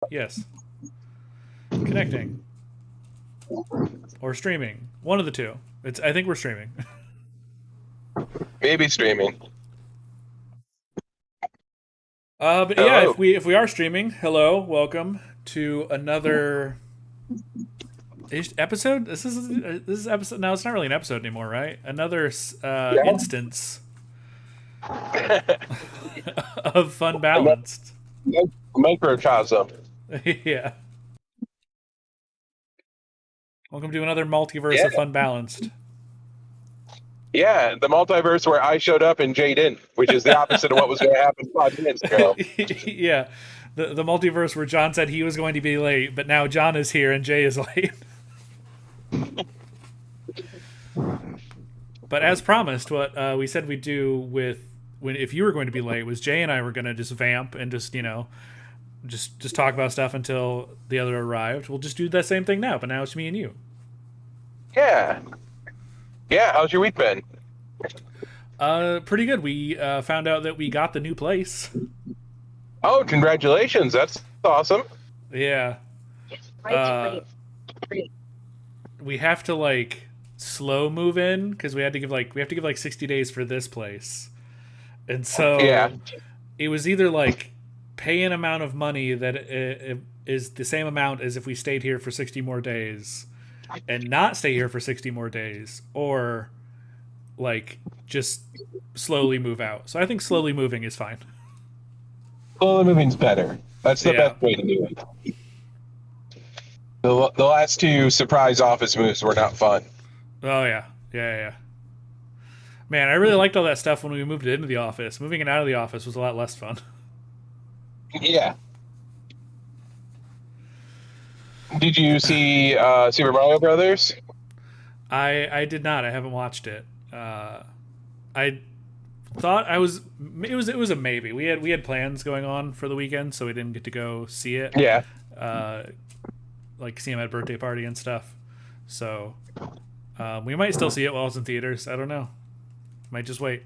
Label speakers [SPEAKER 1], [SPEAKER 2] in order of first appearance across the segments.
[SPEAKER 1] Yes. Connecting. Or streaming. One of the two. I think we're streaming.
[SPEAKER 2] Maybe streaming.
[SPEAKER 1] But yeah,
[SPEAKER 2] Hello.
[SPEAKER 1] if we are streaming, hello, welcome to another episode. This is episode. No, it's not really an episode anymore, right? Another
[SPEAKER 2] Yeah.
[SPEAKER 1] instance of Funbalanced.
[SPEAKER 2] Microcosm.
[SPEAKER 1] Yeah. Welcome to another multiverse
[SPEAKER 2] Yeah.
[SPEAKER 1] of Funbalanced.
[SPEAKER 2] Yeah, the multiverse where I showed up and Jay didn't, which is the opposite of what was going to happen 5 minutes ago.
[SPEAKER 1] Yeah. The multiverse where John said he was going to be late, but now John is here and Jay is late. But as promised, what we said we'd do if you were going to be late was Jay and I were going to just vamp and just just talk about stuff until the other arrived. We'll just do that same thing now, but now it's me and you.
[SPEAKER 2] Yeah. Yeah, how's your week been?
[SPEAKER 1] Pretty good. We found out that we got the new place.
[SPEAKER 2] Oh, congratulations. That's awesome.
[SPEAKER 1] Yeah. We have to like slow move in because we have to give like 60 days for this place. And so
[SPEAKER 2] Yeah.
[SPEAKER 1] it was either like pay an amount of money that it is the same amount as if we stayed here for 60 more days and not stay here for 60 more days, or like just slowly move out. So I think slowly moving is fine.
[SPEAKER 2] Well, the moving's better. That's the
[SPEAKER 1] Yeah.
[SPEAKER 2] best way to do it. The last two surprise office moves were not fun.
[SPEAKER 1] Oh yeah. Man, I really liked all that stuff when we moved it into the office. Moving it out of the office was a lot less fun.
[SPEAKER 2] Yeah. Did you see Super Mario Brothers?
[SPEAKER 1] I did not. I haven't watched it. I thought I was. It was a maybe. We had plans going on for the weekend, so we didn't get to go see it.
[SPEAKER 2] Yeah.
[SPEAKER 1] Like see him at a birthday party and stuff. So we might still see it while it's in theaters. I don't know. Might just wait.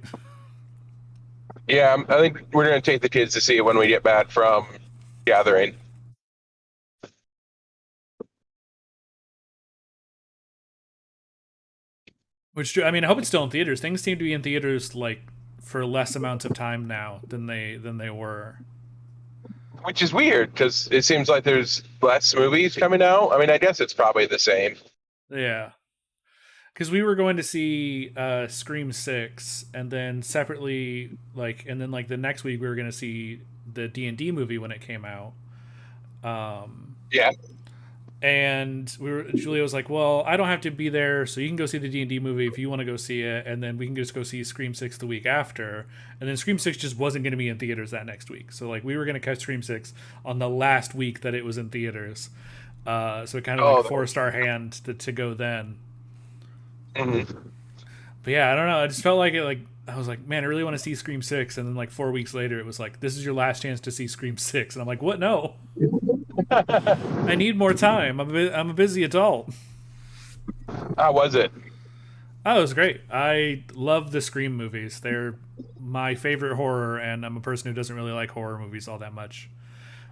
[SPEAKER 2] Yeah, I think we're going to take the kids to see it when we get back from gathering.
[SPEAKER 1] Which I mean, I hope it's still in theaters. Things seem to be in theaters like for less amounts of time now than they were.
[SPEAKER 2] Which is weird because it seems like there's less movies coming out. I mean, I guess it's probably the same.
[SPEAKER 1] Yeah. Because we were going to see Scream 6, and then separately, like the next week we were going to see the D&D movie when it came out.
[SPEAKER 2] Yeah.
[SPEAKER 1] And Julia was like, well, I don't have to be there, so you can go see the D&D movie if you want to go see it, and then we can just go see Scream 6 the week after. And then Scream 6 just wasn't going to be in theaters that next week. So like we were going to catch Scream 6 on the last week that it was in theaters. So it kind of forced our hand to go then.
[SPEAKER 2] Mm-hmm.
[SPEAKER 1] But yeah, I don't know. I just felt like it. Like I was like, man, I really want to see Scream 6, and then like 4 weeks later, it was like, this is your last chance to see Scream 6, and I'm like, what? No, I need more time. I'm a busy adult.
[SPEAKER 2] How was it?
[SPEAKER 1] Oh, it was great. I love the Scream movies. They're my favorite horror, and I'm a person who doesn't really like horror movies all that much.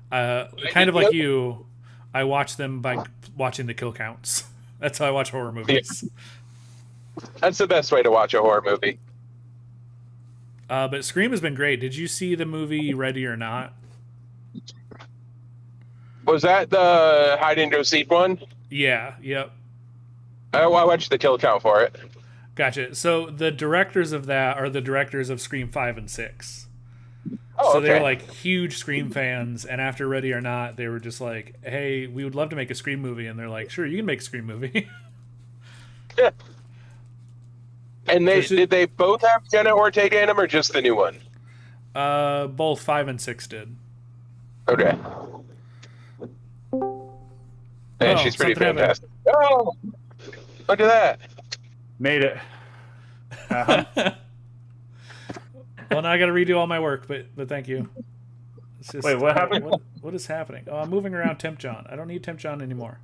[SPEAKER 1] Kind of like you, I watch them by watching the kill counts. That's how I watch horror movies.
[SPEAKER 2] That's the best way to watch a horror movie.
[SPEAKER 1] But Scream has been great. Did you see the movie Ready or Not?
[SPEAKER 2] Was that the hide and go seek one?
[SPEAKER 1] Yeah. Yep.
[SPEAKER 2] I watched the kill count for it.
[SPEAKER 1] Gotcha. So the directors of that are the directors of Scream 5 and 6.
[SPEAKER 2] Oh,
[SPEAKER 1] So
[SPEAKER 2] okay.
[SPEAKER 1] they're like huge Scream fans, and after Ready or Not, they were just like, hey, we would love to make a Scream movie. And they're like, sure, you can make a Scream movie.
[SPEAKER 2] Yeah. And did they both have Jenna Ortega in them, or just the new one?
[SPEAKER 1] Both 5 and 6 did.
[SPEAKER 2] Okay. And she's pretty fantastic. Oh, look at that.
[SPEAKER 3] Made it. Uh-huh.
[SPEAKER 1] Well, now I got to redo all my work, but thank you. It's just,
[SPEAKER 3] Wait, what happened?
[SPEAKER 1] What is happening? Oh, I'm moving around Temp John. I don't need Temp John anymore.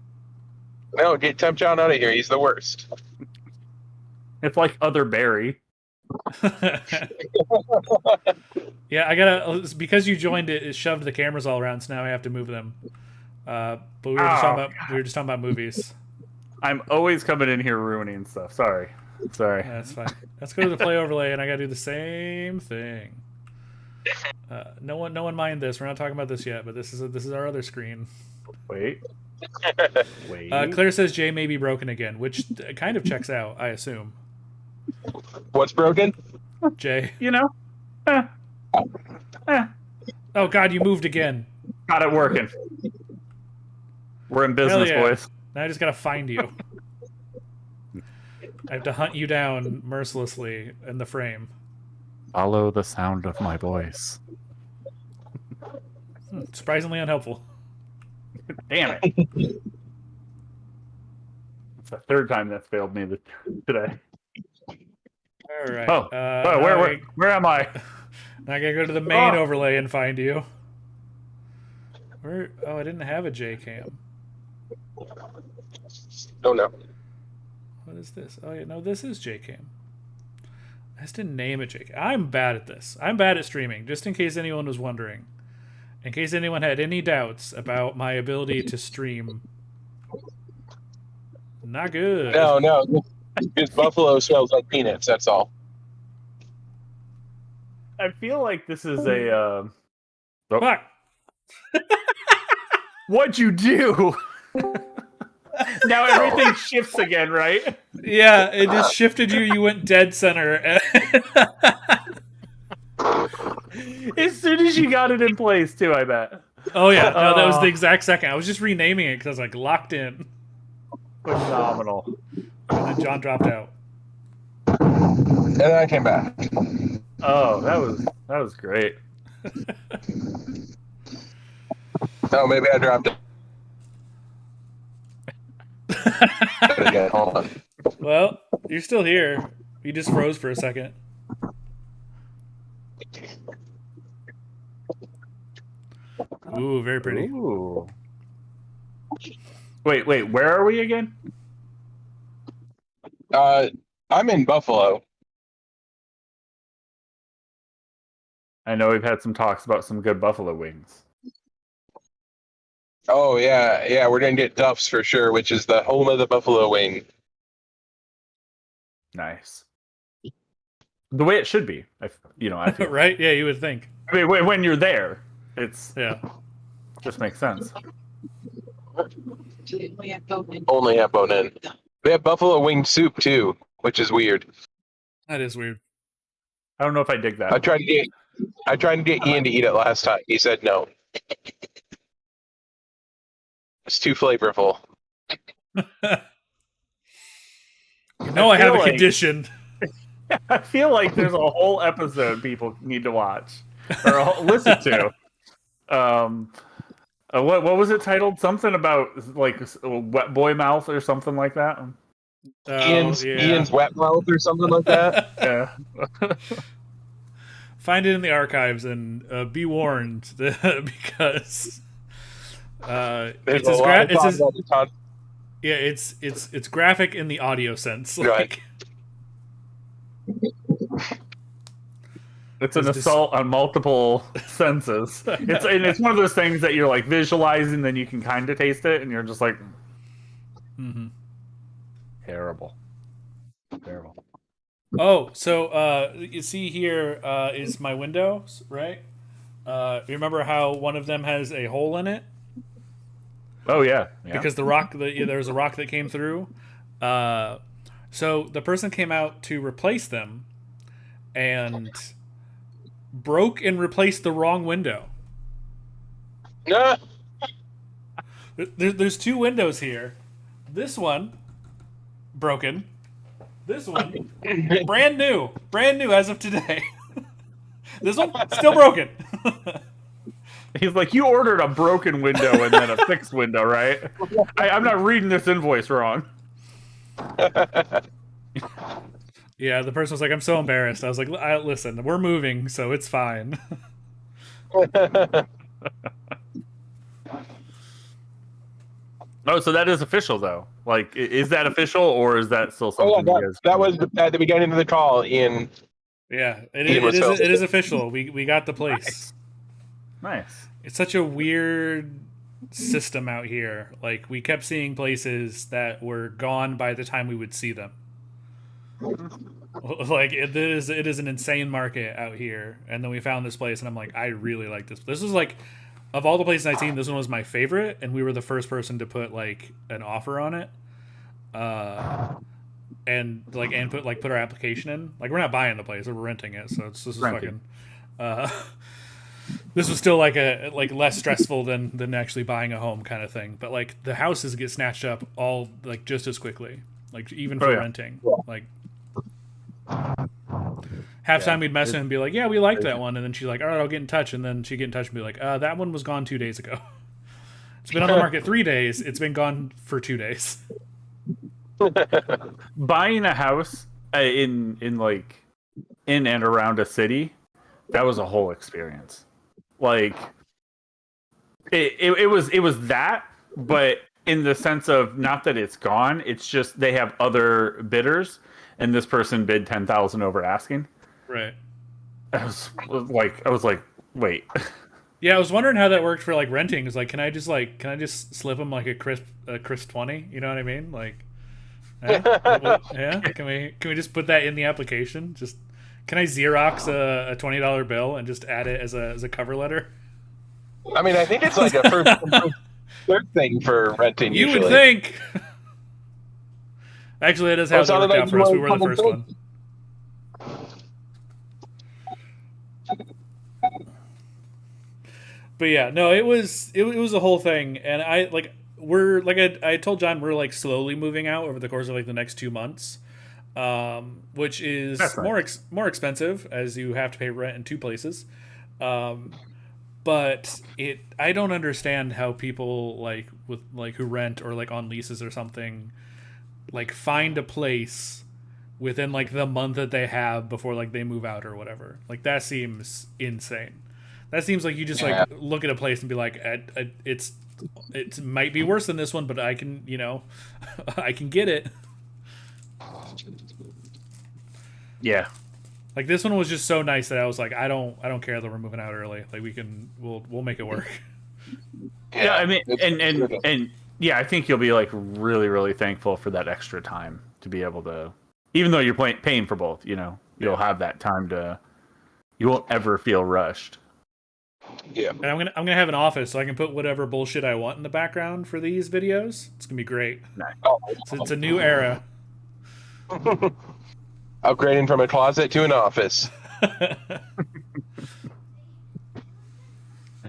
[SPEAKER 2] No, get Temp John out of here. He's the worst.
[SPEAKER 3] It's like other Barry.
[SPEAKER 1] Yeah, I gotta, because you joined it shoved the cameras all around, so now I have to move them. But we were just talking about movies.
[SPEAKER 3] I'm always coming in here ruining stuff. Sorry.
[SPEAKER 1] That's fine. Let's go to the play overlay, and I gotta do the same thing. No one mind this. We're not talking about this yet, but this is our other screen.
[SPEAKER 3] Wait.
[SPEAKER 1] Claire says Jay may be broken again, which kind of checks out, I assume.
[SPEAKER 2] What's broken?
[SPEAKER 1] Jay.
[SPEAKER 3] You know?
[SPEAKER 1] Oh God, you moved again.
[SPEAKER 3] Got it working. We're in business,
[SPEAKER 1] yeah.
[SPEAKER 3] boys.
[SPEAKER 1] Now I just gotta find you. I have to hunt you down mercilessly in the frame.
[SPEAKER 4] Follow the sound of my voice.
[SPEAKER 1] Surprisingly unhelpful.
[SPEAKER 3] Damn it. It's the third time that's failed me today.
[SPEAKER 1] All right.
[SPEAKER 3] Where am I?
[SPEAKER 1] Now I gotta go to the main overlay and find you. Where? Oh, I didn't have a J cam.
[SPEAKER 2] Oh no.
[SPEAKER 1] What is this? Oh yeah, no, this is J cam. I just didn't name it J cam. I'm bad at this. I'm bad at streaming. Just in case anyone was wondering. In case anyone had any doubts about my ability to stream. Not good.
[SPEAKER 2] No. Just buffalo smells like peanuts. That's all.
[SPEAKER 3] I feel like this is a.
[SPEAKER 1] Fuck.
[SPEAKER 3] What'd you do? Now everything shifts again, right?
[SPEAKER 1] Yeah, it just shifted you. You went dead center.
[SPEAKER 3] As soon as you got it in place, too, I bet.
[SPEAKER 1] Oh yeah, no, that was the exact second. I was just renaming it because I was like locked in.
[SPEAKER 3] Phenomenal.
[SPEAKER 1] And then John dropped out.
[SPEAKER 2] And then I came back.
[SPEAKER 3] Oh, that was great.
[SPEAKER 2] Oh, maybe I dropped it. Again, hold on.
[SPEAKER 1] Well, you're still here. You just froze for a second. Ooh, very pretty.
[SPEAKER 3] Ooh. Wait, where are we again?
[SPEAKER 2] I'm in Buffalo.
[SPEAKER 3] I know we've had some talks about some good buffalo wings.
[SPEAKER 2] Oh yeah, we're gonna get Duff's for sure, which is the home of the buffalo wing.
[SPEAKER 3] Nice. The way it should be. I feel.
[SPEAKER 1] Right? Yeah, you would think.
[SPEAKER 3] I mean, when you're there, it's just makes sense.
[SPEAKER 2] Only have bone-in. They have buffalo wing soup too, which is weird.
[SPEAKER 1] That is weird.
[SPEAKER 3] I don't know if I dig that.
[SPEAKER 2] I tried to get Ian to eat it last time. He said no. It's too flavorful.
[SPEAKER 1] I have a condition.
[SPEAKER 3] I feel like there's a whole episode people need to watch or listen to. What was it titled? Something about like wet boy mouth or something like that.
[SPEAKER 2] Ian's wet mouth or something like that.
[SPEAKER 3] Yeah.
[SPEAKER 1] Find it in the archives and be warned because it's graphic in the audio sense. Like,
[SPEAKER 3] it's an assault on multiple senses. It's one of those things that you're like visualizing, then you can kind of taste it, and you're just like, terrible.
[SPEAKER 1] Oh, so you see here is my windows, right? You remember how one of them has a hole in it?
[SPEAKER 3] Oh yeah.
[SPEAKER 1] Because there was a rock that came through. So the person came out to replace them, and broke and replaced the wrong window.
[SPEAKER 2] Nah.
[SPEAKER 1] There's two windows here. This one broken. This one brand new as of today. This one still broken.
[SPEAKER 3] He's like, you ordered a broken window and then a fixed window, right? I'm not reading this invoice wrong.
[SPEAKER 1] Yeah, the person was like, I'm so embarrassed. I was like, listen, we're moving, so it's fine.
[SPEAKER 3] Oh, so that is official, though. Like, is that official, or is that still something?
[SPEAKER 2] That was at the beginning of the call, Ian.
[SPEAKER 1] Yeah, it is official. We got the place.
[SPEAKER 3] Nice.
[SPEAKER 1] It's such a weird system out here. Like we kept seeing places that were gone by the time we would see them. Like it is an insane market out here. And then we found this place, and I'm like, I really like this. This is like, of all the places I've seen, this one was my favorite, and we were the first person to put like an offer on it. And put our application in. Like we're not buying the place, we're renting it, so this is
[SPEAKER 3] Renting.
[SPEAKER 1] fucking. This was still like less stressful than actually buying a home kind of thing. But like the houses get snatched up all like just as quickly, like even for renting. Like half time we'd mess with him and be like, yeah, we like that one, and then she's like, all right, I'll get in touch, and then she'd get in touch and be like, that one was gone 2 days ago. It's been on the market 3 days. It's been gone for 2 days.
[SPEAKER 3] Buying a house in and around a city, that was a whole experience. Like it was that, but in the sense of not that it's gone, it's just they have other bidders, and this person bid 10,000 over asking.
[SPEAKER 1] Right.
[SPEAKER 3] I was like, wait.
[SPEAKER 1] Yeah, I was wondering how that worked for like renting. Is like, can I just slip them like a crisp 20? You know what I mean? Like, yeah. Can we just put that in the application? Just can I Xerox a $20 bill and just add it as a cover letter?
[SPEAKER 2] I mean, I think it's like a third thing for renting.
[SPEAKER 1] You
[SPEAKER 2] usually.
[SPEAKER 1] would think. Actually, that is how it worked out for us. We were the first one. But yeah, no, it was a whole thing, and I told John, we're like slowly moving out over the course of like the next 2 months, which is more expensive as you have to pay rent in 2 places. But I don't understand how people who rent or like on leases or something, like find a place within like the month that they have before like they move out or whatever. Like that seems insane. That seems like you just like look at a place and be like, it might be worse than this one, but I can, I can get it.
[SPEAKER 3] Yeah.
[SPEAKER 1] Like this one was just so nice that I was like, I don't care that we're moving out early. Like we'll make it work.
[SPEAKER 3] Yeah, I mean, and yeah, I think you'll be like really, really thankful for that extra time to be able to, even though you're paying for both, you'll have that time you won't ever feel rushed.
[SPEAKER 2] Yeah.
[SPEAKER 1] And I'm gonna have an office so I can put whatever bullshit I want in the background for these videos. It's gonna be great.
[SPEAKER 3] Nice.
[SPEAKER 1] So it's a new era.
[SPEAKER 2] Upgrading from a closet to an office.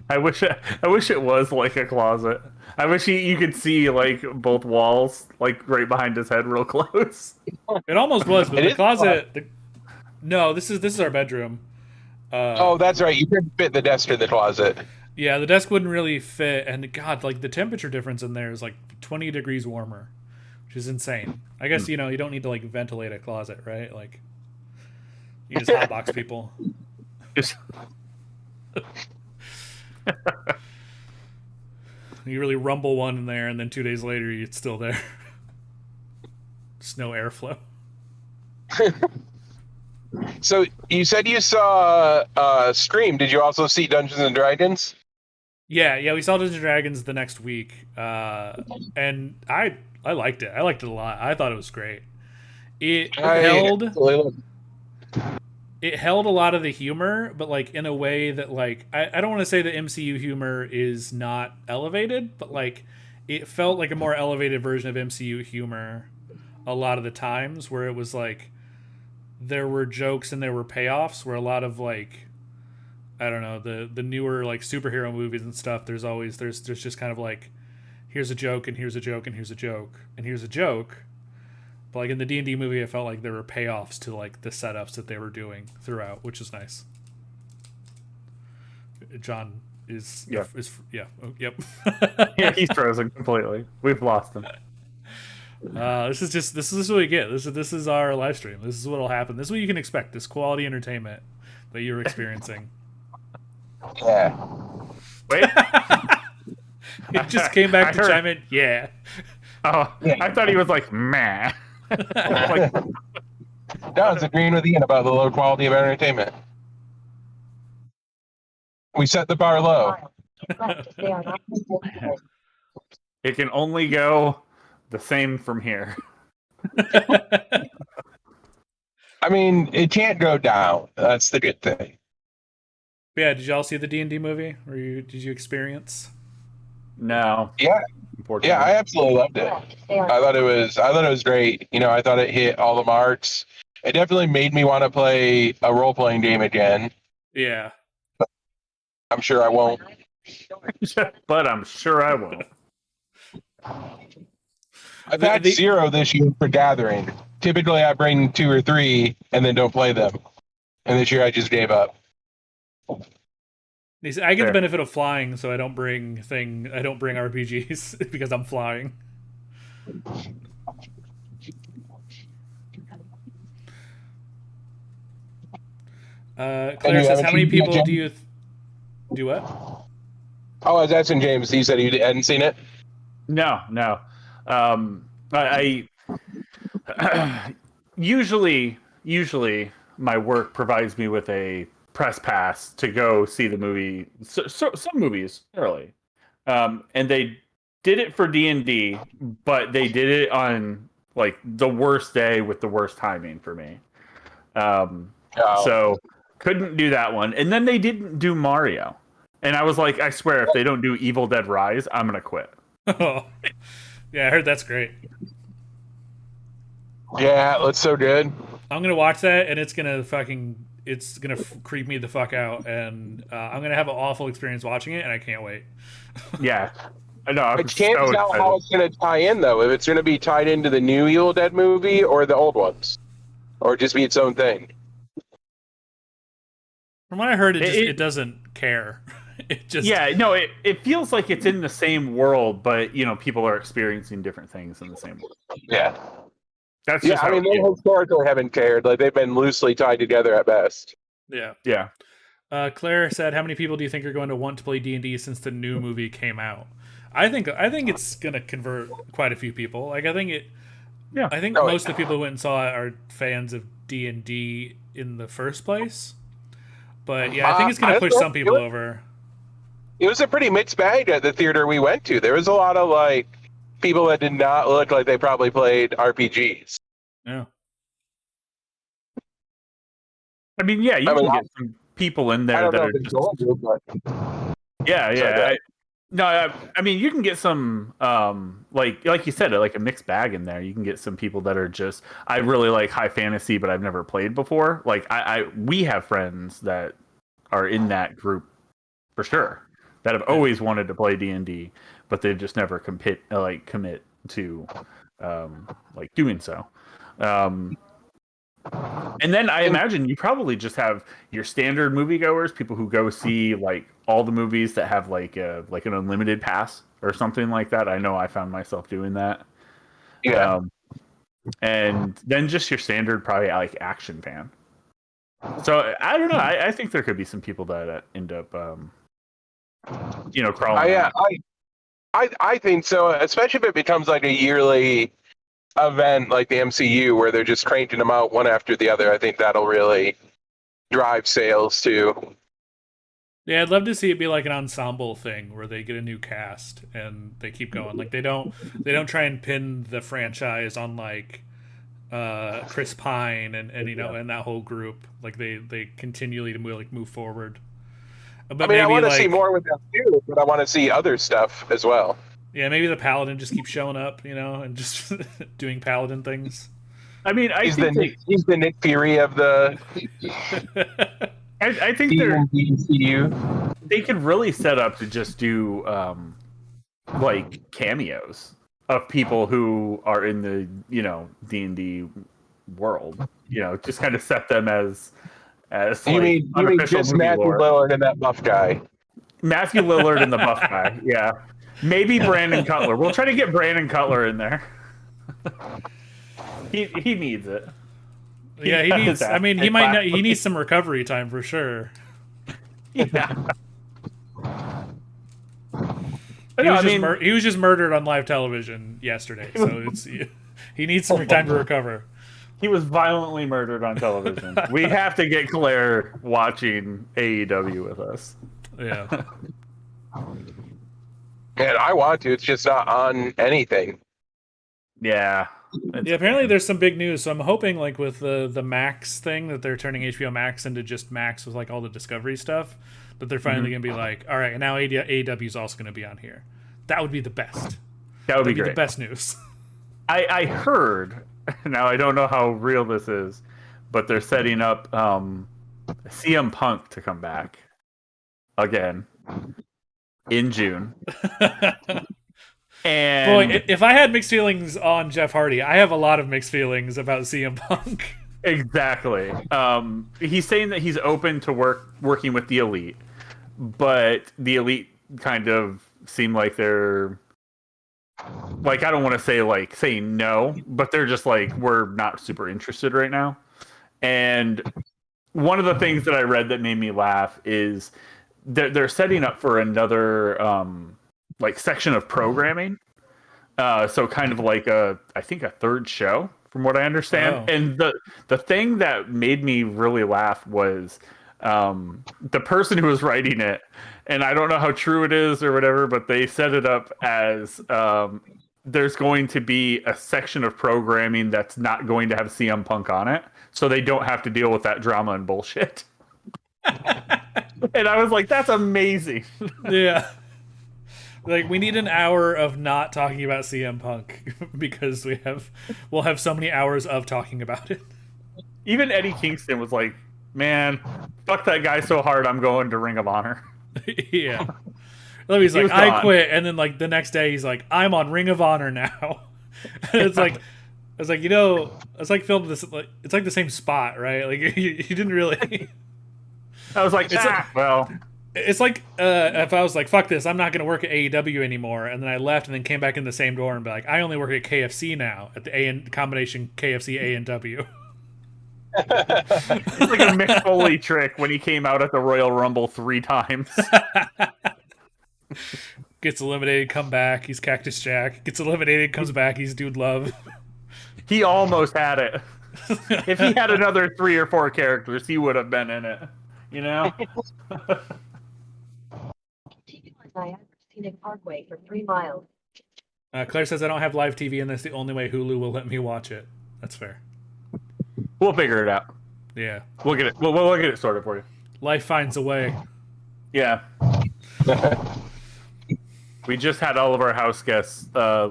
[SPEAKER 3] I wish it was like a closet. I wish you could see like both walls like right behind his head real close.
[SPEAKER 1] It almost was, but the closet. No, this is our bedroom.
[SPEAKER 2] That's right. You couldn't fit the desk in the closet.
[SPEAKER 1] Yeah, the desk wouldn't really fit, and God, like the temperature difference in there is like 20 degrees warmer, which is insane. I guess you don't need to like ventilate a closet, right? Like you just hotbox people. You really rumble one in there, and then 2 days later, it's still there. Just no airflow.
[SPEAKER 2] So you said you saw Scream. Did you also see Dungeons and Dragons?
[SPEAKER 1] Yeah, we saw Dungeons and Dragons the next week, and I liked it. I liked it a lot. I thought it was great. It held a lot of the humor, but like in a way that like I don't want to say the MCU humor is not elevated, but like it felt like a more elevated version of MCU humor a lot of the times, where it was like there were jokes and there were payoffs, where a lot of like, I don't know, the newer like superhero movies and stuff, there's just kind of like, here's a joke and here's a joke and here's a joke and here's a joke. But like in the D&D movie, it felt like there were payoffs to like the setups that they were doing throughout, which is nice. John is yep.
[SPEAKER 3] Yeah, he's frozen completely. We've lost him.
[SPEAKER 1] This is what we get. This is our live stream. This is what'll happen. This is what you can expect. This quality entertainment that you're experiencing.
[SPEAKER 2] Yeah.
[SPEAKER 3] Wait.
[SPEAKER 1] It just came back to chime in. Yeah.
[SPEAKER 3] Oh, I thought he was like, meh.
[SPEAKER 2] No, it's agreeing with Ian about the low quality of entertainment. We set the bar low.
[SPEAKER 3] It can only go the same from here.
[SPEAKER 2] I mean, it can't go down. That's the good thing.
[SPEAKER 1] Yeah, did y'all see the D&D movie? Did you experience?
[SPEAKER 3] No.
[SPEAKER 2] Yeah,
[SPEAKER 3] Unfortunately.
[SPEAKER 2] I absolutely loved it. I thought it was great. You know, I thought it hit all the marks. It definitely made me want to play a role playing game again.
[SPEAKER 1] Yeah.
[SPEAKER 2] I'm sure I won't.
[SPEAKER 3] But I'm sure I will.
[SPEAKER 2] I've had 0 this year for Gathering. Typically, I bring 2 or 3 and then don't play them. And this year, I just gave up.
[SPEAKER 1] I get the benefit of flying, so I don't bring RPGs because I'm flying. Claire says, "How many people do you do what?"
[SPEAKER 2] Oh, I was asking James. He said he hadn't seen it.
[SPEAKER 3] No. I usually my work provides me with a press pass to go see the movie. So some movies early, and they did it for D&D, but they did it on like the worst day with the worst timing for me. So couldn't do that one, and then they didn't do Mario, and I was like, I swear, if they don't do Evil Dead Rise, I'm gonna quit.
[SPEAKER 1] Oh. Yeah, I heard that's great.
[SPEAKER 2] Yeah, that's so good.
[SPEAKER 1] I'm gonna watch that, and it's gonna creep me the fuck out, and I'm gonna have an awful experience watching it, and I can't wait.
[SPEAKER 3] Yeah, I know.
[SPEAKER 2] I can't tell how it's gonna tie in though. If it's gonna be tied into the new Evil Dead movie or the old ones, or just be its own thing.
[SPEAKER 1] From what I heard, it doesn't care.
[SPEAKER 3] It feels like it's in the same world, but people are experiencing different things in the same world.
[SPEAKER 2] Yeah.
[SPEAKER 3] That's just
[SPEAKER 2] I mean, they historically haven't cared. Like, they've been loosely tied together at best.
[SPEAKER 1] Yeah.
[SPEAKER 3] Yeah.
[SPEAKER 1] Claire said, "How many people do you think are going to want to play D&D since the new movie came out?" I think it's gonna convert quite a few people. Like, I think most of the people who went and saw it are fans of D&D in the first place. But yeah, I think it's gonna push some people over.
[SPEAKER 2] It was a pretty mixed bag at the theater we went to. There was a lot of like people that did not look like they probably played RPGs.
[SPEAKER 3] Yeah. I mean, yeah, you can get some people in there that are just... Yeah. I mean, you can get some, like you said, like a mixed bag in there. You can get some people that are just, I really like high fantasy, but I've never played before. Like, we have friends that are in that group for sure that have always wanted to play D&D, but they've just never commit to, like doing so. And then I imagine you probably just have your standard moviegoers, people who go see like all the movies that have like an unlimited pass or something like that. I know I found myself doing that.
[SPEAKER 2] Yeah.
[SPEAKER 3] And then just your standard probably like action fan. So I don't know. I think there could be some people that end up, crawling.
[SPEAKER 2] I think so, especially if it becomes like a yearly event like the MCU where they're just cranking them out one after the other. I think that'll really drive sales too.
[SPEAKER 1] Yeah, I'd love to see it be like an ensemble thing where they get a new cast and they keep going. Like they don't try and pin the franchise on like Chris Pine and and that whole group. Like they continually to move forward. But
[SPEAKER 2] I mean, I want to see more with them too, but I want to see other stuff as well.
[SPEAKER 1] Yeah, maybe the Paladin just keeps showing up, and just doing Paladin things.
[SPEAKER 3] I mean,
[SPEAKER 2] he's the Nick Fury of the.
[SPEAKER 3] I think they could really set up to just do like cameos of people who are in the D&D world. Just kind of set them as
[SPEAKER 2] you mean just Matthew Lillard and that buff guy.
[SPEAKER 3] Matthew Lillard and the buff guy, yeah. Maybe Brandon Cutler. We'll try to get Brandon Cutler in there. He needs it.
[SPEAKER 1] Yeah, he needs. I mean, he might. He needs some recovery time for sure.
[SPEAKER 3] Yeah.
[SPEAKER 1] He was just murdered on live television yesterday, so he needs some time to recover.
[SPEAKER 3] He was violently murdered on television. We have to get Claire watching AEW with us.
[SPEAKER 1] Yeah.
[SPEAKER 2] And I want to. It's just not on anything.
[SPEAKER 3] Yeah.
[SPEAKER 1] Yeah, apparently there's some big news. So I'm hoping, like with the Max thing, that they're turning HBO Max into just Max with like all the Discovery stuff. That they're finally going to be like, all right, and now AEW is also going to be on here. That would be the best.
[SPEAKER 3] That would be
[SPEAKER 1] That'd
[SPEAKER 3] great.
[SPEAKER 1] The best news.
[SPEAKER 3] I heard, now I don't know how real this is, but they're setting up CM Punk to come back again in June. And
[SPEAKER 1] boy, if I had mixed feelings on Jeff Hardy, I have a lot of mixed feelings about CM Punk.
[SPEAKER 3] Exactly. He's saying that he's open to working with the Elite, but the Elite kind of seem like they're like, I don't want to say like saying no, but they're just like, we're not super interested right now. And one of the things that I read that made me laugh is they're setting up for another like section of programming. So kind of like I think a third show from what I understand.
[SPEAKER 1] Oh.
[SPEAKER 3] And the thing that made me really laugh was the person who was writing it, and I don't know how true it is or whatever, but they set it up as there's going to be a section of programming that's not going to have CM Punk on it, so they don't have to deal with that drama and bullshit. And I was like, that's amazing.
[SPEAKER 1] Yeah. Like, we need an hour of not talking about CM Punk because we'll have so many hours of talking about it.
[SPEAKER 3] Even Eddie Kingston was like, man, fuck that guy so hard, I'm going to Ring of Honor.
[SPEAKER 1] Yeah. Like, he's
[SPEAKER 3] He
[SPEAKER 1] like,
[SPEAKER 3] was
[SPEAKER 1] I
[SPEAKER 3] gone.
[SPEAKER 1] quit, and then like the next day he's like, I'm on Ring of Honor now. And it's like it's like filmed this, like, it's like the same spot, right? Like you didn't really.
[SPEAKER 3] I was like, well,
[SPEAKER 1] It's like if I was like, fuck this, I'm not going to work at AEW anymore, and then I left and then came back in the same door and be like, I only work at KFC now, at the combination KFC A&W.
[SPEAKER 3] it's like a Mick Foley trick when he came out at the Royal Rumble 3 times.
[SPEAKER 1] Gets eliminated, come back, he's Cactus Jack. Gets eliminated, comes back, he's Dude Love.
[SPEAKER 3] He almost had it. If he had another 3 or 4 characters, he would have been in it. You know?
[SPEAKER 5] Continue on Niagara Scenic Parkway for 3 miles.
[SPEAKER 1] Claire says I don't have live TV, and that's the only way Hulu will let me watch it. That's fair.
[SPEAKER 3] We'll figure it out.
[SPEAKER 1] Yeah.
[SPEAKER 3] We'll get it. We'll get it sorted for you.
[SPEAKER 1] Life finds a way.
[SPEAKER 3] Yeah. We just had all of our house guests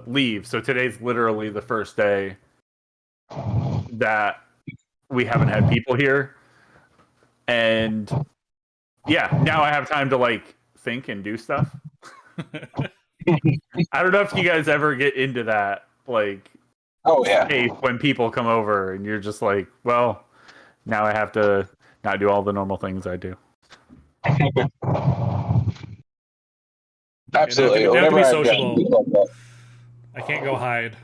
[SPEAKER 3] leave, so today's literally the first day that we haven't had people here. And yeah, now I have time to like think and do stuff. I don't know if you guys ever get into that, like,
[SPEAKER 2] Oh yeah.
[SPEAKER 3] space when people come over and you're just like, well, now I have to not do all the normal things I do.
[SPEAKER 2] Absolutely.
[SPEAKER 1] You have to be
[SPEAKER 2] Whenever I've
[SPEAKER 1] sociable.
[SPEAKER 2] got people like that.
[SPEAKER 1] I can't go hide.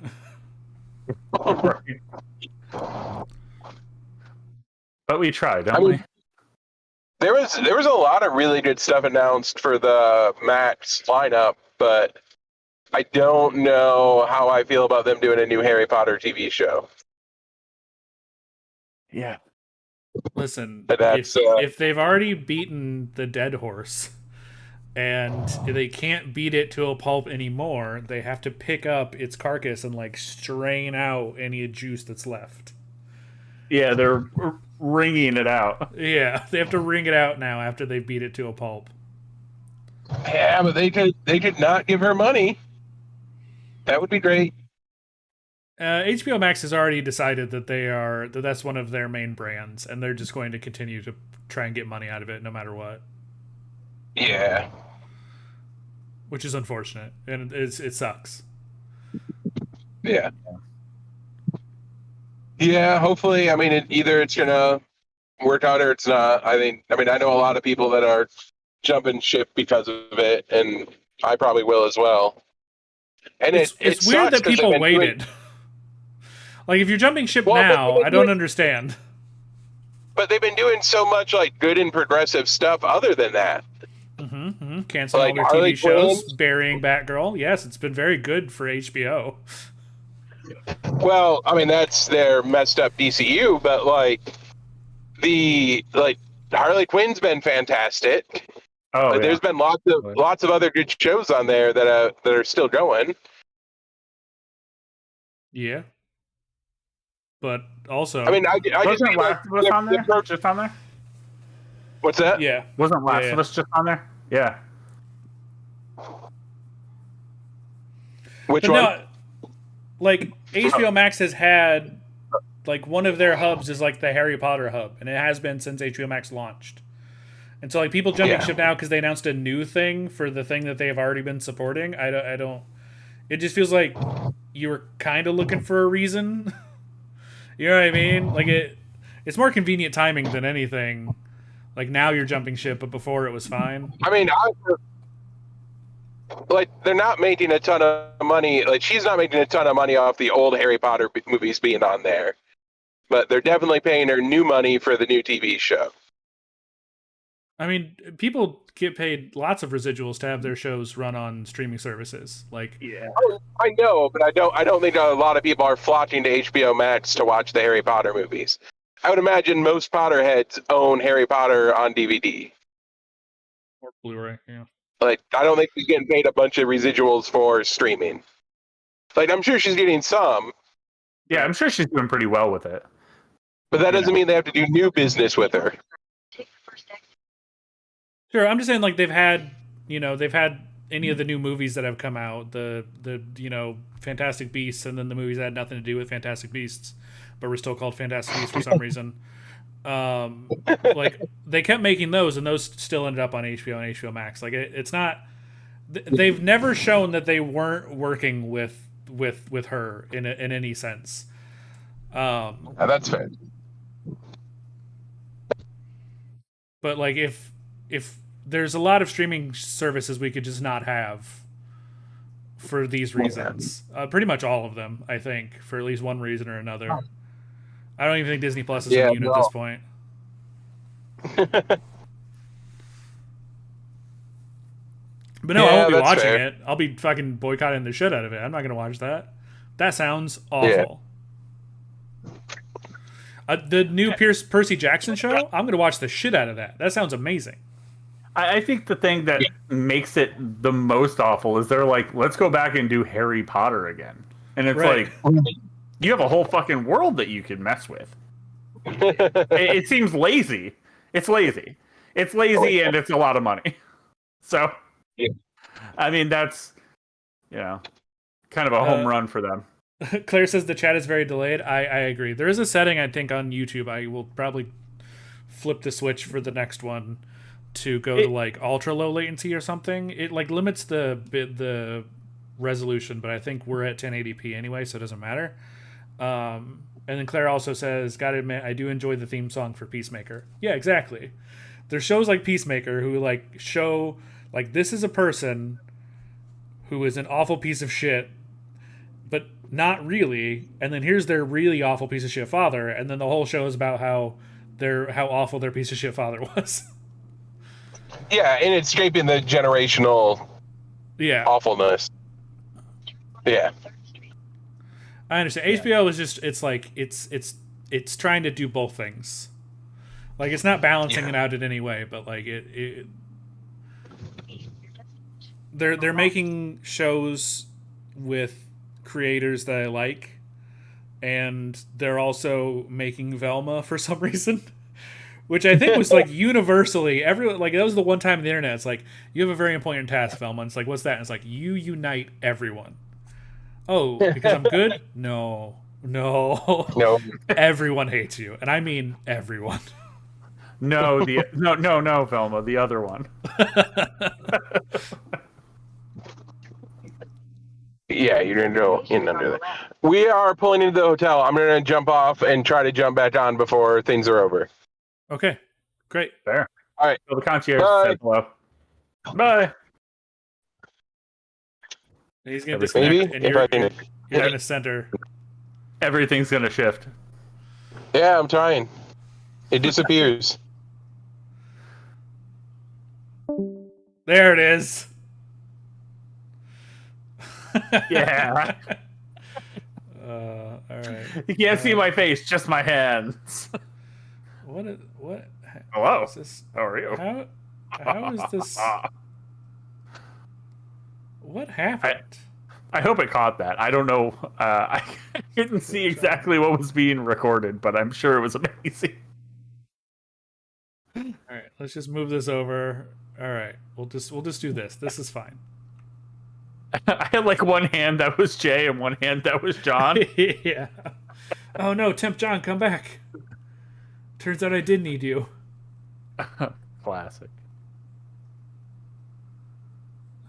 [SPEAKER 3] But we try, don't
[SPEAKER 2] I mean,
[SPEAKER 3] we?
[SPEAKER 2] There was a lot of really good stuff announced for the Max lineup, but I don't know how I feel about them doing a new Harry Potter TV show.
[SPEAKER 3] Yeah.
[SPEAKER 1] Listen,
[SPEAKER 2] But that's,
[SPEAKER 1] if they've already beaten the dead horse and they can't beat it to a pulp anymore, they have to pick up its carcass and like strain out any juice that's left.
[SPEAKER 3] Yeah, they're wringing it out.
[SPEAKER 1] Yeah, they have to wring it out now after they beat it to a pulp.
[SPEAKER 2] Yeah, but they could not give her money. That would be great.
[SPEAKER 1] HBO Max has already decided that that's one of their main brands, and they're just going to continue to try and get money out of it no matter what.
[SPEAKER 2] Yeah.
[SPEAKER 1] Which is unfortunate, and it sucks.
[SPEAKER 2] Yeah. Yeah, hopefully. I mean, either it's gonna work out or it's not. I know a lot of people that are jumping ship because of it, and I probably will as well. And
[SPEAKER 1] It's weird that people waited. Like, if you're jumping ship now, I don't understand.
[SPEAKER 2] But they've been doing so much like good and progressive stuff other than that.
[SPEAKER 1] Canceling
[SPEAKER 2] Like
[SPEAKER 1] all their
[SPEAKER 2] Harley
[SPEAKER 1] TV shows,
[SPEAKER 2] Quinn.
[SPEAKER 1] burying Batgirl. Yes, it's been very good for HBO.
[SPEAKER 2] Well, I mean that's their messed up DCU, but like Harley Quinn's been fantastic.
[SPEAKER 3] Oh,
[SPEAKER 2] Like,
[SPEAKER 3] yeah.
[SPEAKER 2] there's been lots of other good shows on there that are still going.
[SPEAKER 1] Yeah, but also,
[SPEAKER 2] I mean, I just
[SPEAKER 3] Wasn't
[SPEAKER 2] mean like
[SPEAKER 3] Last of Us on there? Just on there?
[SPEAKER 2] what's that?
[SPEAKER 1] yeah,
[SPEAKER 3] Wasn't Last
[SPEAKER 1] yeah.
[SPEAKER 3] of Us just on there? Yeah.
[SPEAKER 2] Which
[SPEAKER 1] But
[SPEAKER 2] one?
[SPEAKER 1] no, like HBO Max has had like one of their hubs is like the Harry Potter hub, and it has been since HBO Max launched. And so like people jumping
[SPEAKER 2] Yeah.
[SPEAKER 1] ship now because they announced a new thing for the thing that they have already been supporting. I don't. It just feels like you were kind of looking for a reason. You know what I mean? Like it's more convenient timing than anything. Like now you're jumping ship, but before it was fine.
[SPEAKER 2] I mean, like they're not making a ton of money. Like she's not making a ton of money off the old Harry Potter movies being on there, but they're definitely paying her new money for the new TV show.
[SPEAKER 1] I mean, people get paid lots of residuals to have their shows run on streaming services. Like,
[SPEAKER 3] Yeah.
[SPEAKER 2] I know, but I don't think a lot of people are flocking to HBO Max to watch the Harry Potter movies. I would imagine most Potterheads own Harry Potter on DVD.
[SPEAKER 1] or Blu-ray, yeah.
[SPEAKER 2] Like, I don't think she's getting paid a bunch of residuals for streaming. Like, I'm sure she's getting some,
[SPEAKER 3] Yeah, I'm sure she's doing pretty well with it.
[SPEAKER 2] but that doesn't mean they have to do new business with her.
[SPEAKER 5] Take the first exit.
[SPEAKER 1] Sure, I'm just saying like they've had any of the new movies that have come out, the Fantastic Beasts, and then the movies that had nothing to do with Fantastic Beasts, but were still called Fantastic Beasts for some reason. Like they kept making those, and those still ended up on HBO and HBO Max. Like it's not. They've never shown that they weren't working with her in any sense.
[SPEAKER 2] That's fair.
[SPEAKER 1] But like if there's a lot of streaming services we could just not have for these reasons. Pretty much all of them, I think, for at least one reason or another. I don't even think Disney Plus is immune at this point. But no, I won't be watching it. I'll be fucking boycotting the shit out of it. I'm not going to watch that. That sounds awful. The new Percy Jackson show, I'm going to watch the shit out of that. That sounds amazing.
[SPEAKER 3] I think the thing that makes it the most awful is they're like, let's go back and do Harry Potter again. And it's
[SPEAKER 1] Right.
[SPEAKER 3] like, you have a whole fucking world that you can mess with. It seems lazy. It's lazy. It's lazy and it's a lot of money. So, I mean, that's, kind of a home run for them.
[SPEAKER 1] Claire says the chat is very delayed. I agree. There is a setting, I think, on YouTube. I will probably flip the switch for the next one to go to like ultra low latency or something. It like limits the resolution, but I think we're at 1080p anyway, so it doesn't matter. And then Claire also says, gotta admit, I do enjoy the theme song for Peacemaker. Yeah, exactly. There's shows like Peacemaker who like show like this is a person who is an awful piece of shit, but not really. And then here's their really awful piece of shit father, and then the whole show is about how awful their piece of shit father was.
[SPEAKER 2] Yeah, and it's shaping the generational awfulness. Yeah.
[SPEAKER 1] I understand. HBO is just it's trying to do both things. Like it's not balancing it out in any way, but like they're making shows with creators that I like, and they're also making Velma for some reason. Which I think was like universally everyone like that was the one time on the internet. It's like you have a very important task, Velma. And it's like what's that? And it's like you unite everyone. Oh, because I'm good? No. Everyone hates you, and I mean everyone.
[SPEAKER 3] No, Velma, the other one.
[SPEAKER 2] Yeah, you're gonna do that. We are pulling into the hotel. I'm gonna jump off and try to jump back on before things are over.
[SPEAKER 1] Okay, great.
[SPEAKER 3] Fair.
[SPEAKER 2] All right.
[SPEAKER 3] So the concierge said hello. Bye.
[SPEAKER 1] He's gonna disconnect, and you're gonna center.
[SPEAKER 3] Everything's gonna shift.
[SPEAKER 2] Yeah, I'm trying. It disappears.
[SPEAKER 1] There it is.
[SPEAKER 3] Yeah.
[SPEAKER 1] All right.
[SPEAKER 3] You can't see my face, just my hands.
[SPEAKER 1] What?
[SPEAKER 3] Hello.
[SPEAKER 1] Is this?
[SPEAKER 3] How are you?
[SPEAKER 1] How is this? What happened?
[SPEAKER 3] I hope it caught that. I don't know. I didn't see exactly what was being recorded, but I'm sure it was amazing.
[SPEAKER 1] All right, let's just move this over. All right, we'll just do this. This is fine.
[SPEAKER 3] I had like one hand that was Jay and one hand that was John.
[SPEAKER 1] Yeah. Oh no, Temp John, come back. Turns out I did need you.
[SPEAKER 3] Classic.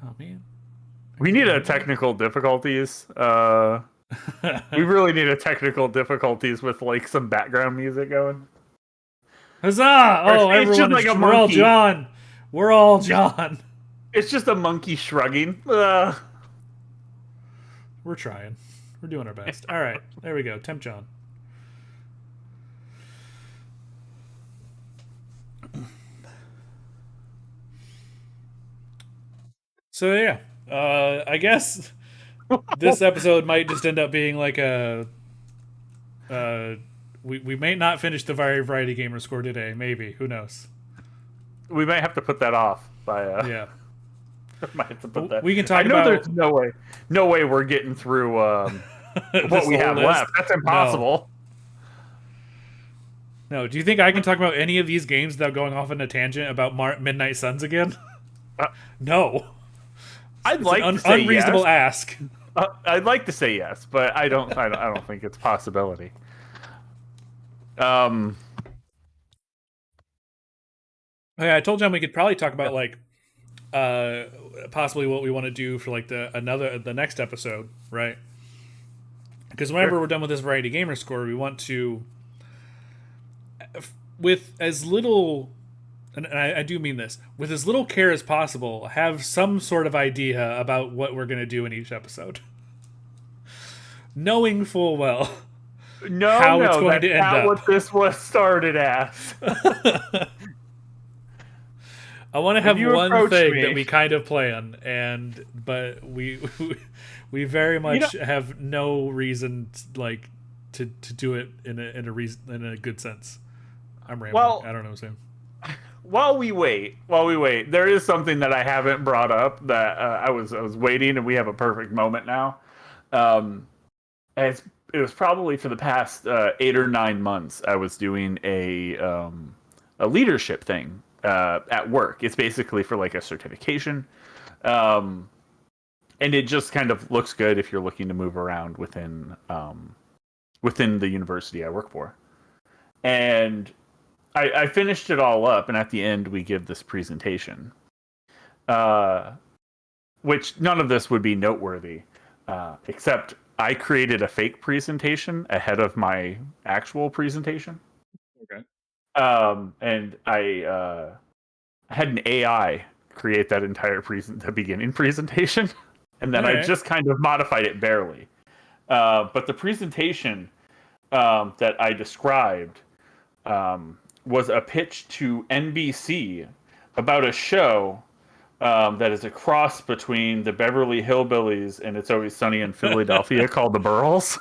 [SPEAKER 1] Oh man.
[SPEAKER 3] We need a technical difficulties. We really need a technical difficulties with like some background music going.
[SPEAKER 1] Huzzah! Oh,
[SPEAKER 3] It's just
[SPEAKER 1] everyone
[SPEAKER 3] like
[SPEAKER 1] is,
[SPEAKER 3] a
[SPEAKER 1] we're all
[SPEAKER 3] monkey.
[SPEAKER 1] John. We're all John.
[SPEAKER 3] It's just a monkey shrugging.
[SPEAKER 1] We're trying. We're doing our best. All right, there we go. Temp John. So yeah, I guess this episode might just end up being like a. We may not finish the variety gamer score today. Maybe, who knows?
[SPEAKER 3] We might have to put that off by.
[SPEAKER 1] Yeah.
[SPEAKER 3] Might have to put that.
[SPEAKER 1] We can talk
[SPEAKER 3] I know
[SPEAKER 1] about.
[SPEAKER 3] there's no way we're getting through what we have
[SPEAKER 1] list.
[SPEAKER 3] left. That's impossible.
[SPEAKER 1] No, do you think I can talk about any of these games without going off on a tangent about Midnight Suns again? No.
[SPEAKER 3] I'd
[SPEAKER 1] It's
[SPEAKER 3] like
[SPEAKER 1] an
[SPEAKER 3] to say
[SPEAKER 1] unreasonable
[SPEAKER 3] yes.
[SPEAKER 1] ask.
[SPEAKER 3] I'd like to say yes, but I don't think it's a possibility.
[SPEAKER 1] Okay, I told John we could probably talk about like possibly what we want to do for like the next episode, right? Because whenever we're done with this variety gamer score, we want to, with as little, and I do mean this, with as little care as possible, have some sort of idea about what we're going to do in each episode, knowing full well how it's going to end up.
[SPEAKER 3] What this was started as.
[SPEAKER 1] I want to have one thing
[SPEAKER 3] me.
[SPEAKER 1] that we kind of plan, but we very much have no reason to do it in a good sense. I'm rambling.
[SPEAKER 3] Well,
[SPEAKER 1] I don't know what I'm saying.
[SPEAKER 3] While we wait, there is something that I haven't brought up that I was waiting, and we have a perfect moment now. And it was probably for the past 8 or 9 months. I was doing a leadership thing at work. It's basically for like a certification, and it just kind of looks good if you're looking to move around within the university I work for. And I finished it all up, and at the end we give this presentation, which none of this would be noteworthy, except I created a fake presentation ahead of my actual presentation.
[SPEAKER 1] Okay.
[SPEAKER 3] And I had an AI create that entire the beginning presentation, and then I just kind of modified it barely. But the presentation that I described was a pitch to NBC about a show that is a cross between the Beverly Hillbillies and It's Always Sunny in Philadelphia called The Burls.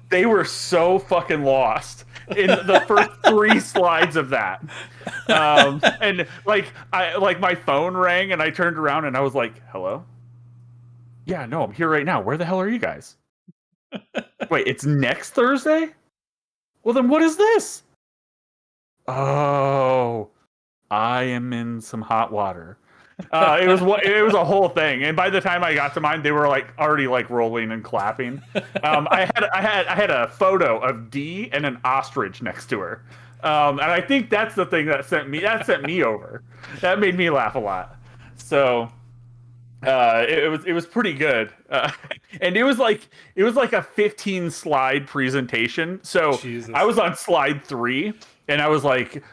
[SPEAKER 3] They were so fucking lost in the first 3 slides of that. And my phone rang and I turned around and I was like, hello? Yeah, no, I'm here right now. Where the hell are you guys? Wait, it's next Thursday? Well, then what is this? Oh, I am in some hot water. It was a whole thing, and by the time I got to mine, they were already rolling and clapping. I had a photo of Dee and an ostrich next to her, and I think that's the thing that sent me over. That made me laugh a lot. So it was pretty good, and it was like a 15 slide presentation. So
[SPEAKER 1] Jesus.
[SPEAKER 3] I was on slide 3, and I was like,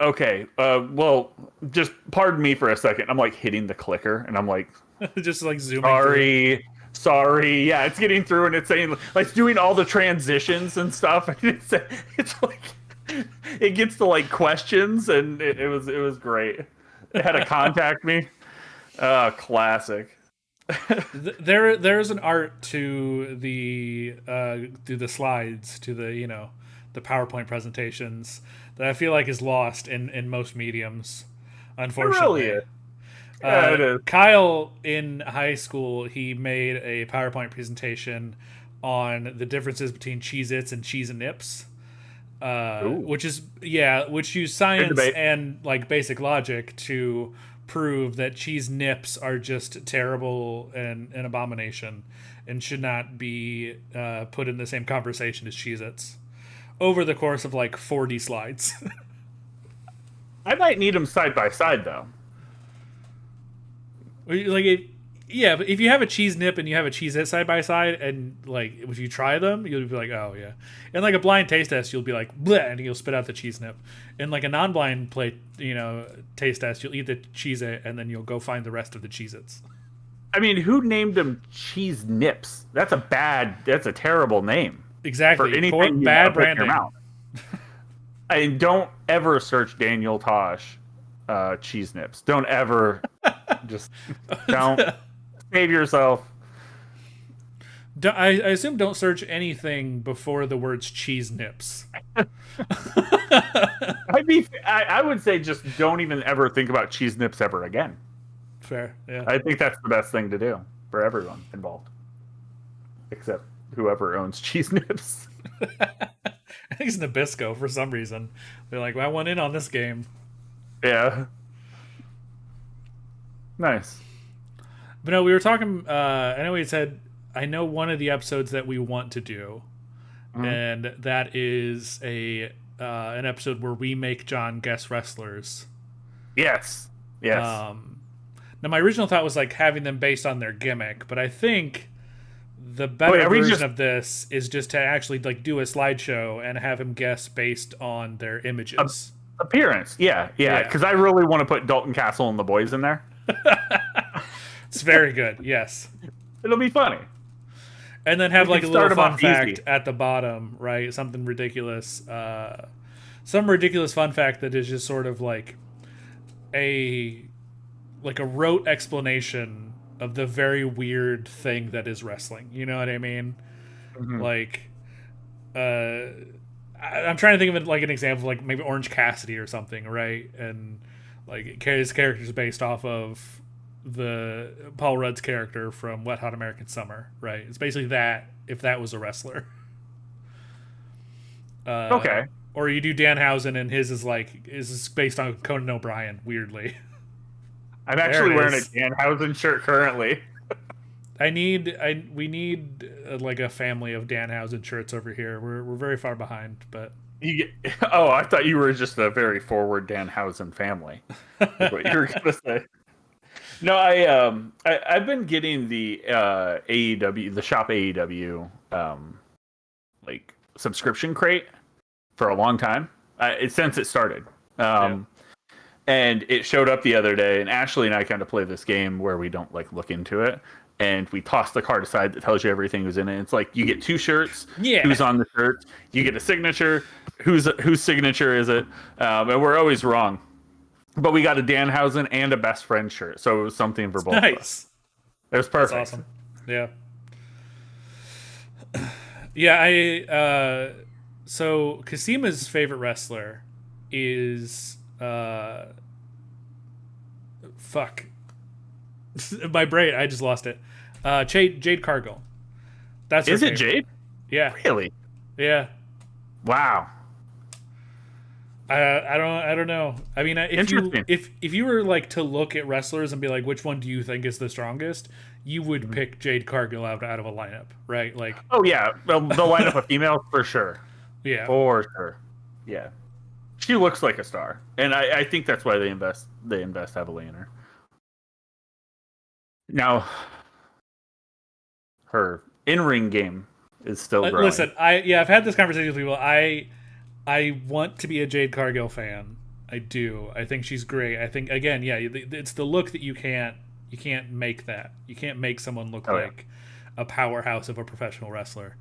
[SPEAKER 3] okay, well, just pardon me for a second. I'm hitting the clicker, and I'm
[SPEAKER 1] just zooming.
[SPEAKER 3] Sorry. Yeah, it's getting through, and it's saying it's doing all the transitions and stuff. And it's it gets to questions, and it was great. It had to contact me. Classic.
[SPEAKER 1] There's an art to the slides, to the the PowerPoint presentations that I feel like is lost in most mediums, unfortunately.
[SPEAKER 3] It really is. Yeah, it is.
[SPEAKER 1] Kyle in high school, he made a PowerPoint presentation on the differences between Cheez-Its and Cheez-Nips. Which use science and like basic logic to prove that cheese nips are just terrible and an abomination and should not be put in the same conversation as Cheez-Its over the course of like 40 slides.
[SPEAKER 3] I might need them side by side though.
[SPEAKER 1] Like, but if you have a cheese nip and you have a Cheez-It side by side, and like if you try them, you'll be like, oh yeah. And like a blind taste test, you'll be like, bleh, and you'll spit out the cheese nip. And like a non-blind taste test, you'll eat the Cheez-It and then you'll go find the rest of the Cheez-Its.
[SPEAKER 3] I mean, who named them Cheese Nips? That's a terrible name.
[SPEAKER 1] Exactly.
[SPEAKER 3] For anything
[SPEAKER 1] bad branding.
[SPEAKER 3] I don't ever search Daniel Tosh Cheese Nips. Don't ever. Just don't. Save yourself.
[SPEAKER 1] I assume don't search anything before the words cheese nips.
[SPEAKER 3] I would say just don't even ever think about cheese nips ever again.
[SPEAKER 1] Fair, yeah.
[SPEAKER 3] I think that's the best thing to do for everyone involved, except whoever owns cheese nips.
[SPEAKER 1] I think it's Nabisco for some reason. They're like, well, I went in on this game.
[SPEAKER 3] Yeah. Nice.
[SPEAKER 1] But no, we were talking. I know we said. I know one of the episodes that we want to do, and that is an episode where we make John guess wrestlers.
[SPEAKER 3] Yes.
[SPEAKER 1] Now, my original thought was like having them based on their gimmick, but I think the better version of this is just to actually like do a slideshow and have him guess based on their images.
[SPEAKER 3] Appearance. Yeah. Because I really want to put Dalton Castle and the boys in there.
[SPEAKER 1] It's very good. Yes.
[SPEAKER 3] It'll be funny.
[SPEAKER 1] And then have like a little fun fact at the bottom, right? Something ridiculous. Some ridiculous fun fact that is just sort of like a rote explanation of the very weird thing that is wrestling. You know what I mean? Mm-hmm. Like, I'm trying to think of it like an example, like maybe Orange Cassidy or something, right? And like his character is based off of the Paul Rudd's character from Wet Hot American Summer, right? It's basically that if that was a wrestler.
[SPEAKER 3] Okay.
[SPEAKER 1] Or you do Danhausen and his is based on Conan O'Brien, weirdly.
[SPEAKER 3] I'm actually wearing a Danhausen shirt currently.
[SPEAKER 1] We need like a family of Danhausen shirts over here. We're very far behind, but
[SPEAKER 3] I thought you were just a very forward Danhausen family. That's what you were gonna say. No, I've been getting the AEW, the Shop AEW, like subscription crate for a long time. Since it started, and it showed up the other day. And Ashley and I kind of play this game where we don't like look into it, and we toss the card aside that tells you everything who's in it. It's like you get 2 shirts. Yeah. Who's on the shirt? You get a signature. Whose signature is it? And we're always wrong. But we got a Danhausen and a best friend shirt, so it was something for both of us. It was perfect.
[SPEAKER 1] That's awesome. Yeah. Yeah, so Kasima's favorite wrestler is fuck. My brain, I just lost it. Jade Cargill. That's her favorite.
[SPEAKER 3] Jade?
[SPEAKER 1] Yeah.
[SPEAKER 3] Really?
[SPEAKER 1] Yeah.
[SPEAKER 3] Wow.
[SPEAKER 1] I don't know. I mean, if you were like to look at wrestlers and be like, which one do you think is the strongest? You would pick Jade Cargill out of a lineup, right? Like,
[SPEAKER 3] oh yeah, the lineup of females for sure.
[SPEAKER 1] Yeah,
[SPEAKER 3] for sure. Yeah, she looks like a star, and I think that's why they invest heavily in her. Now, her in-ring game is still growing.
[SPEAKER 1] Listen, I've had this conversation with people. I want to be a Jade Cargill fan. I do. I think she's great. I think again, yeah, it's the look that you can't make that. You can't make someone look like a powerhouse of a professional wrestler.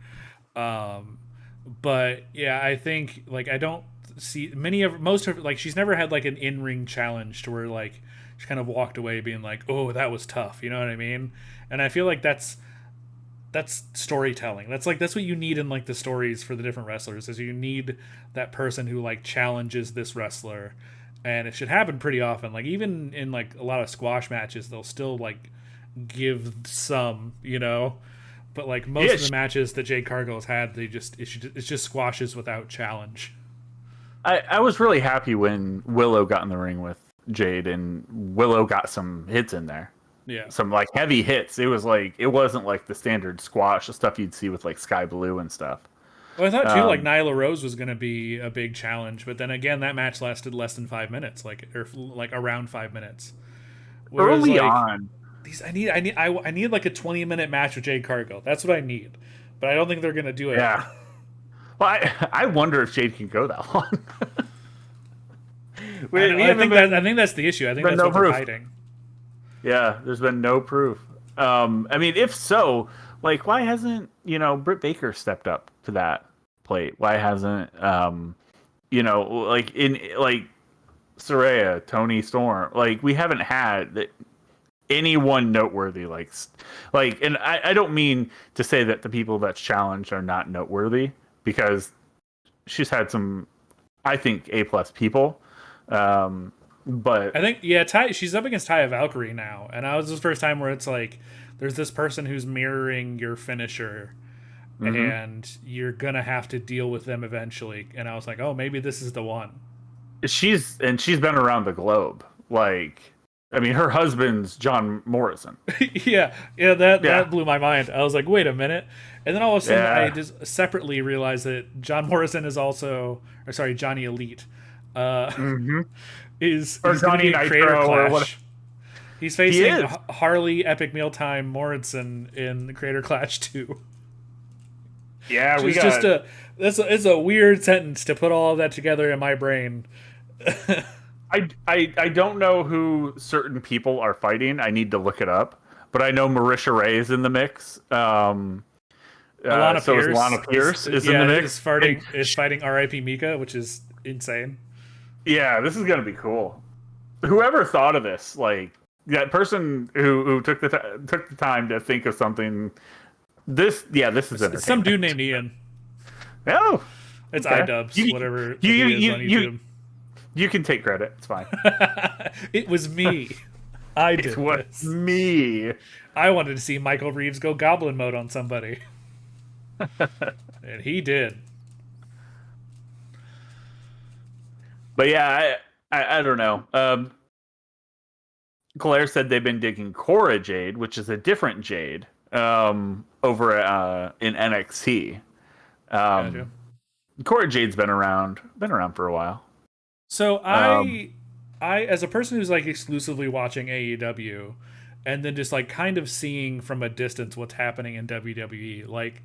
[SPEAKER 1] But yeah, I think like I don't see most of like she's never had like an in-ring challenge to where like she kind of walked away being like, "Oh, that was tough." You know what I mean? And I feel like that's that's storytelling. That's what you need in like the stories for the different wrestlers. Is you need that person who like challenges this wrestler, and it should happen pretty often. Like even in like a lot of squash matches, they'll still like give some, but like most of the matches that Jade Cargill's had, it's just squashes without challenge.
[SPEAKER 3] I was really happy when Willow got in the ring with Jade, and Willow got some hits in there.
[SPEAKER 1] Yeah,
[SPEAKER 3] some like heavy hits. It wasn't like the standard squash, the stuff you'd see with like Sky Blue and stuff.
[SPEAKER 1] Well, I thought too, like Nyla Rose was going to be a big challenge, but then again, that match lasted less than 5 minutes, like around 5 minutes. Whereas,
[SPEAKER 3] early on,
[SPEAKER 1] I need like a 20-minute match with Jade Cargill. That's what I need, but I don't think they're going to do it.
[SPEAKER 3] Yeah. Well, I wonder if Jade can go that long.
[SPEAKER 1] I think that's the issue. I think that's what they're hiding.
[SPEAKER 3] Yeah, there's been no proof. I mean, if so, like, why hasn't Britt Baker stepped up to that plate? Why hasn't like in like Saraya, Tony Storm? Like, we haven't had anyone noteworthy like, and I don't mean to say that the people that's challenged are not noteworthy, because she's had some, I think, A+ people. But
[SPEAKER 1] I think she's up against Taya Valkyrie now, and this was the first time where it's like there's this person who's mirroring your finisher, and you're gonna have to deal with them eventually. And I was like, oh, maybe this is the one.
[SPEAKER 3] She's been around the globe. Like, I mean, her husband's John Morrison.
[SPEAKER 1] That blew my mind. I was like, wait a minute. And then all of a sudden, I just separately realized that John Morrison is also, Johnny Elite. He's
[SPEAKER 3] Johnny Nitro or what?
[SPEAKER 1] He's facing Harley Epic Mealtime Morrison in the Creator Clash 2.
[SPEAKER 3] Yeah,
[SPEAKER 1] it's a weird sentence to put all of that together in my brain.
[SPEAKER 3] I don't know who certain people are fighting. I need to look it up, but I know Marisha Ray is in the mix.
[SPEAKER 1] Lana
[SPEAKER 3] Pierce is in the mix.
[SPEAKER 1] Is fighting R.I.P. Mika, which is insane.
[SPEAKER 3] Yeah, this is gonna be cool. Whoever thought of this, like that person who took the time to think of something. This is entertaining.
[SPEAKER 1] Some dude named Ian.
[SPEAKER 3] Oh,
[SPEAKER 1] it's iDubbbz, whatever he is on YouTube.
[SPEAKER 3] You can take credit. It's fine.
[SPEAKER 1] It was me. It was
[SPEAKER 3] me.
[SPEAKER 1] I wanted to see Michael Reeves go goblin mode on somebody, and he did.
[SPEAKER 3] But yeah, I don't know. Claire said they've been digging Cora Jade, which is a different Jade, over in NXT.
[SPEAKER 1] Gotcha.
[SPEAKER 3] Cora Jade's been around for a while.
[SPEAKER 1] So I as a person who's like exclusively watching AEW, and then just like kind of seeing from a distance what's happening in WWE, like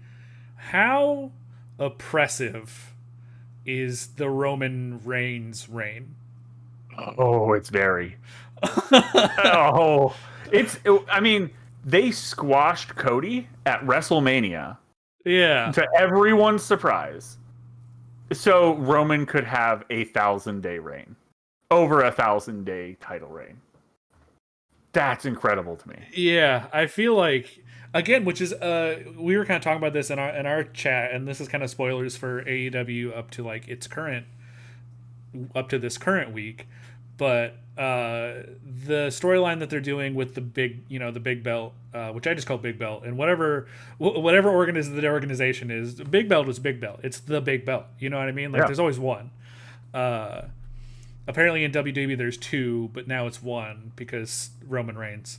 [SPEAKER 1] how oppressive is the Roman Reigns reign?
[SPEAKER 3] Oh, it's very. I mean, they squashed Cody at WrestleMania.
[SPEAKER 1] Yeah.
[SPEAKER 3] To everyone's surprise. So Roman could have 1,000-day reign. Over 1,000-day title reign. That's incredible to me.
[SPEAKER 1] Yeah, I feel like, again, which is we were kind of talking about this in our chat, and this is kind of spoilers for AEW up to this current week, but the storyline that they're doing with the big belt, which I just call Big Belt, and whatever the organization is, Big Belt is Big Belt. It's the Big Belt. You know what I mean? Like, there's always one. Apparently in WWE there's two, but now it's one because Roman Reigns.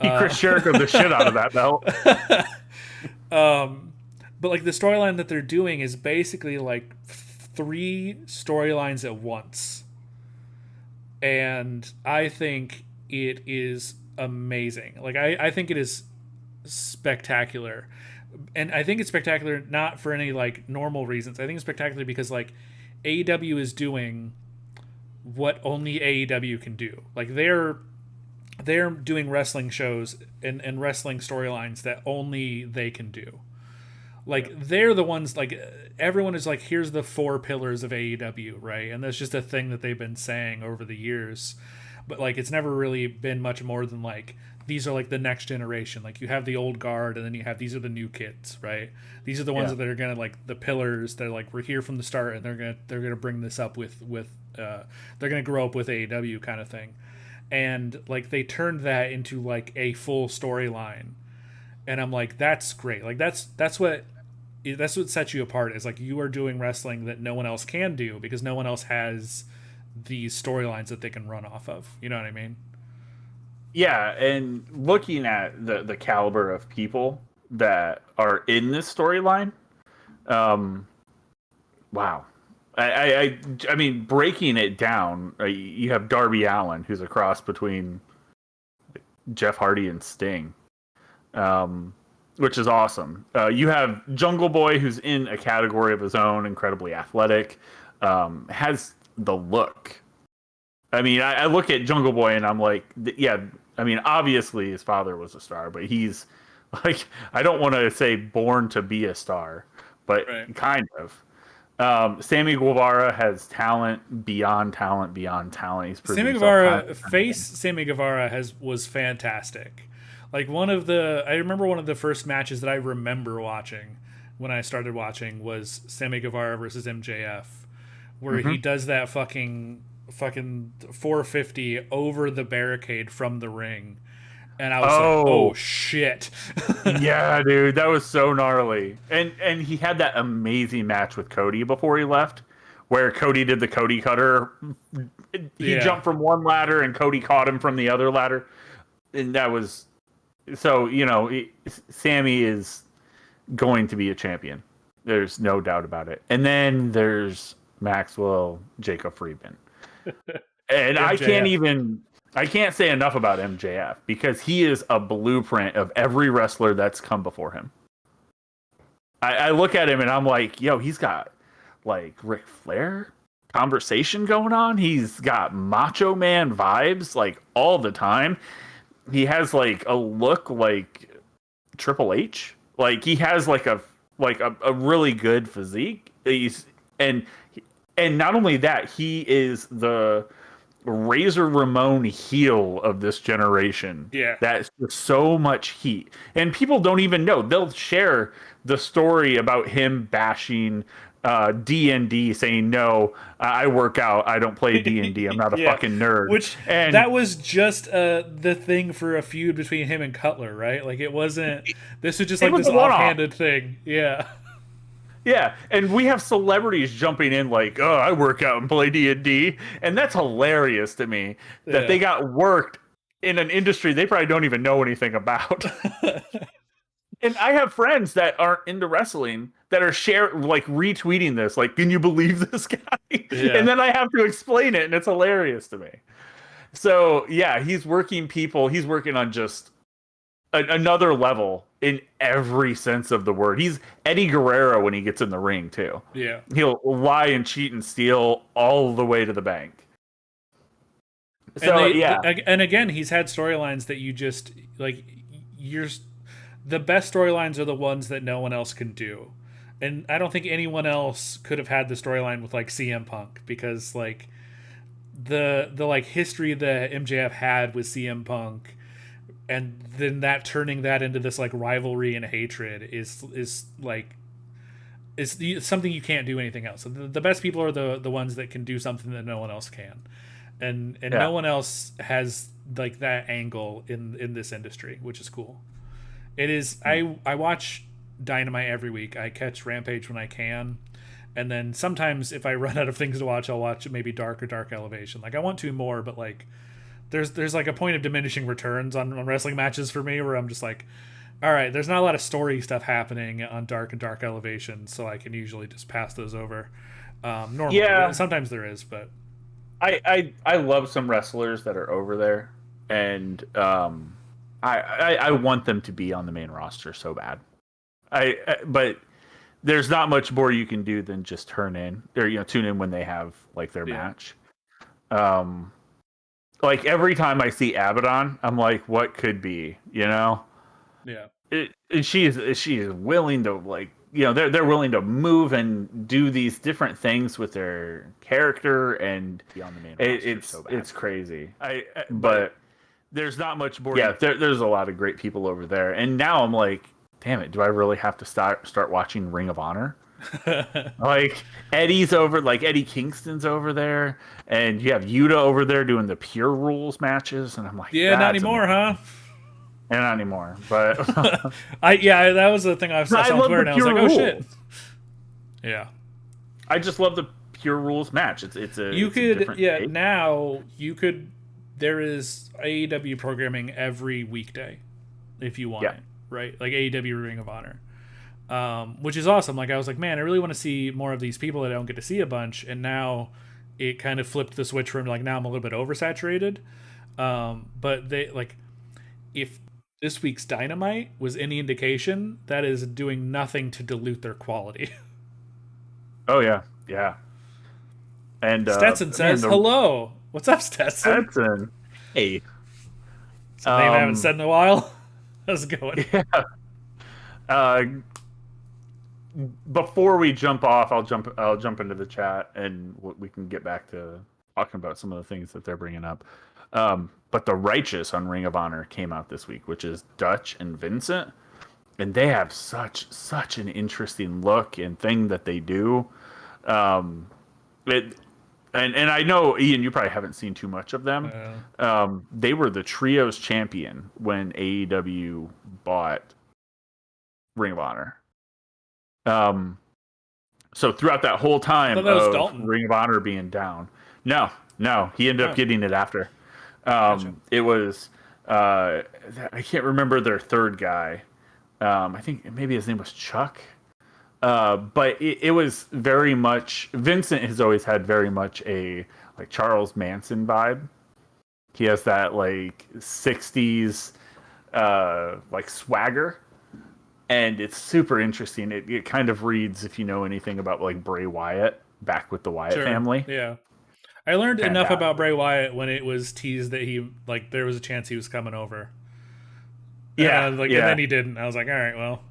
[SPEAKER 3] He Chris Jericho the shit out of that belt.
[SPEAKER 1] But like the storyline that they're doing is basically like 3 storylines at once. And I think it is amazing. Like I think it is spectacular. And I think it's spectacular not for any like normal reasons. I think it's spectacular because like AEW is doing what only AEW can do. Like they're doing wrestling shows and wrestling storylines that only they can do. Like they're the ones, like everyone is like, here's the 4 pillars of AEW, right? And that's just a thing that they've been saying over the years. But like it's never really been much more than like, these are like the next generation. Like you have the old guard, and then you have these are the new kids, right? These are the ones that are gonna like the pillars. They're like we're here from the start, and they're gonna bring this up with they're gonna grow up with AEW kind of thing, and like they turned that into like a full storyline, and I'm like that's great. Like that's what sets you apart is like you are doing wrestling that no one else can do because no one else has these storylines that they can run off of. You know what I mean?
[SPEAKER 3] Yeah, and looking at the caliber of people that are in this storyline, wow. I mean, breaking it down, you have Darby Allin, who's a cross between Jeff Hardy and Sting, which is awesome. You have Jungle Boy, who's in a category of his own, incredibly athletic, has the look. I mean, I look at Jungle Boy and I'm like, yeah, I mean, obviously his father was a star, but he's like, I don't want to say born to be a star, but kind of. Sammy Guevara has talent beyond talent beyond talent. He's
[SPEAKER 1] Sammy Guevara, Sammy Guevara was fantastic. Like I remember one of the first matches that I remember watching when I started watching was Sammy Guevara versus MJF, where he does that fucking 450 over the barricade from the ring, and I was like, oh shit.
[SPEAKER 3] Yeah, dude, that was so gnarly. And he had that amazing match with Cody before he left, where Cody did the Cody cutter. He jumped from one ladder and Cody caught him from the other ladder, and that was so, you know, Sammy is going to be a champion. There's no doubt about it. And then there's Maxwell Jacob Friedman. And I can't say enough about MJF because he is a blueprint of every wrestler that's come before him. I look at him and I'm like, yo, he's got like Ric Flair conversation going on. He's got Macho Man vibes like all the time. He has like a look like Triple H. Like he has like a really good physique. And not only that, he is the Razor Ramon heel of this generation. Yeah. That's so much heat. And people don't even know. They'll share the story about him bashing D&D, saying, no, I work out. I don't play D&D. I'm not a fucking nerd.
[SPEAKER 1] That was just the thing for a feud between him and Cutler, right? Like it wasn't... This was just like this offhanded thing. Yeah.
[SPEAKER 3] Yeah, and we have celebrities jumping in like, oh, I work out and play D&D, and that's hilarious to me that they got worked in an industry they probably don't even know anything about. And I have friends that aren't into wrestling that are retweeting this, like, can you believe this guy? Yeah. And then I have to explain it, and it's hilarious to me. So, yeah, he's working on just another level in every sense of the word. He's Eddie Guerrero when he gets in the ring too.
[SPEAKER 1] Yeah.
[SPEAKER 3] He'll lie and cheat and steal all the way to the bank. So
[SPEAKER 1] and again, he's had storylines that you just like the best storylines are the ones that no one else can do. And I don't think anyone else could have had the storyline with like CM Punk because like the like history that MJF had with CM Punk, and then that turning that into this like rivalry and hatred is something you can't do anything else. The best people are the ones that can do something that no one else can, and no one else has like that angle in this industry, which is cool. It is. I watch Dynamite every week. I catch Rampage when I can, and then sometimes if I run out of things to watch, I'll watch maybe Dark or Dark Elevation. Like I want to more, but like. There's like a point of diminishing returns on wrestling matches for me where I'm just like, all right, there's not a lot of story stuff happening on Dark and Dark Elevation, so I can usually just pass those over. Normally, sometimes there is, but
[SPEAKER 3] I love some wrestlers that are over there, and I want them to be on the main roster so bad. But there's not much more you can do than just tune in when they have like their match. Like every time I see Abaddon, I'm like, what could be, you know?
[SPEAKER 1] Yeah.
[SPEAKER 3] She is willing to like, you know, they're willing to move and do these different things with their character and be on the main roster so bad. It's crazy. But there's not much more. Yeah, there's a lot of great people over there, and now I'm like, damn it, do I really have to start watching Ring of Honor? Like Eddie's over, like Eddie Kingston's over there, and you have Yuta over there doing the Pure Rules matches, and I'm like,
[SPEAKER 1] Yeah, not anymore, huh?
[SPEAKER 3] And not anymore, but
[SPEAKER 1] that was the thing I saw on Twitter, and I was like, oh shit. Yeah,
[SPEAKER 3] I just love the Pure Rules match. It's a
[SPEAKER 1] take. Now you could. There is AEW programming every weekday, if you want it, right? Like AEW Ring of Honor. Which is awesome. Like I was like, man, I really want to see more of these people that I don't get to see a bunch. And now it kind of flipped the switch from like, now I'm a little bit oversaturated. But they like, if this week's Dynamite was any indication, that is doing nothing to dilute their quality.
[SPEAKER 3] Oh yeah. Yeah. And
[SPEAKER 1] Stetson says, hello. What's up, Stetson?
[SPEAKER 3] Stetson. Hey.
[SPEAKER 1] It's a name I haven't said in a while. How's it going?
[SPEAKER 3] Yeah. Before we jump off, I'll jump into the chat and we can get back to talking about some of the things that they're bringing up. But the Righteous on Ring of Honor came out this week, which is Dutch and Vincent, and they have such an interesting look and thing that they do. And I know, Ian, you probably haven't seen too much of them. They were the trios champion when AEW bought Ring of Honor. So throughout that whole time of Ring of Honor being down, no, he ended up getting it after. Gotcha. It was I can't remember their third guy. I think maybe his name was Chuck. But it was very much, Vincent has always had very much a like Charles Manson vibe. He has that like 60s like swagger. And it's super interesting. It kind of reads, if you know anything about like Bray Wyatt back with the Wyatt family.
[SPEAKER 1] Yeah. I learned enough about Bray Wyatt when it was teased that he like there was a chance he was coming over.
[SPEAKER 3] Yeah.
[SPEAKER 1] And then he didn't. I was like, all right, well.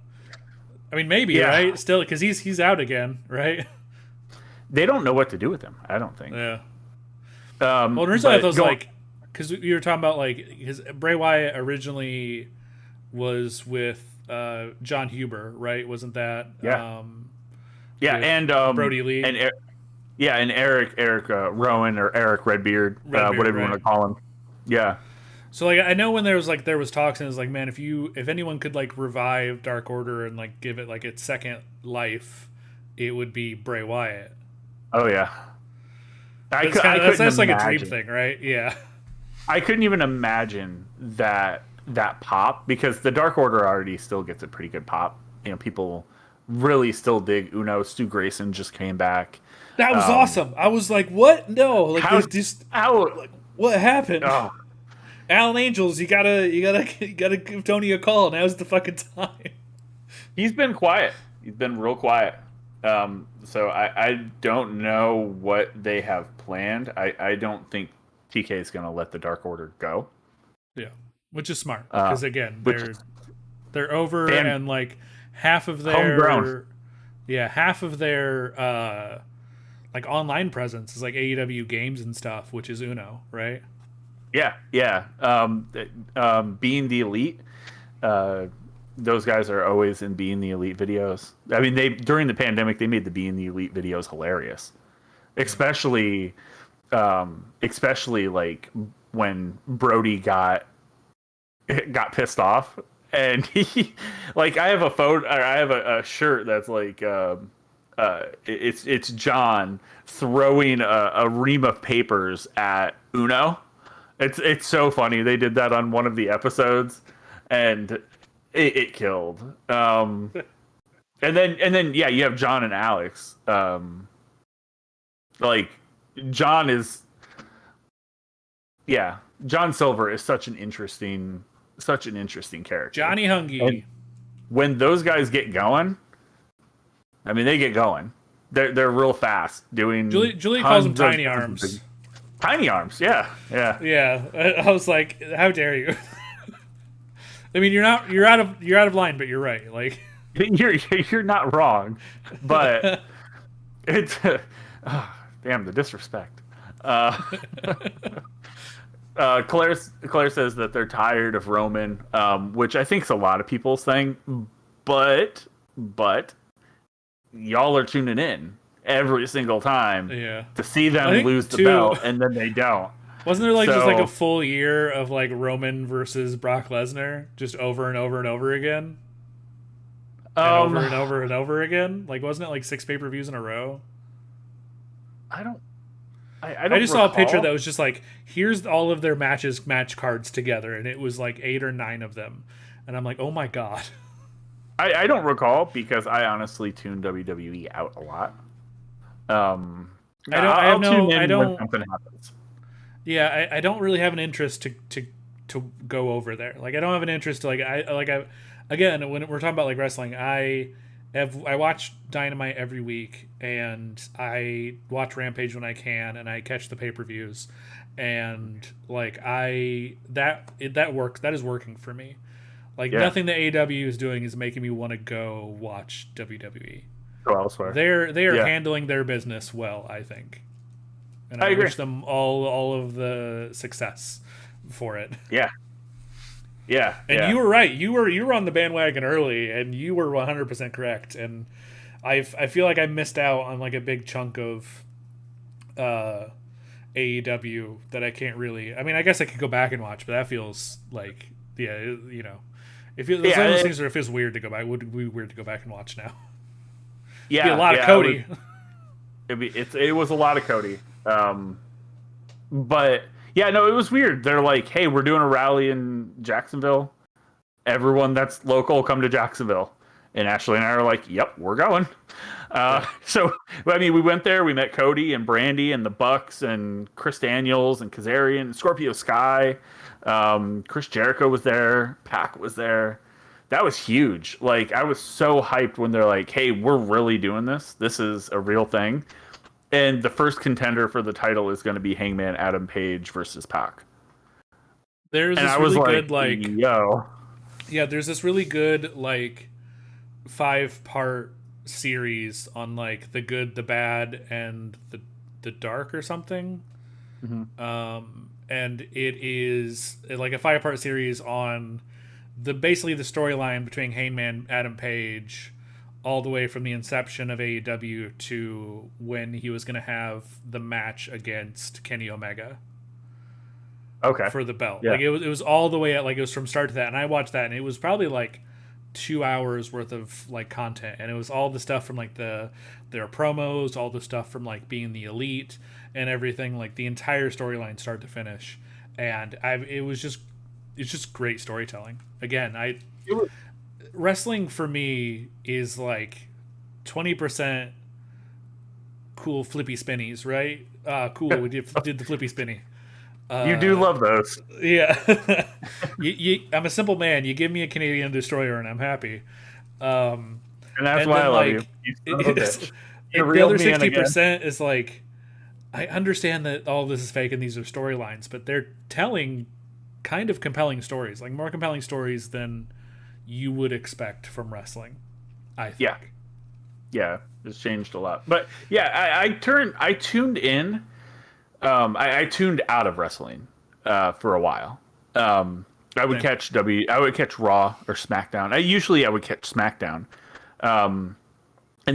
[SPEAKER 1] I mean, maybe, right? Still, because he's out again, right?
[SPEAKER 3] They don't know what to do with him, I don't think.
[SPEAKER 1] Yeah. Well, the reason I thought was like, because you were talking about like, his Bray Wyatt originally was with John Huber, right? Wasn't that?
[SPEAKER 3] And
[SPEAKER 1] Brody Lee.
[SPEAKER 3] And Eric Rowan or Eric Redbeard, whatever you want to call him. Yeah.
[SPEAKER 1] So like I know when there was talks and it's like, man, if anyone could like revive Dark Order and like give it like its second life, it would be Bray Wyatt.
[SPEAKER 3] Oh yeah.
[SPEAKER 1] That's like a dream thing, right? Yeah.
[SPEAKER 3] I couldn't even imagine that pop, because the Dark Order already still gets a pretty good pop. You know, people really still dig Uno. Stu Grayson just came back.
[SPEAKER 1] That was awesome. I was like, what? No, like what happened?
[SPEAKER 3] Oh.
[SPEAKER 1] Alan Angels, you gotta give Tony a call. Now's the fucking time.
[SPEAKER 3] He's been quiet. He's been real quiet. So I don't know what they have planned. I don't think TK is going to let the Dark Order go.
[SPEAKER 1] Yeah, which is smart, because again, they're over, and like half of their
[SPEAKER 3] homegrown.
[SPEAKER 1] Yeah, half of their like online presence is like AEW games and stuff, which is Uno, right?
[SPEAKER 3] Yeah. Being the Elite, those guys are always in Being the Elite videos. I mean, during the pandemic, they made the Being the Elite videos hilarious, especially like when Brody got pissed off, and he like I have a photo, or I have a shirt that's like it's John throwing a ream of papers at Uno. It's so funny. They did that on one of the episodes, and it killed. And then yeah, you have John and Alex. Like John Silver is such an interesting character.
[SPEAKER 1] Johnny Hungy.
[SPEAKER 3] And when those guys get going, I mean, they get going. They're real fast doing.
[SPEAKER 1] Julie calls them tiny arms.
[SPEAKER 3] Tiny arms, yeah.
[SPEAKER 1] I was like, how dare you? I mean, you're out of line, but you're right. Like
[SPEAKER 3] you're not wrong, but it's damn the disrespect. Claire says that they're tired of Roman, which I think is a lot of people's thing. But y'all are tuning in every single time to see them lose the belt, and then they don't.
[SPEAKER 1] Wasn't there just like a full year of like Roman versus Brock Lesnar just over and over and over again? And over and over and over again? Like, wasn't it like 6 pay-per-views in a row?
[SPEAKER 3] I
[SPEAKER 1] just saw a picture that was just like, here's all of their match cards together, and it was like 8 or 9 of them. And I'm like, oh my god.
[SPEAKER 3] I don't recall, because I honestly tune WWE out a lot. I don't. Something happens.
[SPEAKER 1] Yeah, I don't really have an interest to go over there. Like, I don't have an interest to again, when we're talking about like wrestling, I watch Dynamite every week, and I watch Rampage when I can, and I catch the pay-per-views, and like that works. That is working for me. Like, nothing that AEW is doing is making me want to go watch WWE.
[SPEAKER 3] Go elsewhere.
[SPEAKER 1] They are handling their business well, I think. And I wish them all of the success for it.
[SPEAKER 3] Yeah.
[SPEAKER 1] And you were right. You were on the bandwagon early, and you were 100% correct. And I feel like I missed out on like a big chunk of AEW that I can't really. I mean, I guess I could go back and watch, but that feels like it feels one of those things where it feels weird to go back. It would be weird to go back and watch now.
[SPEAKER 3] Yeah,
[SPEAKER 1] it'd be a lot of Cody.
[SPEAKER 3] It was a lot of Cody. But yeah, no, it was weird. They're like, hey, we're doing a rally in Jacksonville. Everyone that's local, come to Jacksonville. And Ashley and I are like, yep, we're going. So, I mean, we went there. We met Cody and Brandy and the Bucks and Chris Daniels and Kazarian and Scorpio Sky. Chris Jericho was there. Pac was there. That was huge. Like, I was so hyped when they're like, hey, we're really doing this. This is a real thing. And the first contender for the title is going to be Hangman Adam Page versus Pac.
[SPEAKER 1] There's this really good,
[SPEAKER 3] yo.
[SPEAKER 1] Yeah, there's this really good, 5-part series on, like, the good, the bad, and the dark or something.
[SPEAKER 3] Mm-hmm.
[SPEAKER 1] And it is, like, a 5-part series on basically the storyline between Hangman Adam Page all the way from the inception of AEW to when he was going to have the match against Kenny Omega.
[SPEAKER 3] Okay.
[SPEAKER 1] For the belt.
[SPEAKER 3] Yeah.
[SPEAKER 1] Like, it was all the way at, like, it was from start to that. And I watched that, and it was probably like 2 hours worth of, like, content. And it was all the stuff from, like, their promos, all the stuff from, like, being the elite and everything, like the entire storyline start to finish. And it's just great storytelling. Again, wrestling for me is like 20% cool flippy spinnies, right? Cool. We did the flippy spinny.
[SPEAKER 3] You do love those.
[SPEAKER 1] Yeah. I'm a simple man. You give me a Canadian destroyer and I'm happy.
[SPEAKER 3] And that's why I love you.
[SPEAKER 1] The other 60% is like, I understand that all this is fake and these are storylines, but they're telling kind of compelling stories, like more compelling stories than you would expect from wrestling, I think.
[SPEAKER 3] Yeah, it's changed a lot. But yeah, I tuned in. I tuned out of wrestling for a while. I would catch Raw or SmackDown. I would catch SmackDown. And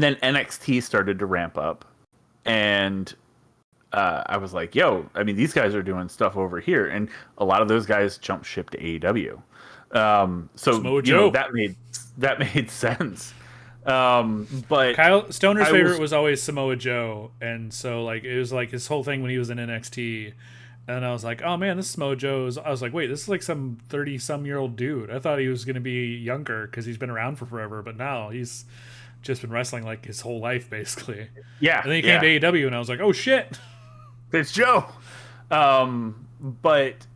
[SPEAKER 3] then NXT started to ramp up, and I was like, yo, I mean, these guys are doing stuff over here, and a lot of those guys jumped ship to AEW. So that made sense. But
[SPEAKER 1] Kyle Stoner's favorite was always Samoa Joe, and so like it was like his whole thing when he was in NXT, and I was like, oh man, this Samoa Joe I was like, wait, this is like some 30-some-year-old dude. I thought he was gonna be younger because he's been around for forever, but now he's just been wrestling like his whole life basically.
[SPEAKER 3] Yeah,
[SPEAKER 1] and then he came to AEW, and I was like, oh shit,
[SPEAKER 3] it's Joe. But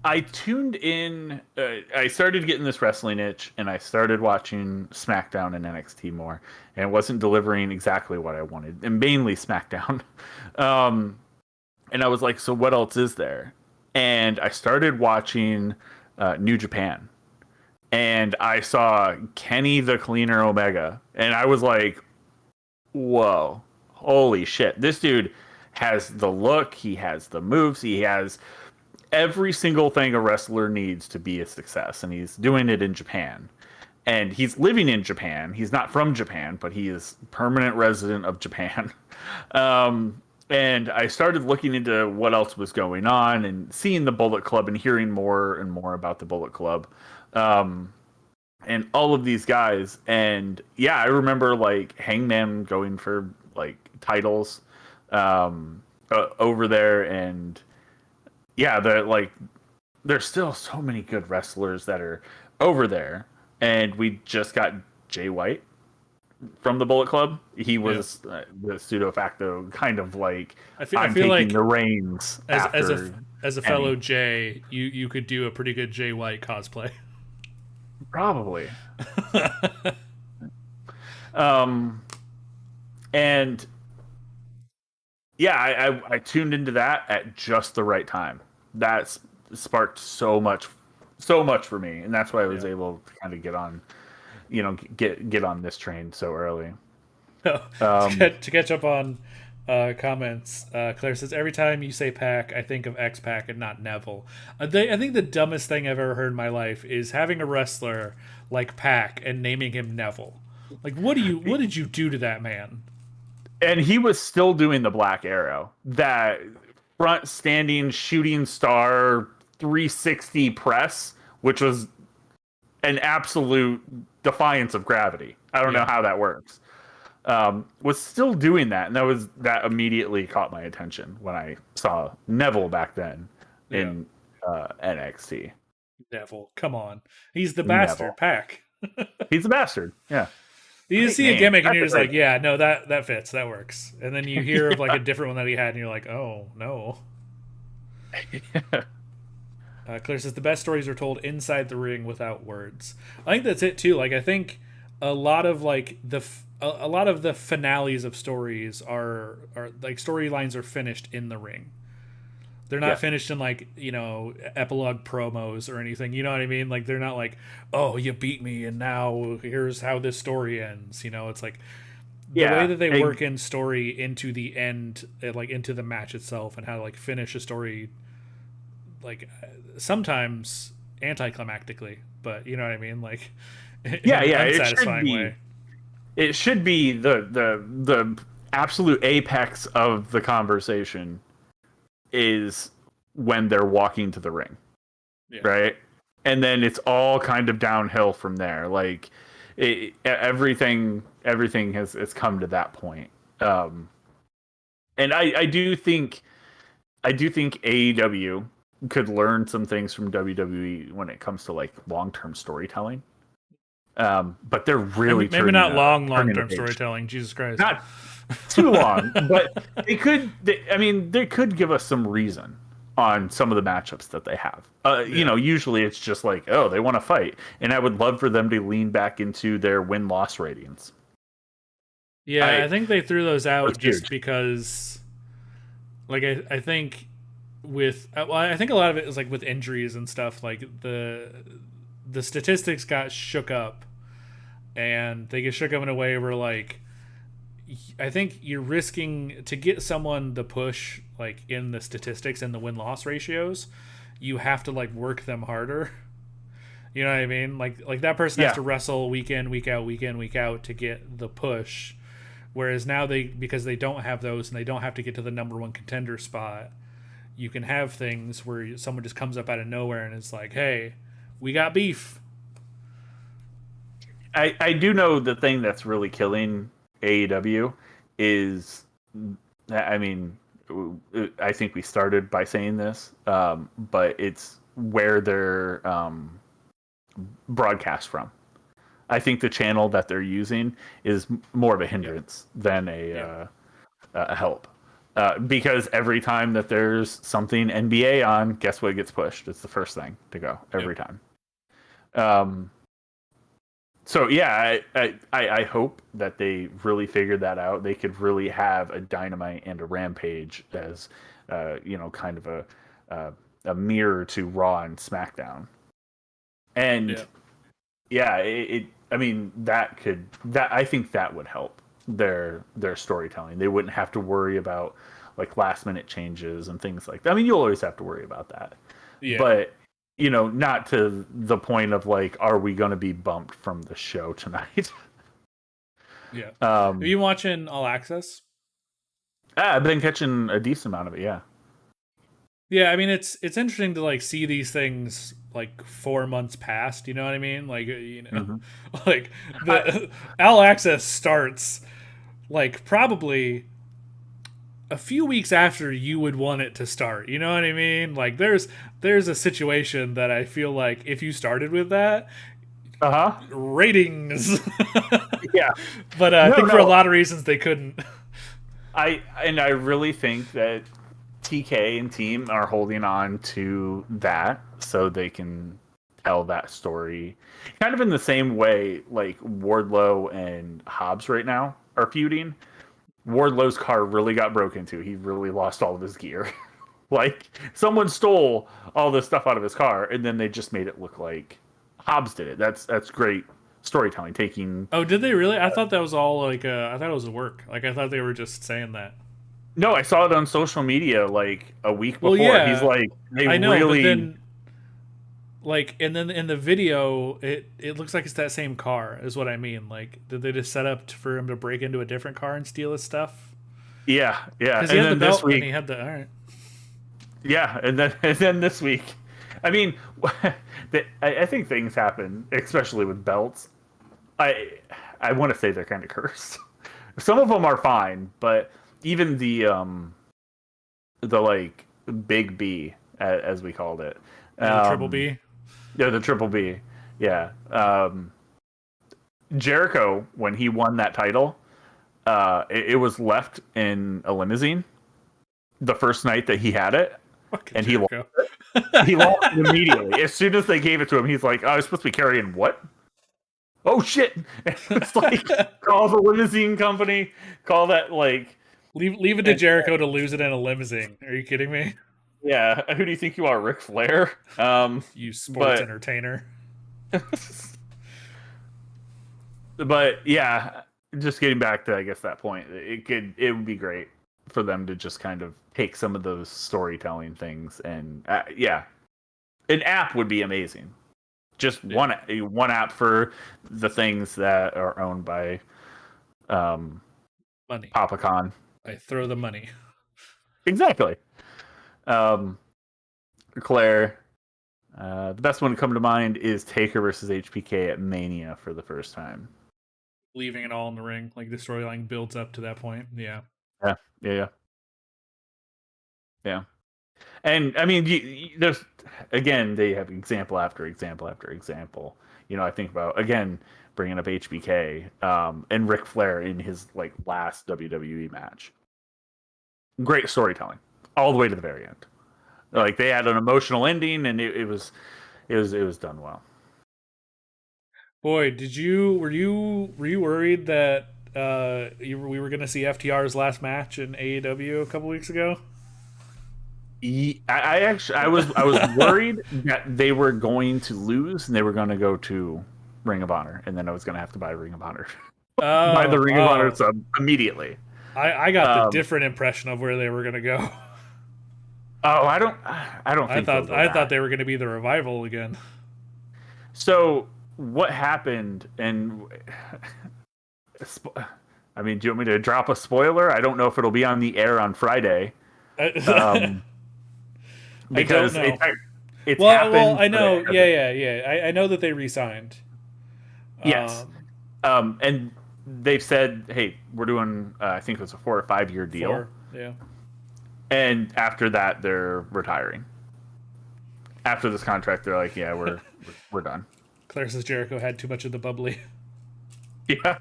[SPEAKER 3] I tuned in. I started getting this wrestling itch, and I started watching SmackDown and NXT more, and it wasn't delivering exactly what I wanted, and mainly SmackDown. And I was like, so what else is there? And I started watching New Japan, and I saw Kenny the Cleaner Omega, and I was like, whoa, holy shit. This dude has the look, he has the moves, he has every single thing a wrestler needs to be a success, and he's doing it in Japan. And he's living in Japan. He's not from Japan, but he is permanent resident of Japan. And I started looking into what else was going on and seeing the Bullet Club and hearing more and more about the Bullet Club. And all of these guys. And yeah, I remember like Hangman going for like titles over there. And yeah, there's still so many good wrestlers that are over there. And we just got Jay White from the Bullet Club. He was the pseudo facto kind of like
[SPEAKER 1] I
[SPEAKER 3] feel
[SPEAKER 1] taking
[SPEAKER 3] like the reins
[SPEAKER 1] as a fellow
[SPEAKER 3] Kenny.
[SPEAKER 1] Jay, you could do a pretty good Jay White cosplay.
[SPEAKER 3] Probably. And yeah, I tuned into that at just the right time. That sparked so much for me, and that's why I was able to kind of get on, get on this train so early.
[SPEAKER 1] To catch up on comments, Claire says, every time you say Pac, I think of X-Pac and not Neville. I think the dumbest thing I've ever heard in my life is having a wrestler like Pac and naming him Neville. Like, what did you do to that man?
[SPEAKER 3] And he was still doing the Black Arrow, that front standing shooting star 360 press, which was an absolute defiance of gravity. I don't know how that works. Was still doing that, and that immediately caught my attention when I saw Neville back then in NXT.
[SPEAKER 1] Neville, come on, he's the bastard. Pac.
[SPEAKER 3] He's the bastard. Yeah.
[SPEAKER 1] You see a gimmick and you're just like, yeah, no, that fits, that works. And then you hear of like a different one that he had, and you're like, oh no. Claire says the best stories are told inside the ring without words. I think that's it too. Like, I think a lot of like a lot of the finales of stories are like storylines are finished in the ring. They're not finished in like, epilogue promos or anything. You know what I mean? Like, they're not like, oh, you beat me and now here's how this story ends. It's like the way that they work in story into the end, like into the match itself, and how to like finish a story, like sometimes anticlimactically, but you know what I mean? Like, in an unsatisfying way.
[SPEAKER 3] It should be the absolute apex of the conversation is when they're walking to the ring, right? And then it's all kind of downhill from there. Like everything has come to that point. And I do think AEW could learn some things from WWE when it comes to like long-term storytelling. But they're really
[SPEAKER 1] maybe not long-term storytelling. Jesus Christ,
[SPEAKER 3] not too long, but they could give us some reason on some of the matchups that they have. Usually it's just like, oh, they want to fight, and I would love for them to lean back into their win-loss ratings.
[SPEAKER 1] Yeah, I think they threw those out just because, like, I think I think a lot of it is like with injuries and stuff. Like the statistics got shook up, and they get shook up in a way where, like, I think you're risking to get someone the push, like in the statistics and the win-loss ratios, you have to like work them harder. You know what I mean? Like that person has to wrestle week in, week out, week in, week out to get the push. Whereas now because they don't have those and they don't have to get to the number one contender spot, you can have things where someone just comes up out of nowhere and it's like, hey, we got beef.
[SPEAKER 3] I do know the thing that's really killing AEW is, I mean, I think we started by saying this, but it's where they're broadcast from. I think the channel that they're using is more of a hindrance than a help. Because every time that there's something NBA on, guess what gets pushed? It's the first thing to go every time. So yeah, I hope that they really figured that out. They could really have a Dynamite and a Rampage as kind of a mirror to Raw and SmackDown. And I mean that I think that would help their storytelling. They wouldn't have to worry about like last minute changes and things like that. I mean, you'll always have to worry about that.
[SPEAKER 1] Yeah.
[SPEAKER 3] but not to the point of like, are we going to be bumped from the show tonight?
[SPEAKER 1] Yeah. Are you watching All Access?
[SPEAKER 3] I've been catching a decent amount of it. Yeah.
[SPEAKER 1] Yeah, I mean it's interesting to like see these things like 4 months past. You know what I mean? Like like the All Access starts like probably a few weeks after you would want it to start. You know what I mean? Like there's a situation that I feel like if you started with that, ratings.
[SPEAKER 3] Yeah.
[SPEAKER 1] But I think for a lot of reasons they couldn't.
[SPEAKER 3] I really think that TK and team are holding on to that so they can tell that story kind of in the same way like Wardlow and Hobbs right now are feuding. Wardlow's car really got broke into. He really lost all of his gear. Like someone stole all this stuff out of his car and then they just made it look like Hobbs did it. That's great storytelling. Taking
[SPEAKER 1] Oh, did they really? I thought that was all like I thought it was a work. Like I thought they were just saying that.
[SPEAKER 3] No, I saw it on social media like a week before.
[SPEAKER 1] Well, yeah,
[SPEAKER 3] he's like,
[SPEAKER 1] I know,
[SPEAKER 3] really.
[SPEAKER 1] But then, like, and then in the video, it looks like it's that same car. Is what I mean. Like, did they just set up for him to break into a different car and steal his stuff?
[SPEAKER 3] Yeah.
[SPEAKER 1] Because he had the belt and he had the all right.
[SPEAKER 3] Yeah, and then this week, I mean, I think things happen, especially with belts. I want to say they're kind of cursed. Some of them are fine, but even the like big B as we called it,
[SPEAKER 1] Triple B.
[SPEAKER 3] Yeah, the Triple B. Yeah, Jericho when he won that title, it was left in a limousine the first night that he had it. And he lost it. He lost it immediately. As soon as they gave it to him, he's like, "Oh, I was supposed to be carrying what? Oh shit!" It's like call the limousine company. Call that like
[SPEAKER 1] leave it to Jericho to lose it in a limousine. Are you kidding me?
[SPEAKER 3] Yeah. Who do you think you are, Ric Flair?
[SPEAKER 1] You sports entertainer.
[SPEAKER 3] But yeah, just getting back to I guess that point, it would be great for them to just kind of take some of those storytelling things and an app would be amazing. Just one app for the things that are owned by
[SPEAKER 1] money.
[SPEAKER 3] Papa Khan.
[SPEAKER 1] I throw the money.
[SPEAKER 3] Exactly. Claire, the best one to come to mind is Taker versus HBK at Mania for the first time.
[SPEAKER 1] Leaving it all in the ring, like the storyline builds up to that point. Yeah.
[SPEAKER 3] Yeah. And I mean, there's again, they have example after example after example. I think about again bringing up HBK and Ric Flair in his like last WWE match. Great storytelling, all the way to the very end. Like they had an emotional ending, and it was done well.
[SPEAKER 1] Boy, were you worried that we were going to see FTR's last match in AEW a couple weeks ago?
[SPEAKER 3] I was worried that they were going to lose and they were going to go to Ring of Honor, and then I was going to have to buy Ring of Honor, buy the Ring of Honor sub immediately.
[SPEAKER 1] I got the different impression of where they were going to go.
[SPEAKER 3] Oh, I don't think
[SPEAKER 1] I thought they were going to be the Revival again.
[SPEAKER 3] So what happened? And I mean, do you want me to drop a spoiler? I don't know if it'll be on the air on Friday. Because it's happened.
[SPEAKER 1] Well, I know. Yeah. I know that they re-signed.
[SPEAKER 3] Yes. And they've said, hey, we're doing, I think it was a 4 or 5 year deal.
[SPEAKER 1] 4, yeah.
[SPEAKER 3] And after that, they're retiring. After this contract, they're like, yeah, we're done.
[SPEAKER 1] Claire says Jericho had too much of the bubbly.
[SPEAKER 3] Yeah.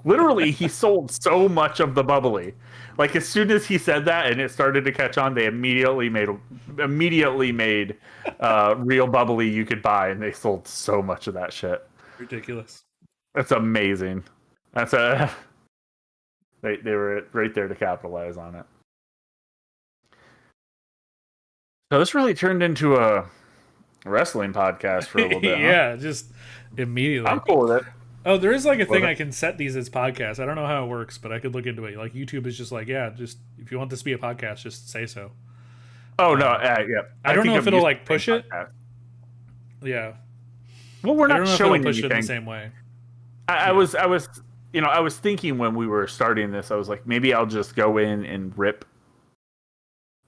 [SPEAKER 3] Literally, he sold so much of the bubbly. Like, as soon as he said that and it started to catch on, they immediately made real bubbly you could buy, and they sold so much of that shit.
[SPEAKER 1] Ridiculous.
[SPEAKER 3] That's amazing. They were right there to capitalize on it. So this really turned into a wrestling podcast for a little bit.
[SPEAKER 1] Yeah,
[SPEAKER 3] huh?
[SPEAKER 1] Just immediately.
[SPEAKER 3] I'm cool with it.
[SPEAKER 1] Oh, there is like a thing I can set these as podcasts. I don't know how it works, but I could look into it. Like YouTube is just like, yeah, just if you want this to be a podcast, just say so.
[SPEAKER 3] Oh no, yeah.
[SPEAKER 1] I don't
[SPEAKER 3] think
[SPEAKER 1] know if
[SPEAKER 3] I'm
[SPEAKER 1] it'll
[SPEAKER 3] used
[SPEAKER 1] like
[SPEAKER 3] to
[SPEAKER 1] push
[SPEAKER 3] saying
[SPEAKER 1] it.
[SPEAKER 3] podcast.
[SPEAKER 1] Yeah,
[SPEAKER 3] Well, we're
[SPEAKER 1] I don't
[SPEAKER 3] not
[SPEAKER 1] know if it'll
[SPEAKER 3] showing
[SPEAKER 1] push it in the
[SPEAKER 3] anything.
[SPEAKER 1] same way.
[SPEAKER 3] I was, I was thinking when we were starting this, I was like, maybe I'll just go in and rip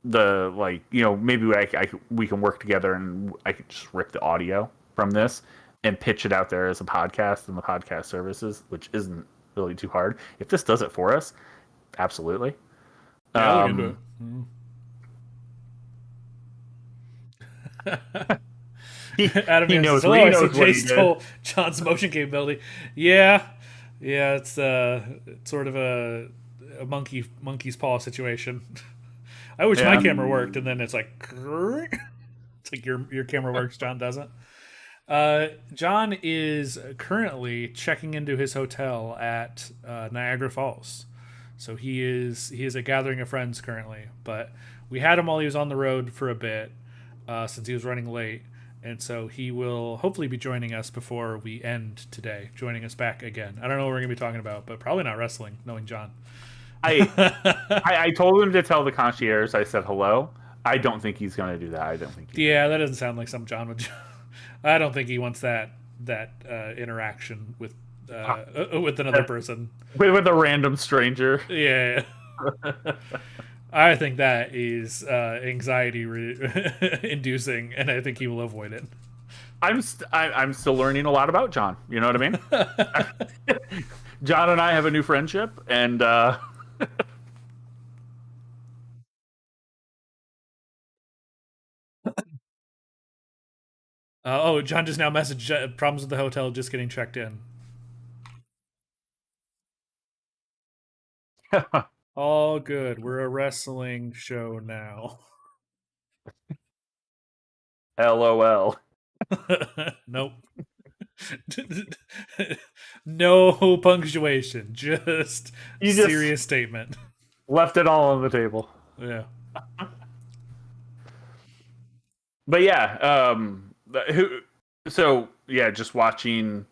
[SPEAKER 3] the maybe we can work together and I could just rip the audio from this and pitch it out there as a podcast in the podcast services, which isn't really too hard. If this does it for us, absolutely.
[SPEAKER 1] Yeah, I'll look into it. Adam
[SPEAKER 3] He
[SPEAKER 1] Ian says,
[SPEAKER 3] knows.
[SPEAKER 1] "Hello,
[SPEAKER 3] He
[SPEAKER 1] I see
[SPEAKER 3] knows what
[SPEAKER 1] Jay
[SPEAKER 3] he did.
[SPEAKER 1] stole John's motion capability." Yeah, it's sort of a monkey's paw situation. I wish my
[SPEAKER 3] Yeah.
[SPEAKER 1] camera worked, and then it's like it's like your camera works, John doesn't. John is currently checking into his hotel at Niagara Falls, so he is a gathering of friends currently. But we had him while he was on the road for a bit, since he was running late, and so he will hopefully be joining us before we end today. Joining us back again. I don't know what we're gonna be talking about, but probably not wrestling, knowing John.
[SPEAKER 3] I told him to tell the concierge I said hello. I don't think he's going to do that. I don't think.
[SPEAKER 1] Yeah, that doesn't sound like something John would do. I don't think he wants that interaction with another person.
[SPEAKER 3] With a random stranger.
[SPEAKER 1] Yeah. I think that is anxiety inducing, and I think he will avoid it.
[SPEAKER 3] I'm still learning a lot about John. You know what I mean? John and I have a new friendship, and
[SPEAKER 1] John just now messaged problems with the hotel, just getting checked in. All good. We're a wrestling show now.
[SPEAKER 3] LOL.
[SPEAKER 1] Nope. No punctuation. Just serious statement.
[SPEAKER 3] Left it all on the table.
[SPEAKER 1] Yeah.
[SPEAKER 3] But yeah, just watching,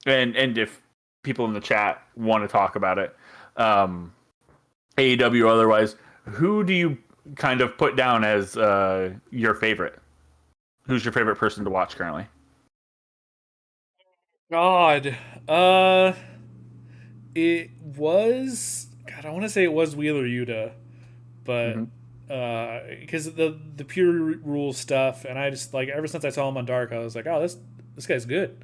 [SPEAKER 3] and if people in the chat want to talk about it, AEW or otherwise, who do you kind of put down as your favorite? Who's your favorite person to watch currently?
[SPEAKER 1] God, it was. God, I want to say it was Wheeler Yuta, but because the pure rules stuff, and I just like ever since I saw him on Dark, I was like, oh, this guy's good.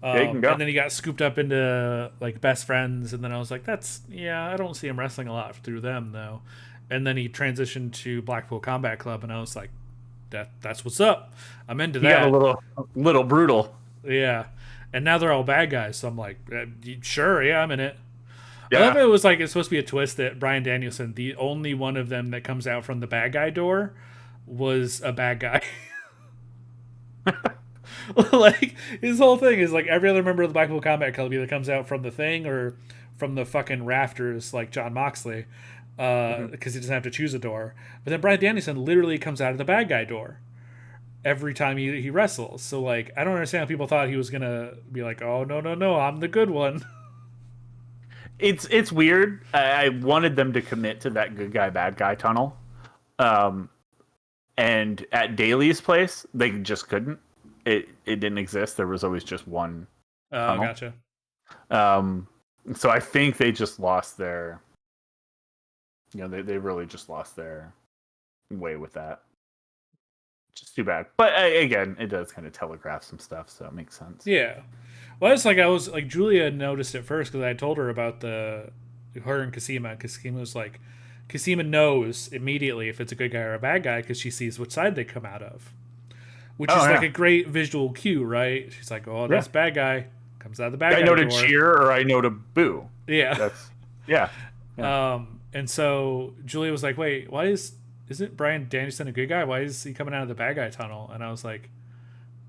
[SPEAKER 3] Yeah, he can go.
[SPEAKER 1] And then he got scooped up into like Best Friends, and then I was like, I don't see him wrestling a lot through them though. And then he transitioned to Blackpool Combat Club, and I was like, that's what's up. I'm into that.
[SPEAKER 3] He got a little brutal.
[SPEAKER 1] Yeah. And now they're all bad guys, so I'm like, sure, yeah, I'm in it.
[SPEAKER 3] Yeah.
[SPEAKER 1] I love it was like it's supposed to be a twist that Bryan Danielson, the only one of them that comes out from the bad guy door, was a bad guy. Like his whole thing is like every other member of the Blackpool Combat Club either comes out from the thing or from the fucking rafters, like John Moxley, because he doesn't have to choose a door. But then Bryan Danielson literally comes out of the bad guy door every time he wrestles. So like I don't understand how people thought he was gonna be like, oh no, I'm the good one.
[SPEAKER 3] It's weird. I wanted them to commit to that good guy bad guy tunnel, and at Daly's place they just couldn't. It didn't exist. There was always just one.
[SPEAKER 1] Oh, gotcha.
[SPEAKER 3] So I think they just lost their. They really just lost their way with that. Just too bad. But again, it does kind of telegraph some stuff, so it makes sense.
[SPEAKER 1] Yeah. Well, I was like Julia noticed it first because I told her about her and Kasima. Kasima was like, Kasima knows immediately if it's a good guy or a bad guy because she sees which side they come out of, which is like a great visual cue, right? She's like, oh, that's bad guy comes out of the bad guy.
[SPEAKER 3] I know
[SPEAKER 1] door.
[SPEAKER 3] to cheer or I know to boo.
[SPEAKER 1] Yeah.
[SPEAKER 3] Yeah.
[SPEAKER 1] And so Julia was like, wait, why isn't Bryan Danielson a good guy? Why is he coming out of the bad guy tunnel? And I was like,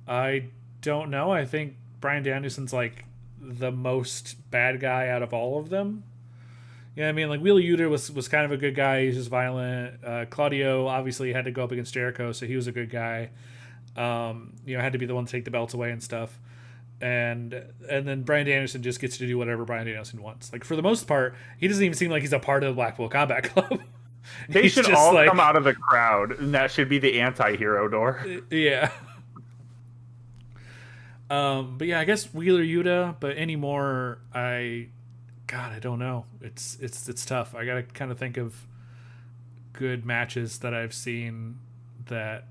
[SPEAKER 1] I don't know. I think Bryan Danielson's like the most bad guy out of all of them. Yeah, I mean, like Wheeler Yuta was kind of a good guy. He's just violent. Claudio obviously had to go up against Jericho, so he was a good guy. Had to be the one to take the belts away and stuff. And then Bryan Danielson just gets to do whatever Bryan Danielson wants. Like for the most part, he doesn't even seem like he's a part of the Blackpool Combat Club.
[SPEAKER 3] They
[SPEAKER 1] He's
[SPEAKER 3] should
[SPEAKER 1] just
[SPEAKER 3] all
[SPEAKER 1] like-
[SPEAKER 3] come out of the crowd, and that should be the anti-hero door.
[SPEAKER 1] Yeah. But yeah, I guess Wheeler Yuta, but anymore, I don't know. It's tough. I gotta kind of think of good matches that I've seen that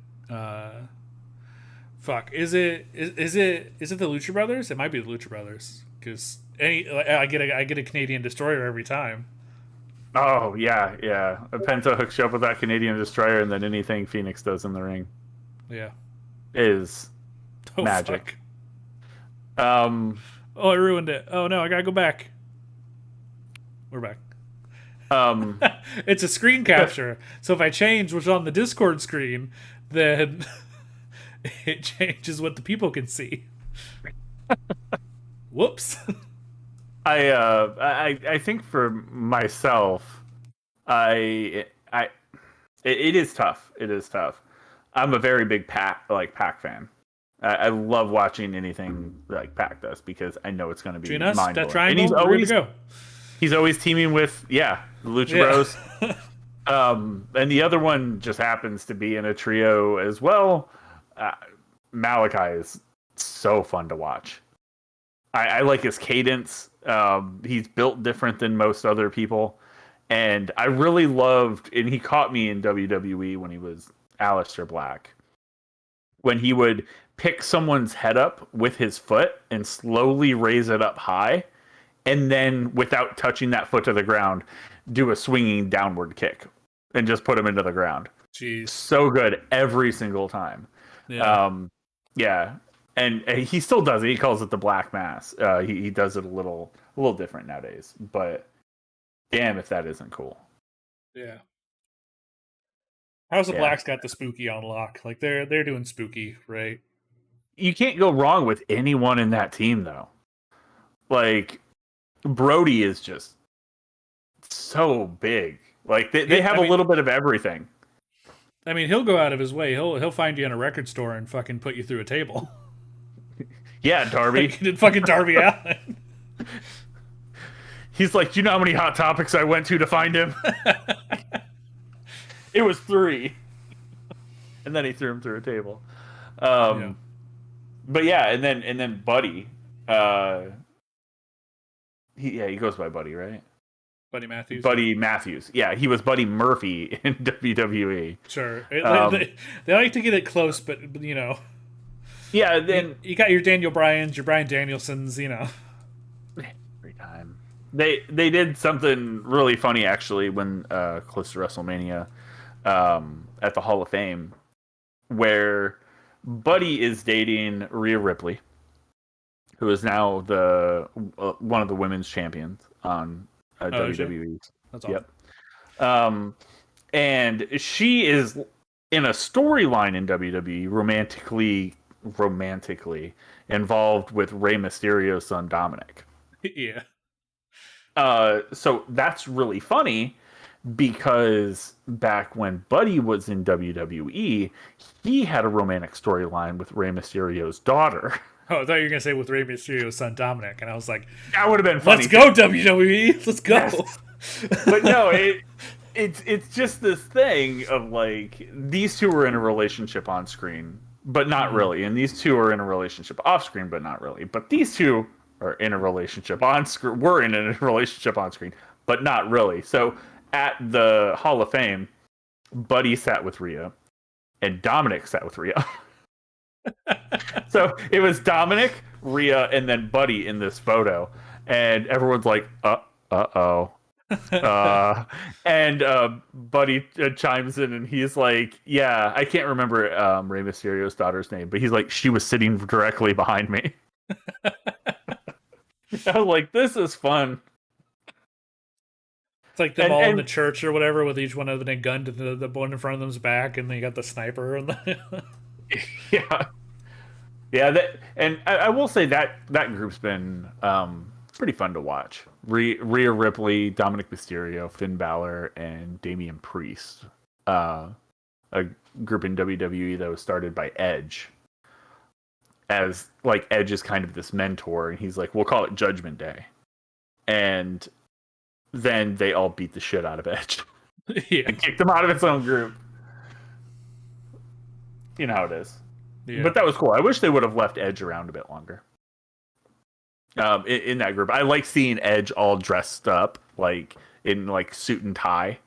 [SPEAKER 1] fuck. Is it the Lucha Brothers? It might be the Lucha Brothers, because I get a Canadian Destroyer every time.
[SPEAKER 3] Oh yeah. Penta hooks you up with that Canadian Destroyer, and then anything Phoenix does in the ring
[SPEAKER 1] Yeah.
[SPEAKER 3] is magic.
[SPEAKER 1] Fuck. Oh, I ruined it. Oh no, I gotta go back. We're back. It's a screen capture. So if I change what's on the Discord screen, then it changes what the people can see. Whoops.
[SPEAKER 3] I think for myself, it is tough. It is tough. I'm a very big Pac fan. I love watching anything like Pac does, because I know it's going to be
[SPEAKER 1] Between us,
[SPEAKER 3] mind-blowing.
[SPEAKER 1] that triangle,
[SPEAKER 3] And
[SPEAKER 1] we're good to go.
[SPEAKER 3] He's always teaming with the Lucha Bros. And the other one just happens to be in a trio as well. Malachi is so fun to watch. I like his cadence. He's built different than most other people. And I really loved, and he caught me in WWE when he was Aleister Black, when he would pick someone's head up with his foot and slowly raise it up high, and then without touching that foot to the ground, do a swinging downward kick and just put him into the ground.
[SPEAKER 1] Jeez.
[SPEAKER 3] So good every single time.
[SPEAKER 1] Yeah.
[SPEAKER 3] And he still does it. He calls it the Black Mass. He does it a little different nowadays, but damn if that isn't cool.
[SPEAKER 1] Yeah. House of
[SPEAKER 3] Yeah.
[SPEAKER 1] Black's got the spooky on lock. Like they're doing spooky, right?
[SPEAKER 3] You can't go wrong with anyone in that team, though. Like, Brody is just so big. Like they have a little bit of everything.
[SPEAKER 1] I mean, he'll go out of his way. He'll find you in a record store and fucking put you through a table.
[SPEAKER 3] Yeah, Darby.
[SPEAKER 1] Like he did fucking Darby Allin.
[SPEAKER 3] He's like, do you know how many Hot Topics I went to find him? It was 3. And then he threw him through a table. But yeah, and then Buddy. He goes by Buddy, right?
[SPEAKER 1] Buddy Matthews.
[SPEAKER 3] Buddy Matthews. Yeah, he was Buddy Murphy in WWE.
[SPEAKER 1] Sure. They like to get it close, but you know.
[SPEAKER 3] Yeah, then
[SPEAKER 1] you got your Daniel Bryans, your Bryan Danielsons, you know.
[SPEAKER 3] Every time. They did something really funny actually when close to WrestleMania at the Hall of Fame, where Buddy is dating Rhea Ripley, who is now the one of the women's champions on WWE.
[SPEAKER 1] That's awesome.
[SPEAKER 3] Yep. And she is in a storyline in WWE romantically involved with Rey Mysterio's son Dominic.
[SPEAKER 1] Yeah.
[SPEAKER 3] So that's really funny, because back when Buddy was in WWE, he had a romantic storyline with Rey Mysterio's daughter.
[SPEAKER 1] Oh, I thought you were gonna say with Rey Mysterio's son Dominic, and I was like,
[SPEAKER 3] that would have been funny.
[SPEAKER 1] Let's go WWE. Let's go.
[SPEAKER 3] Yes. But no, it's just this thing of like, these two were in a relationship on screen, but not really, and these two are in a relationship off screen, but not really. But these two are in a relationship on screen. We're in a relationship on screen, but not really. So at the Hall of Fame, Buddy sat with Rhea, and Dominic sat with Rhea. So it was Dominic, Rhea, and then Buddy in this photo, and everyone's like, uh-oh. And Buddy chimes in, and he's like, yeah, I can't remember Rey Mysterio's daughter's name, but he's like, she was sitting directly behind me. I was like, this is fun.
[SPEAKER 1] It's like them all in the church or whatever, with each one having a gun to the one in front of them's back, and then you got the sniper and the
[SPEAKER 3] yeah. And I will say that group's been pretty fun to watch. Rhea Ripley, Dominic Mysterio, Finn Balor, and Damian Priest. A group in WWE that was started by Edge. As like, Edge is kind of this mentor, and he's like, we'll call it Judgment Day. And then they all beat the shit out of Edge.
[SPEAKER 1] Yeah.
[SPEAKER 3] and kicked him out of its own group. You know how it is.
[SPEAKER 1] Yeah.
[SPEAKER 3] But that was cool. I wish they would have left Edge around a bit longer. In that group, I like seeing Edge all dressed up, like in like suit and tie.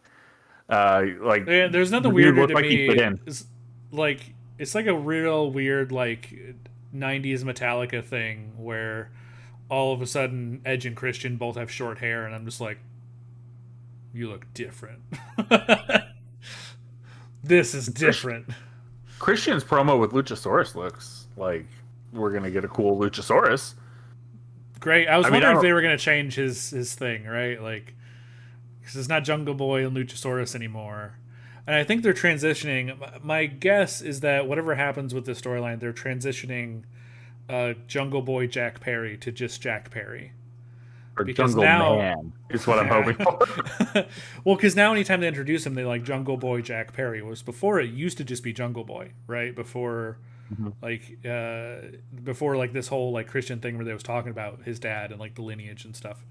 [SPEAKER 3] Like
[SPEAKER 1] Yeah, there's nothing
[SPEAKER 3] the dude
[SPEAKER 1] weirder
[SPEAKER 3] looked
[SPEAKER 1] to
[SPEAKER 3] like he
[SPEAKER 1] me.
[SPEAKER 3] fit in.
[SPEAKER 1] Like it's like a real weird like '90s Metallica thing where all of a sudden Edge and Christian both have short hair, and I'm just like, you look different. This is different.
[SPEAKER 3] Christian's promo with Luchasaurus looks like we're gonna get a cool Luchasaurus.
[SPEAKER 1] Great. I was
[SPEAKER 3] I mean,
[SPEAKER 1] wondering
[SPEAKER 3] I
[SPEAKER 1] if
[SPEAKER 3] don't-
[SPEAKER 1] they were gonna change his thing, right? Like, because it's not Jungle Boy and Luchasaurus anymore. And I think they're transitioning. My guess is that whatever happens with the storyline, they're transitioning Jungle Boy Jack Perry to just Jack Perry.
[SPEAKER 3] Or
[SPEAKER 1] Because
[SPEAKER 3] Jungle
[SPEAKER 1] now-
[SPEAKER 3] Man is what I'm hoping for.
[SPEAKER 1] Well, because now anytime they introduce him, they like Jungle Boy Jack Perry. Was before it used to just be Jungle Boy, right? Before, before like this whole like Christian thing where they was talking about his dad and like the lineage and stuff.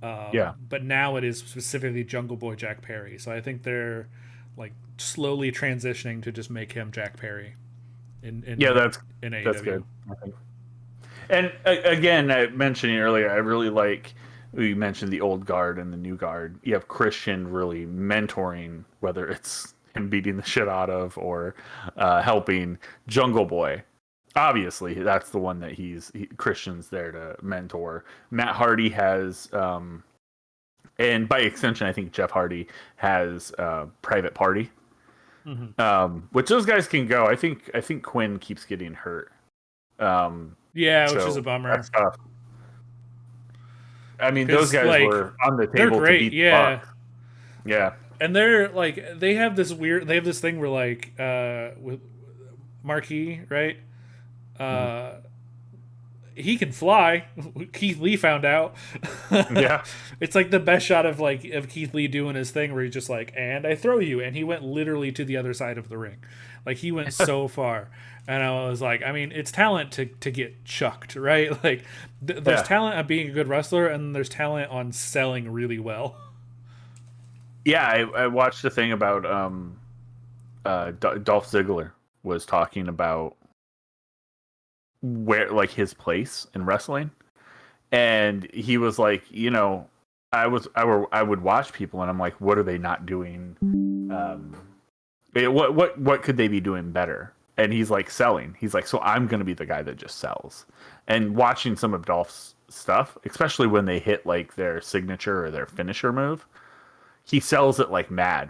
[SPEAKER 3] Yeah.
[SPEAKER 1] But now it is specifically Jungle Boy Jack Perry. So I think they're like slowly transitioning to just make him Jack Perry.
[SPEAKER 3] Yeah, that's
[SPEAKER 1] AEW.
[SPEAKER 3] good. I think. And again, I mentioned it earlier. I really like we mentioned the old guard and the new guard. You have Christian really mentoring, whether it's him beating the shit out of or helping Jungle Boy. Obviously, that's the one that Christian's there to mentor. Matt Hardy has, and by extension, I think Jeff Hardy has Private Party, which those guys can go. I think Quinn keeps getting hurt.
[SPEAKER 1] Yeah, which is a bummer.
[SPEAKER 3] That's tough. I mean,
[SPEAKER 1] 'Cause,
[SPEAKER 3] those guys
[SPEAKER 1] like,
[SPEAKER 3] were on the
[SPEAKER 1] they're
[SPEAKER 3] table
[SPEAKER 1] great,
[SPEAKER 3] to beat
[SPEAKER 1] yeah.
[SPEAKER 3] the Buck. Yeah.
[SPEAKER 1] And they're like they have this thing where like with Marquis, right? He can fly. Keith Lee found out.
[SPEAKER 3] Yeah.
[SPEAKER 1] It's like the best shot of Keith Lee doing his thing where he's just like, and I throw you, and he went literally to the other side of the ring. Like he went so far. And I was like, I mean, it's talent to get chucked, right? Like there's talent at being a good wrestler, and there's talent on selling really well.
[SPEAKER 3] Yeah, I watched a thing about Dolph Ziggler was talking about where like his place in wrestling, and he was like, you know, I would watch people and I'm like, what are they not doing? What could they be doing better? And he's like selling. He's like, so I'm gonna be the guy that just sells. And watching some of Dolph's stuff, especially when they hit like their signature or their finisher move, he sells it like mad.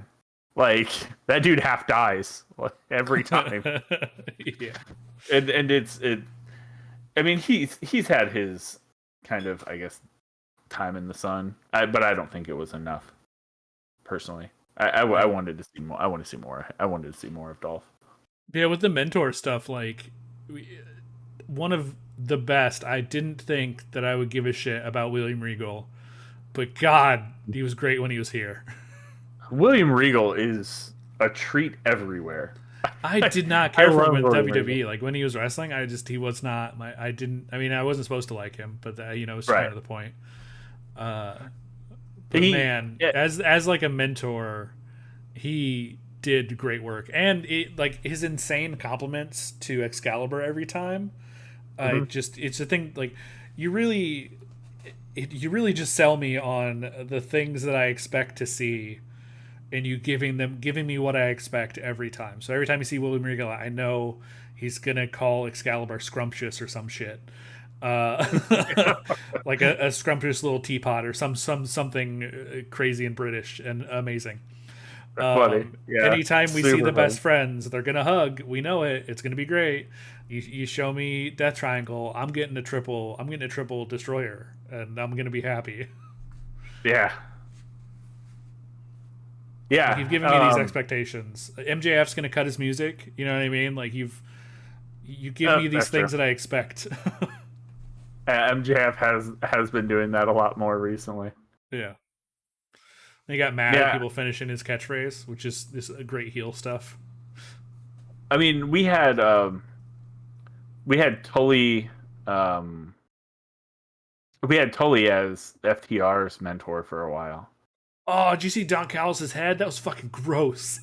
[SPEAKER 3] Like that dude half dies every time.
[SPEAKER 1] Yeah.
[SPEAKER 3] And it's. I mean, he's had his kind of, I guess, time in the sun, but I don't think it was enough. Personally, I wanted to see more. I wanted to see more. I wanted to see more of Dolph.
[SPEAKER 1] Yeah, with the mentor stuff, like one of the best. I didn't think that I would give a shit about William Regal, but God, he was great when he was here.
[SPEAKER 3] William Regal is a treat everywhere.
[SPEAKER 1] I did not care for him in
[SPEAKER 3] William
[SPEAKER 1] WWE.
[SPEAKER 3] Regal.
[SPEAKER 1] Like when he was wrestling, he was not my. I wasn't supposed to like him, but it's
[SPEAKER 3] Right.
[SPEAKER 1] kind of the point. But
[SPEAKER 3] Yeah.
[SPEAKER 1] as like a mentor, he did great work, and like his insane compliments to Excalibur every time. It's a thing like you really just sell me on the things that I expect to see, and you giving me what I expect every time. So every time you see William Regal, I know he's gonna call Excalibur scrumptious or some shit, like a scrumptious little teapot or something crazy and British and amazing.
[SPEAKER 3] Funny. Yeah.
[SPEAKER 1] Anytime we see
[SPEAKER 3] Super
[SPEAKER 1] the best
[SPEAKER 3] funny.
[SPEAKER 1] friends, they're gonna hug. We know it. It's gonna be great. You show me Death Triangle, I'm getting a triple destroyer, and I'm gonna be happy.
[SPEAKER 3] Yeah. Yeah.
[SPEAKER 1] You've given me these expectations. MJF's gonna cut his music. You know what I mean? Like you give me these
[SPEAKER 3] that's
[SPEAKER 1] things
[SPEAKER 3] true.
[SPEAKER 1] that I expect.
[SPEAKER 3] MJF has been doing that a lot more recently.
[SPEAKER 1] Yeah. He got mad
[SPEAKER 3] Yeah.
[SPEAKER 1] at people finishing his catchphrase, which is this great heel stuff.
[SPEAKER 3] I mean, we had Tully we had Tully as FTR's mentor for a while.
[SPEAKER 1] Oh, did you see Don Callis' head? That was fucking gross.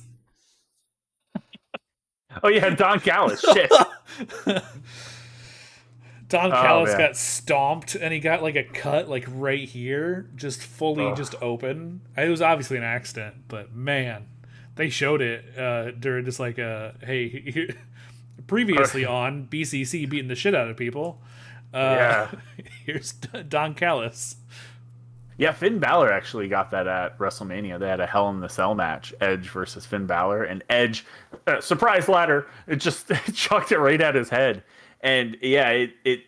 [SPEAKER 3] Oh yeah, Don Callis. Shit.
[SPEAKER 1] Don
[SPEAKER 3] Oh,
[SPEAKER 1] Callis
[SPEAKER 3] man.
[SPEAKER 1] got stomped and he got like a cut like right here, just fully
[SPEAKER 3] Ugh.
[SPEAKER 1] just open. It was obviously an accident, but man, they showed it during just like hey, previously on BCC beating the shit out of people.
[SPEAKER 3] Yeah.
[SPEAKER 1] Here's Don Callis.
[SPEAKER 3] Yeah, Finn Balor actually got that at WrestleMania. They had a Hell in the Cell match, Edge versus Finn Balor, and Edge, surprise ladder, it just chucked it right at his head, and yeah, it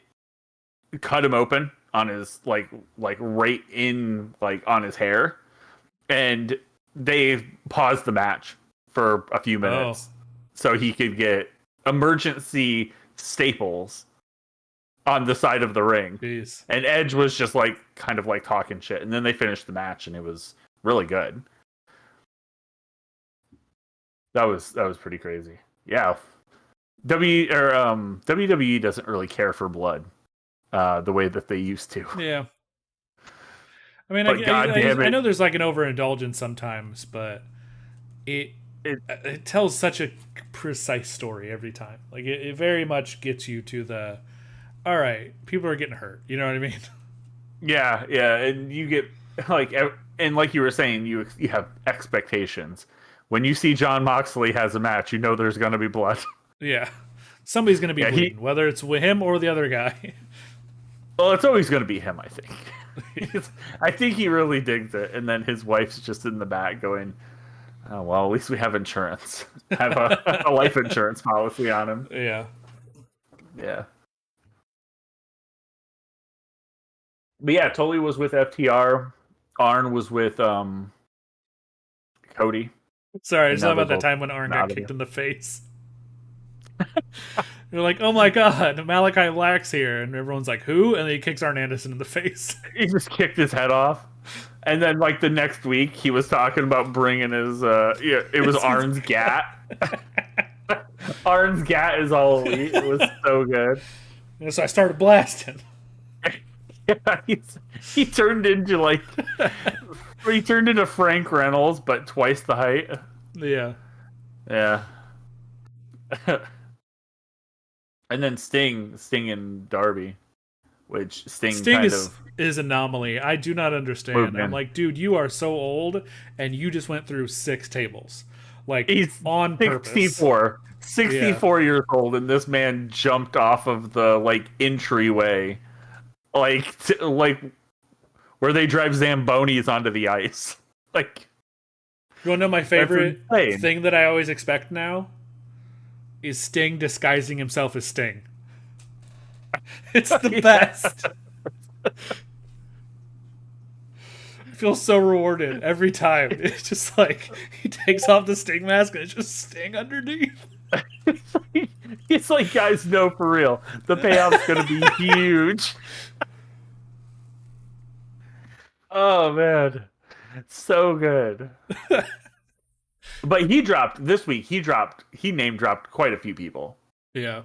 [SPEAKER 3] cut him open on his like right in like on his hair, and they paused the match for a few minutes so he could get emergency staples on the side of the ring.
[SPEAKER 1] Jeez.
[SPEAKER 3] And Edge was just like kind of like talking shit, and then they finished the match, and it was really good. That was pretty crazy. Yeah, WWE doesn't really care for blood the way that they used to.
[SPEAKER 1] Yeah. I mean,
[SPEAKER 3] But goddamn
[SPEAKER 1] I
[SPEAKER 3] it.
[SPEAKER 1] know there's like an overindulgence sometimes, but it tells such a precise story every time. Like it very much gets you to the, all right, people are getting hurt. You know what I mean?
[SPEAKER 3] Yeah, and you get like, and like you were saying, you have expectations. When you see John Moxley has a match, you know there's going to be blood.
[SPEAKER 1] Yeah. Somebody's going to be bleeding, whether it's with him or the other guy.
[SPEAKER 3] Well, it's always going to be him, I think. I think he really digs it, and then his wife's just in the back going, "Oh well, at least we have insurance. Have a life insurance policy on him."
[SPEAKER 1] Yeah.
[SPEAKER 3] Yeah. But yeah, Tully was with FTR. Arn was with Cody.
[SPEAKER 1] Sorry, I just thought
[SPEAKER 3] Now
[SPEAKER 1] about
[SPEAKER 3] they're
[SPEAKER 1] that time when Arn got
[SPEAKER 3] both
[SPEAKER 1] kicked in the face. You're like, oh my god, Malachi Black's here. And everyone's like, who? And then he kicks Arn Anderson in the face.
[SPEAKER 3] He just kicked his head off. And then, like, the next week, he was talking about bringing his, it was Arn's Gat. Arn's Gat is all elite. It was so good.
[SPEAKER 1] And so I started blasting.
[SPEAKER 3] Yeah, he turned into, like, he turned into Frank Reynolds, but twice the height.
[SPEAKER 1] Yeah.
[SPEAKER 3] Yeah. And then Sting and Darby, which Sting kind of
[SPEAKER 1] is anomaly. I do not understand.
[SPEAKER 3] Movement.
[SPEAKER 1] I'm like, dude, you are so old, and you just went through 6 tables, like
[SPEAKER 3] he's
[SPEAKER 1] on purpose.
[SPEAKER 3] 64 years old, and this man jumped off of the like entryway, like where they drive Zambonis onto the ice. Like,
[SPEAKER 1] you want to know my favorite
[SPEAKER 3] insane.
[SPEAKER 1] thing that I always expect now? Is Sting disguising himself as Sting. It's the best. I feel so rewarded every time. It's just like he takes off the Sting mask and it's just Sting underneath.
[SPEAKER 3] It's like, guys, no, for real, the payoff's gonna be huge. Oh man, it's so good. But he name dropped quite a few people.
[SPEAKER 1] Yeah.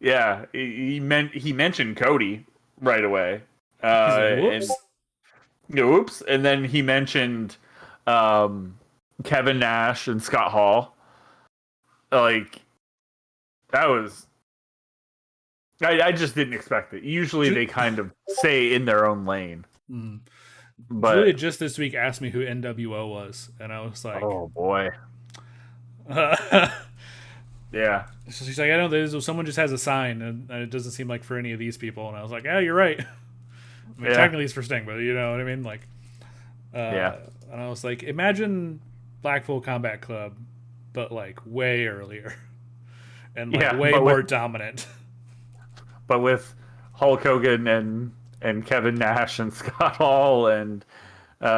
[SPEAKER 3] Yeah, he mentioned Cody right away.
[SPEAKER 1] Like, whoops.
[SPEAKER 3] And then he mentioned Kevin Nash and Scott Hall. Like, that was, I just didn't expect it. Usually they kind of stay in their own lane.
[SPEAKER 1] Mm.
[SPEAKER 3] But
[SPEAKER 1] Julia just this week asked me who NWO was, and I was like,
[SPEAKER 3] oh boy. Yeah.
[SPEAKER 1] So she's like, I don't know, someone just has a sign, and it doesn't seem like for any of these people. And I was like, yeah, you're right. I mean, technically it's for Sting, but you know what I mean? Like,
[SPEAKER 3] yeah.
[SPEAKER 1] And I was like, imagine Blackpool Combat Club, but like way earlier. And like way more dominant.
[SPEAKER 3] But with Hulk Hogan and Kevin Nash and Scott Hall and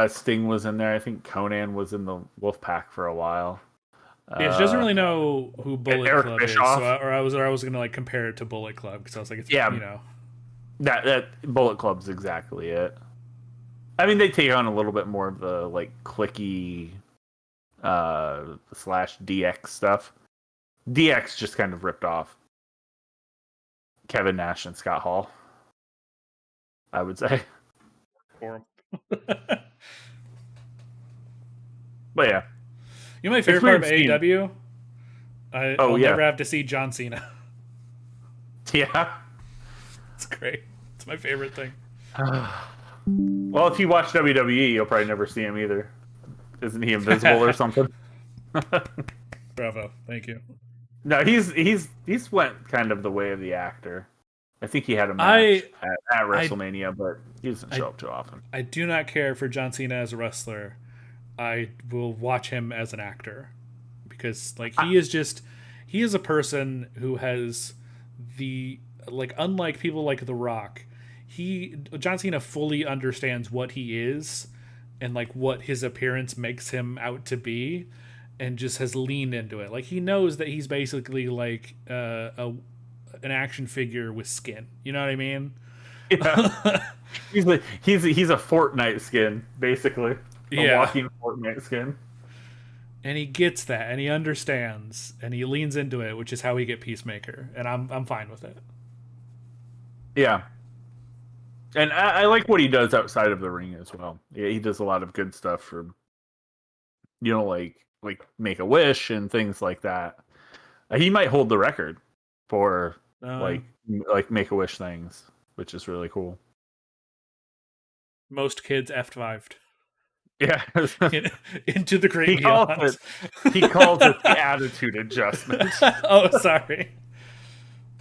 [SPEAKER 3] Sting was in there. I think Conan was in the Wolfpack for a while.
[SPEAKER 1] Yeah, she doesn't really know who Bullet
[SPEAKER 3] Eric
[SPEAKER 1] Club
[SPEAKER 3] Bischoff.
[SPEAKER 1] is, so I was gonna like compare it to Bullet Club because I was like, it's,
[SPEAKER 3] Yeah.
[SPEAKER 1] you know,
[SPEAKER 3] that Bullet Club's exactly it. I mean, they take on a little bit more of the like clicky / DX stuff. DX just kind of ripped off Kevin Nash and Scott Hall, I would say.
[SPEAKER 1] for him.
[SPEAKER 3] But yeah,
[SPEAKER 1] You know my favorite part of
[SPEAKER 3] weird seeing-
[SPEAKER 1] AEW? I'll
[SPEAKER 3] yeah.
[SPEAKER 1] never have to see John Cena.
[SPEAKER 3] yeah.
[SPEAKER 1] It's great. It's my favorite thing.
[SPEAKER 3] Well, if you watch WWE, you'll probably never see him either. Isn't he invisible or something?
[SPEAKER 1] Bravo. Thank you.
[SPEAKER 3] No, he's went kind of the way of the actor. I think he had a match at WrestleMania, but he doesn't show up too often.
[SPEAKER 1] I do not care for John Cena as a wrestler. I will watch him as an actor because like he is a person who has unlike people like The Rock, John Cena fully understands what he is and like what his appearance makes him out to be, and just has leaned into it. Like he knows that he's basically like an action figure with skin. You know what I mean?
[SPEAKER 3] Yeah. he's a Fortnite skin, basically. A walking Fortnite skin.
[SPEAKER 1] And he gets that, and he understands, and he leans into it, which is how we get Peacemaker, and I'm fine with it.
[SPEAKER 3] Yeah. And I like what he does outside of the ring as well. Yeah, he does a lot of good stuff for, like Make-A-Wish and things like that. He might hold the record for like Make-A-Wish things, which is really cool.
[SPEAKER 1] Most kids F5'd.
[SPEAKER 3] Yeah.
[SPEAKER 1] Into the great beyond.
[SPEAKER 3] He calls it the attitude adjustment.
[SPEAKER 1] Oh, sorry.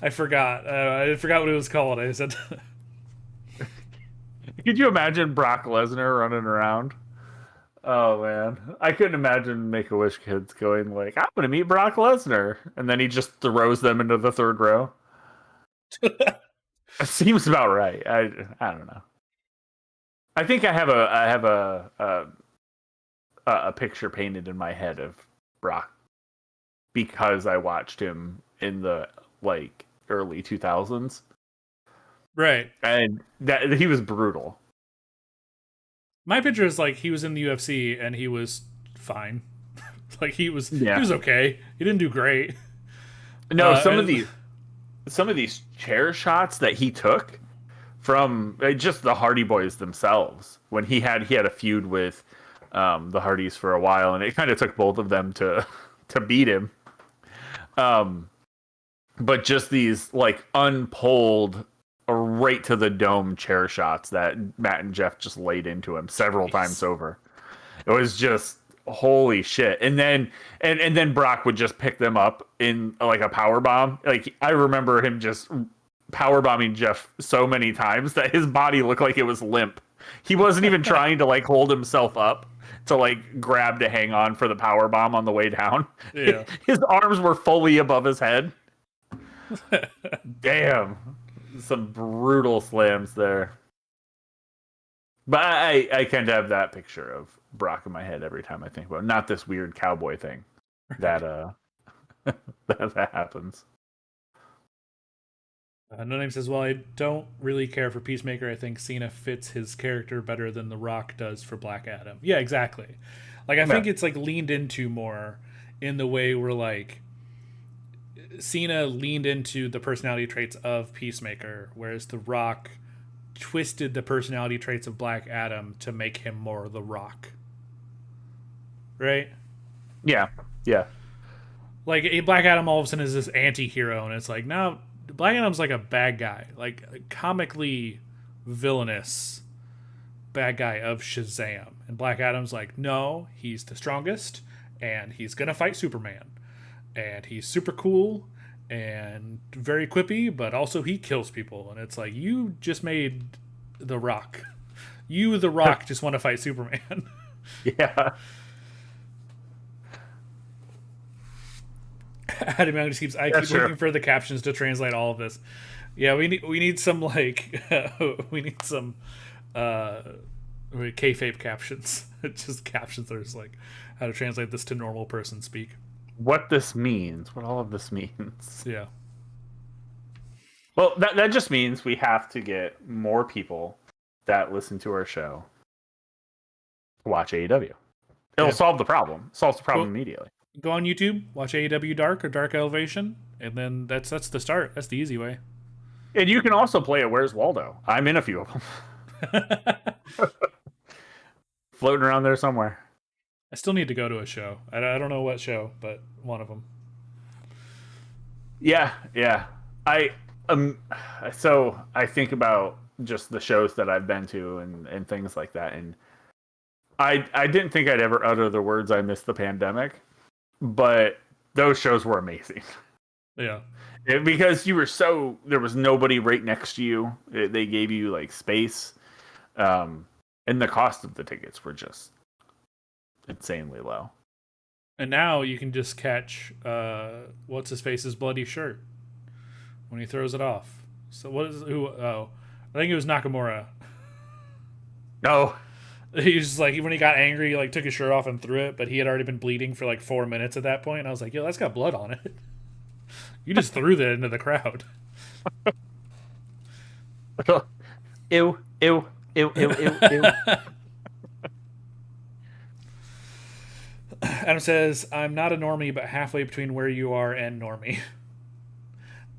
[SPEAKER 1] I forgot. I forgot what it was called. I said...
[SPEAKER 3] Could you imagine Brock Lesnar running around? Oh, man. I couldn't imagine Make-A-Wish kids going like, I'm going to meet Brock Lesnar. And then he just throws them into the third row. It seems about right. I don't know. I think I have a picture painted in my head of Brock because I watched him in the like early 2000s.
[SPEAKER 1] Right.
[SPEAKER 3] And that he was brutal.
[SPEAKER 1] My picture is like he was in the UFC and he was fine. Like he was okay. He didn't do great.
[SPEAKER 3] No, some of these chair shots that he took from just the Hardy Boys themselves, when he had a feud with the Hardys for a while, and it kind of took both of them to beat him. But just these like unpulled right to the dome chair shots that Matt and Jeff just laid into him several times over. It was just holy shit. And then Brock would just pick them up in like a power bomb. Like I remember him just power bombing Jeff so many times that his body looked like it was limp. He wasn't even trying to like hold himself up to like grab to hang on for the power bomb on the way down.
[SPEAKER 1] Yeah.
[SPEAKER 3] His arms were fully above his head. Damn. Some brutal slams there. But I kind of have that picture of Brock in my head every time I think about it. Not this weird cowboy thing that that happens.
[SPEAKER 1] No Name says, well, I don't really care for Peacemaker. I think Cena fits his character better than The Rock does for Black Adam. Yeah, exactly. Like, I think it's, like, leaned into more in the way where, like, Cena leaned into the personality traits of Peacemaker, whereas The Rock twisted the personality traits of Black Adam to make him more The Rock. Right?
[SPEAKER 3] Yeah. Yeah.
[SPEAKER 1] Like, Black Adam all of a sudden is this anti-hero, and it's like, no, Black Adam's like a bad guy, like comically villainous bad guy of Shazam. And Black Adam's like, no, he's the strongest, and he's gonna fight Superman. And he's super cool and very quippy, but also he kills people. And it's like, you just made The Rock. You, The Rock, just want to fight Superman.
[SPEAKER 3] Yeah.
[SPEAKER 1] Adam Young just keeps. I keep looking for the captions to translate all of this. Yeah, we need some like we need some kayfabe captions. Just captions that are just like how to translate this to normal person speak.
[SPEAKER 3] What this means, what all of this means.
[SPEAKER 1] Yeah.
[SPEAKER 3] Well, that just means we have to get more people that listen to our show to watch AEW. It'll solve the problem. Solves the problem immediately.
[SPEAKER 1] Go on YouTube, watch AEW Dark or Dark Elevation, and then that's the start. That's the easy way.
[SPEAKER 3] And you can also play it Where's Waldo. I'm in a few of them. Floating around there somewhere.
[SPEAKER 1] I still need to go to a show. I don't know what show, but one of them.
[SPEAKER 3] Yeah. So I think about just the shows that I've been to and things like that, and I didn't think I'd ever utter the words "I miss the pandemic," but those shows were amazing.
[SPEAKER 1] Yeah.
[SPEAKER 3] Because there was nobody right next to you. They gave you like space, and the cost of the tickets were just insanely low.
[SPEAKER 1] And now you can just catch what's his face's bloody shirt when he throws it off. So what is who? Oh, I think it was Nakamura.
[SPEAKER 3] No,
[SPEAKER 1] He was just like when he got angry, he like took his shirt off and threw it, but he had already been bleeding for like 4 minutes at that point. And I was like, yo, that's got blood on it. You just threw that into the crowd.
[SPEAKER 3] ew.
[SPEAKER 1] Adam says, I'm not a normie, but halfway between where you are and normie.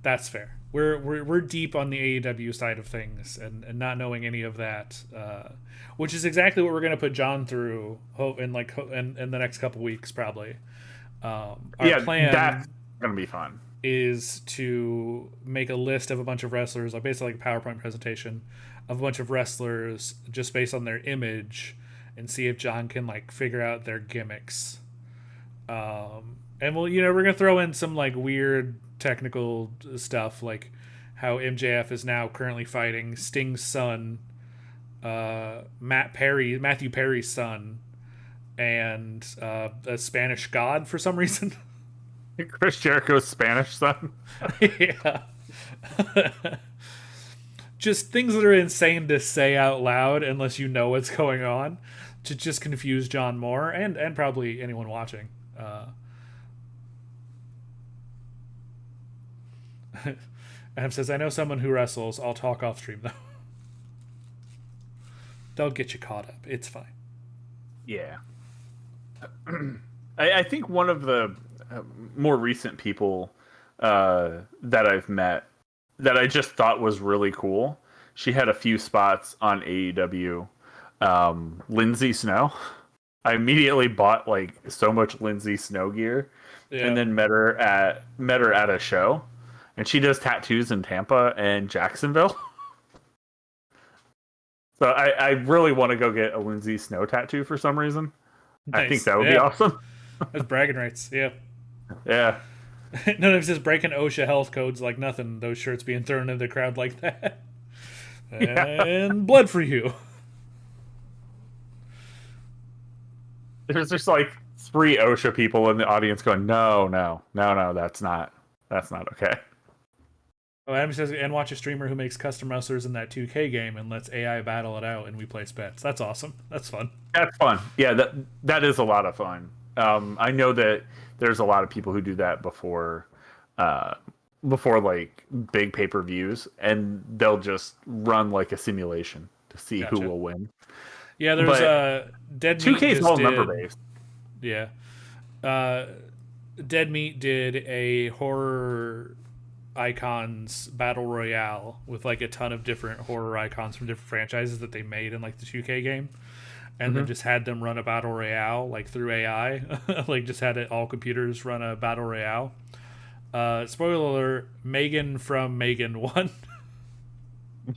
[SPEAKER 1] That's fair. We're deep on the AEW side of things and not knowing any of that, which is exactly what we're going to put John through in the next couple weeks probably. Our plan
[SPEAKER 3] that's gonna be fun.
[SPEAKER 1] Is to make a list of a bunch of wrestlers, like basically like a PowerPoint presentation of a bunch of wrestlers just based on their image, and see if John can like figure out their gimmicks. And we're gonna throw in some like weird technical stuff, like how MJF is now currently fighting Sting's son, Matthew Perry's son, and a Spanish god for some reason.
[SPEAKER 3] Chris Jericho's Spanish son.
[SPEAKER 1] Yeah. Just things that are insane to say out loud unless you know what's going on, to just confuse John more and probably anyone watching. Adam says, I know someone who wrestles. I'll talk off stream though. They'll get you caught up. It's fine.
[SPEAKER 3] Yeah. I think one of the more recent people that I've met that I just thought was really cool. She had a few spots on AEW. Lindsay Snow. I immediately bought like so much Lindsay Snow gear, and then met her at a show, and she does tattoos in Tampa and Jacksonville. So I really want to go get a Lindsay Snow tattoo for some reason. Nice. I think that would be awesome.
[SPEAKER 1] That's bragging rights. Yeah.
[SPEAKER 3] Yeah.
[SPEAKER 1] None of it's just breaking OSHA health codes like nothing. Those shirts being thrown into the crowd like that. And blood for you.
[SPEAKER 3] There's just like 3 OSHA people in the audience going, no, that's not okay.
[SPEAKER 1] Oh, Adam says, and watch a streamer who makes custom wrestlers in that 2K game and lets AI battle it out, and we place bets. That's awesome. That's fun.
[SPEAKER 3] That's fun. Yeah, that is a lot of fun. I know that there's a lot of people who do that before like big pay-per-views, and they'll just run like a simulation to see who will win.
[SPEAKER 1] Yeah, there's Dead Meat.
[SPEAKER 3] 2K is all number based.
[SPEAKER 1] Yeah. Dead Meat did a horror icons battle royale with like a ton of different horror icons from different franchises that they made in like the 2K game, and then just had them run a battle royale like through AI. Like just had it all computers run a battle royale. Spoiler alert, Megan from Megan won.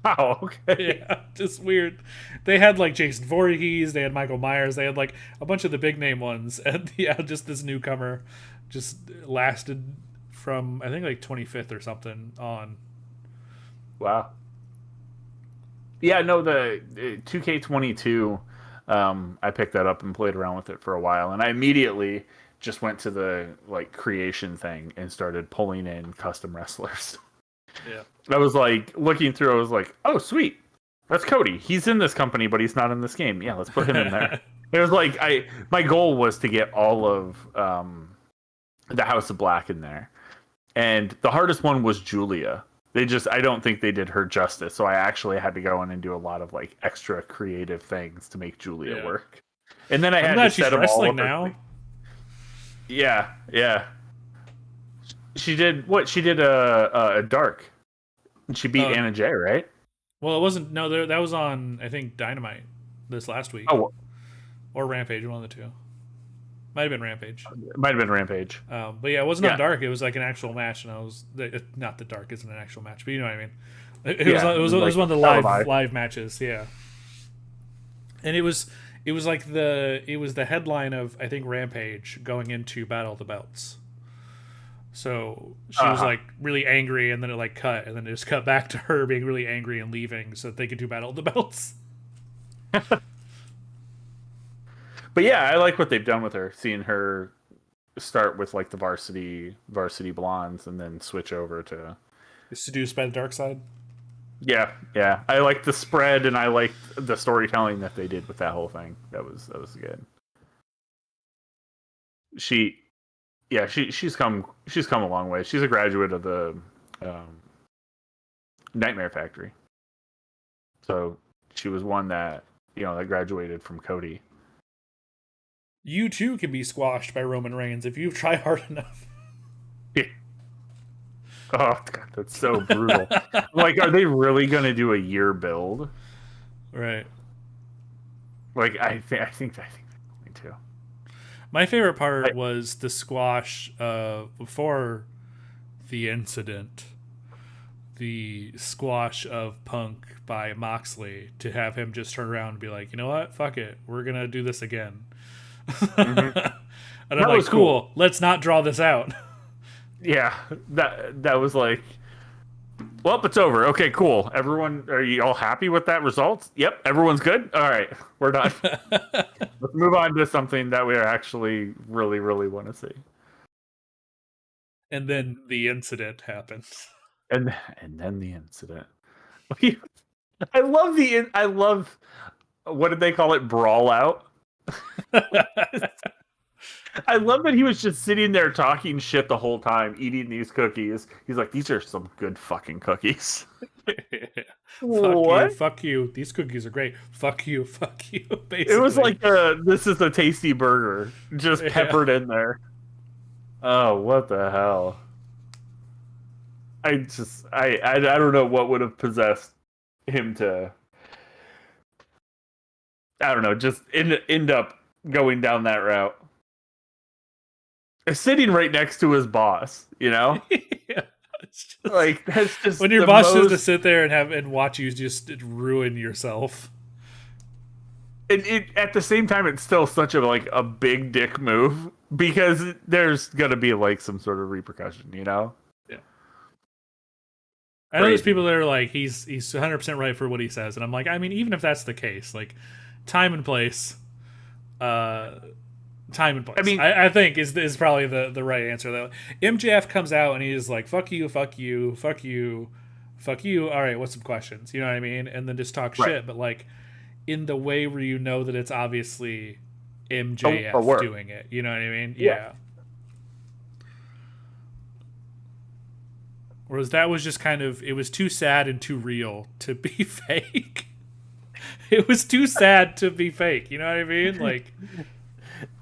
[SPEAKER 3] Wow, okay.
[SPEAKER 1] Yeah, just weird. They had like Jason Voorhees, they had Michael Myers, they had like a bunch of the big name ones, and yeah, just this newcomer just lasted from I think like 25th or something on.
[SPEAKER 3] Wow. Yeah, no, the 2K22, I picked that up and played around with it for a while, and I immediately just went to the like creation thing and started pulling in custom wrestlers.
[SPEAKER 1] Yeah.
[SPEAKER 3] I was like looking through, I was like, oh sweet, that's Cody. He's in this company, but he's not in this game. Yeah, let's put him in there. It was like my goal was to get all of the House of Black in there. And the hardest one was Julia. I don't think they did her justice. So I actually had to go in and do a lot of like extra creative things to make Julia work. And then I had to set them all up now. Yeah. She did what? She did a Dark. She beat Anna Jay, right?
[SPEAKER 1] Well, it wasn't. No, that was on I think Dynamite this last week.
[SPEAKER 3] Oh,
[SPEAKER 1] or Rampage, one of the two. Might have been Rampage.
[SPEAKER 3] It might have been Rampage.
[SPEAKER 1] But yeah, it wasn't on
[SPEAKER 3] Yeah.
[SPEAKER 1] Dark. It was like an actual match, and I was not that Dark isn't an actual match, but you know what I mean. It
[SPEAKER 3] Yeah,
[SPEAKER 1] was
[SPEAKER 3] like
[SPEAKER 1] one of the
[SPEAKER 3] televised.
[SPEAKER 1] live matches, yeah. And it was like the headline of, I think, Rampage going into Battle of the Belts. So she was like really angry, and then it like cut, and then it just cut back to her being really angry and leaving, so that they could do Battle of the Belts.
[SPEAKER 3] But yeah, I like what they've done with her. Seeing her start with like the varsity blondes, and then switch over to
[SPEAKER 1] Seduced by the dark side.
[SPEAKER 3] yeah. I like the spread, and I like the storytelling that they did with that whole thing. That was good. She's come a long way. She's a graduate of the Nightmare Factory. So she was one that that graduated from Cody.
[SPEAKER 1] You too can be squashed by Roman Reigns if you try hard enough.
[SPEAKER 3] Oh God, that's so brutal. Like, are they really going to do a year build?
[SPEAKER 1] Right.
[SPEAKER 3] Like, I think they're going to.
[SPEAKER 1] My favorite part was the squash before the incident. The squash of Punk by Moxley, to have him just turn around and be like, you know what? Fuck it. We're going to do this again.
[SPEAKER 3] Mm-hmm.
[SPEAKER 1] And I'm like, cool. Let's not draw this out.
[SPEAKER 3] Yeah, that was like, well, it's over. Okay, cool. Everyone, are you all happy with that result? Yep, everyone's good. All right, we're done. Let's move on to something that we actually really, really want to see.
[SPEAKER 1] And then the incident happens.
[SPEAKER 3] And then the incident. I love what did they call it? Brawl out. I love that he was just sitting there talking shit the whole time, eating these cookies. He's like, these are some good fucking cookies. What?
[SPEAKER 1] Fuck you. These cookies are great. Fuck you. Basically.
[SPEAKER 3] It was like this is a tasty burger, just peppered in there. Oh, what the hell? I don't know what would have possessed him to, I don't know, just end up going down that route. Sitting right next to his boss,
[SPEAKER 1] Yeah, just,
[SPEAKER 3] like, that's just
[SPEAKER 1] when your boss has to sit there and watch you just ruin yourself.
[SPEAKER 3] It at the same time, it's still such a big dick move, because there's gonna be like some sort of repercussion,
[SPEAKER 1] Yeah. I know there's people that are like, he's 100% right for what he says, and I'm like, I mean, even if that's the case, like, time and place. Time and place. I mean, I think is probably the right answer though. MJF comes out and he's like, fuck you. All right, what's some questions? You know what I mean? And then just talk shit, but like in the way where you know that it's obviously MJF doing it. You know what I mean? Yeah. Whereas that was just kind of, it was too sad and too real to be fake. It was too sad to be fake. You know what I mean? Like,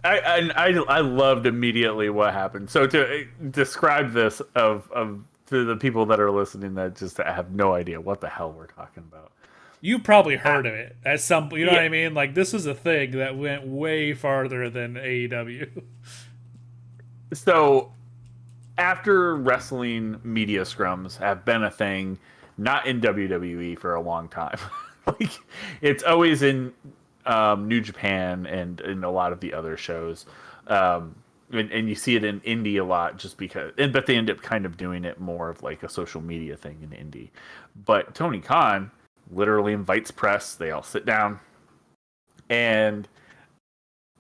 [SPEAKER 3] I loved immediately what happened. So to describe this to the people that are listening that just have no idea what the hell we're talking about.
[SPEAKER 1] You probably heard of it at some, you know what I mean? Like, this is a thing that went way farther than AEW.
[SPEAKER 3] So after wrestling media scrums have been a thing, not in WWE for a long time. Like, it's always in New Japan and in a lot of the other shows, and you see it in indie a lot, just because. But they end up kind of doing it more of like a social media thing in indie. But Tony Khan literally invites press. They all sit down, and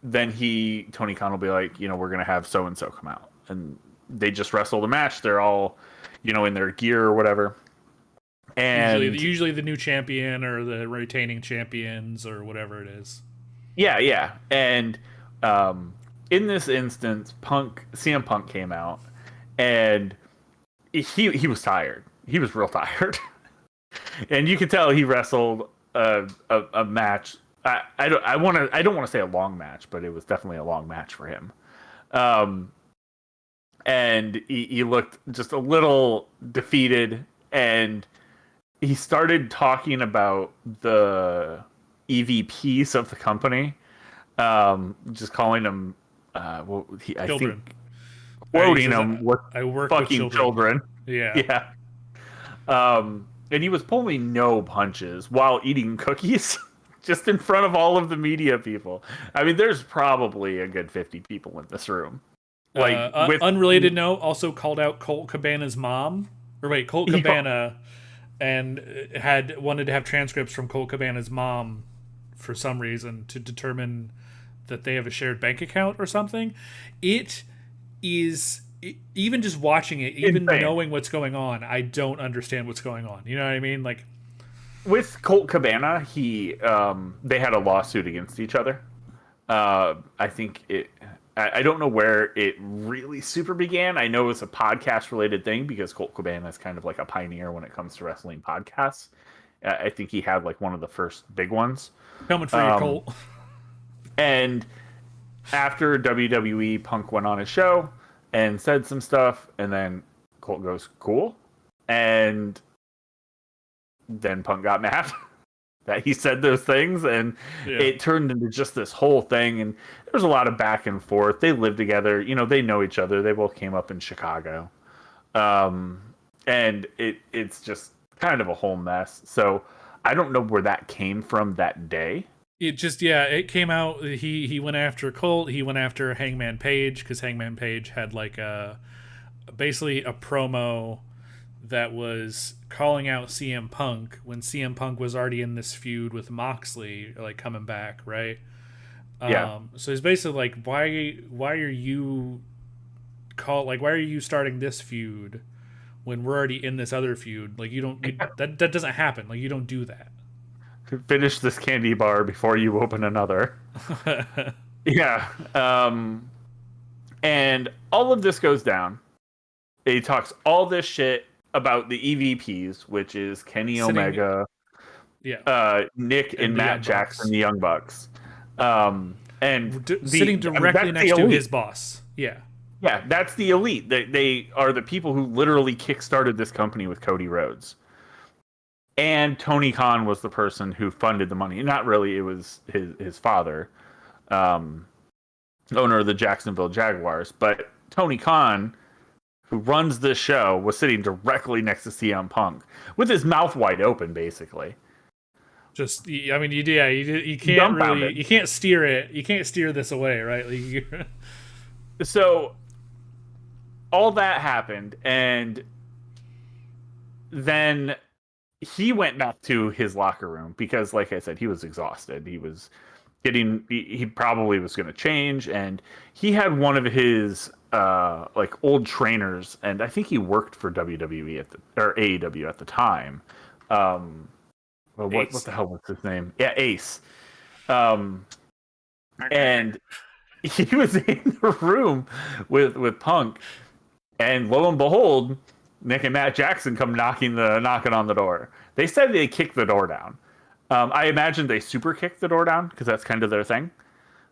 [SPEAKER 3] then Tony Khan will be like, we're gonna have so and so come out, and they just wrestle the match. They're all, in their gear or whatever. And
[SPEAKER 1] usually the new champion or the retaining champions or whatever it is.
[SPEAKER 3] Yeah. And in this instance, CM Punk came out, and he was tired. He was real tired, and you could tell he wrestled a match. I don't want to say a long match, but it was definitely a long match for him. And he looked just a little defeated, and he started talking about the EVPs of the company, just calling them I
[SPEAKER 1] Children.
[SPEAKER 3] think quoting
[SPEAKER 1] says,
[SPEAKER 3] him with
[SPEAKER 1] I work with
[SPEAKER 3] fucking children.
[SPEAKER 1] Yeah.
[SPEAKER 3] And he was pulling no punches while eating cookies just in front of all of the media people. I mean, there's probably a good 50 people in this room.
[SPEAKER 1] Unrelated note, also called out Colt Cabana's mom. Colt Cabana, and wanted to have transcripts from Colt Cabana's mom for some reason to determine that they have a shared bank account or something. It is, even just watching it, even knowing what's going on, I don't understand what's going on. You know what I mean? Like,
[SPEAKER 3] with Colt Cabana, they had a lawsuit against each other. I think I don't know where it really super began. I know it's a podcast related thing because Colt Cabana is kind of like a pioneer when it comes to wrestling podcasts. I think he had like one of the first big ones.
[SPEAKER 1] Coming for you, Colt.
[SPEAKER 3] And after WWE, Punk went on his show and said some stuff, and then Colt goes, cool. And then Punk got mad that he said those things, and it turned into just this whole thing, and there was a lot of back and forth. They live together, they know each other. They both came up in Chicago. And it's just kind of a whole mess. So I don't know where that came from that day.
[SPEAKER 1] It came out. He went after Colt. He went after Hangman Page because Hangman Page had like basically a promo that was calling out CM Punk when CM Punk was already in this feud with Moxley, like coming back, right?
[SPEAKER 3] Yeah.
[SPEAKER 1] So he's basically like, why are you starting this feud when we're already in this other feud? Like, that doesn't happen. Like, you don't do that.
[SPEAKER 3] Finish this candy bar before you open another. Yeah. And all of this goes down. He talks all this shit about the EVPs, which is Kenny Omega, Nick and Matt Jackson, the Young Bucks.
[SPEAKER 1] Sitting directly next to his boss. Yeah.
[SPEAKER 3] Yeah, that's the elite. They are the people who literally kickstarted this company with Cody Rhodes. And Tony Khan was the person who funded the money. Not really, it was his father, owner of the Jacksonville Jaguars. But Tony Khan, who runs this show, was sitting directly next to CM Punk with his mouth wide open, basically.
[SPEAKER 1] Just, I mean, you can't really, you can't steer it. You can't steer this away, right? Like,
[SPEAKER 3] so all that happened, and then he went back to his locker room because, like I said, he was exhausted. He probably was going to change, and he had one of his old trainers, and I think he worked for WWE or AEW at the time. What the hell was his name? Yeah, Ace. And he was in the room with Punk, and lo and behold, Nick and Matt Jackson come knocking on the door. They said they kicked the door down. I imagine they super kicked the door down because that's kind of their thing.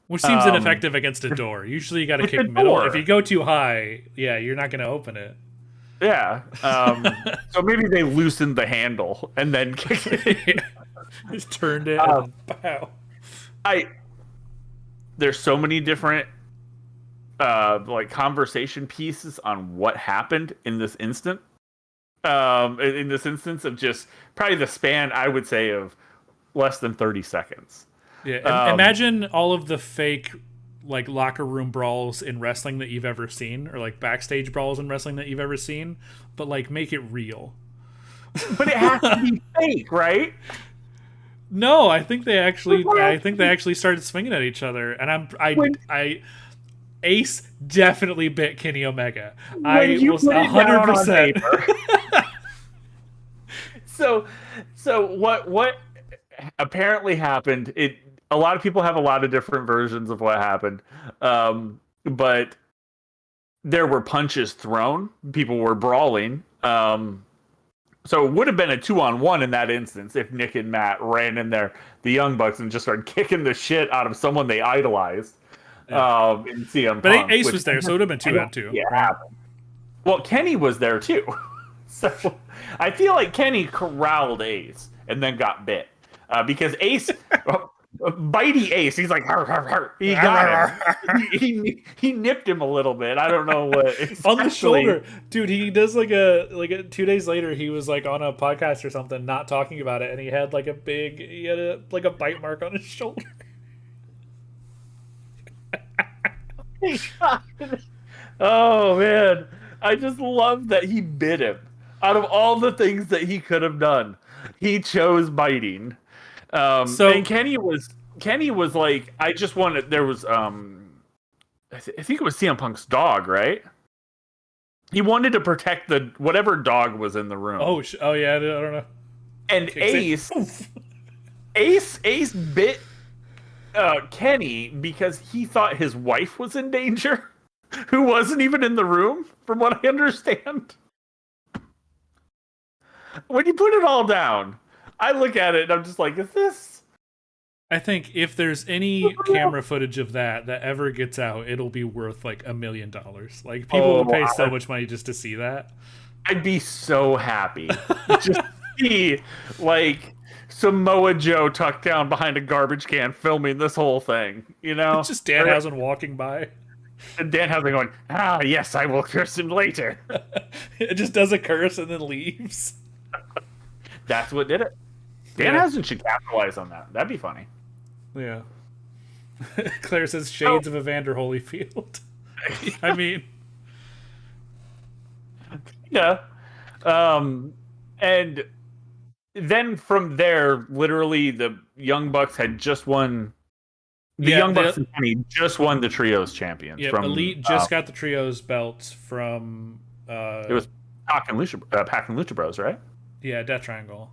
[SPEAKER 1] Which seems ineffective against a door. Usually you got to kick middle. If you go too high, you're not going to open it.
[SPEAKER 3] Yeah. So maybe they loosened the handle and then kicked it.
[SPEAKER 1] Just turned it and pow.
[SPEAKER 3] There's so many different conversation pieces on what happened in this instant. In this instance of just probably the span, I would say, of less than 30 seconds.
[SPEAKER 1] Yeah, imagine all of the fake locker room brawls in wrestling that you've ever seen, or backstage brawls in wrestling that you've ever seen, but make it real.
[SPEAKER 3] But it has to be fake, right?
[SPEAKER 1] No, I think they actually started swinging at each other, and Ace definitely bit Kenny Omega. I was 100%.
[SPEAKER 3] So what apparently happened? A lot of people have a lot of different versions of what happened, but there were punches thrown. People were brawling. So it would have been a 2-on-1 in that instance if Nick and Matt ran in there, the Young Bucks, and just started kicking the shit out of someone they idolized. In CM
[SPEAKER 1] but
[SPEAKER 3] Punk,
[SPEAKER 1] Ace was there, so it would have been 2-on-2.
[SPEAKER 3] Yeah. Right? Well, Kenny was there too. So I feel like Kenny corralled Ace and then got bit. Because Ace, Bitey Ace. He's like, har, har, har. He got him. He nipped him a little bit. I don't know what.
[SPEAKER 1] On the shoulder, dude. He does like a 2 days later. He was like on a podcast or something, not talking about it, and he had like a bite mark on his shoulder.
[SPEAKER 3] Oh man, I just love that he bit him. Out of all the things that he could have done, he chose biting. And Kenny was like, I just wanted. There was I think it was CM Punk's dog, right? He wanted to protect the whatever dog was in the room.
[SPEAKER 1] Oh yeah, I don't know.
[SPEAKER 3] And Ace bit Kenny because he thought his wife was in danger, who wasn't even in the room, from what I understand. When you put it all down, I look at it and I'm just like, is this?
[SPEAKER 1] I think if there's any camera footage of that ever gets out, it'll be worth like $1 million. Like people will pay so much money just to see that.
[SPEAKER 3] I'd be so happy just see like Samoa Joe tucked down behind a garbage can filming this whole thing. You know,
[SPEAKER 1] It's just Danhausen walking by.
[SPEAKER 3] And Danhausen going, yes, I will curse him later.
[SPEAKER 1] It just does a curse and then leaves.
[SPEAKER 3] That's what did it. Danhausen should capitalize on that. That'd be funny.
[SPEAKER 1] Yeah. Claire says shades of Evander Holyfield. I mean,
[SPEAKER 3] yeah. And then from there, literally, the Young Bucks had just won. Young Bucks and Kenny just won the Trios champions.
[SPEAKER 1] Yeah, Elite just got the Trios belts from.
[SPEAKER 3] It was Pac and Lucha Bros, right?
[SPEAKER 1] Yeah, Death Triangle.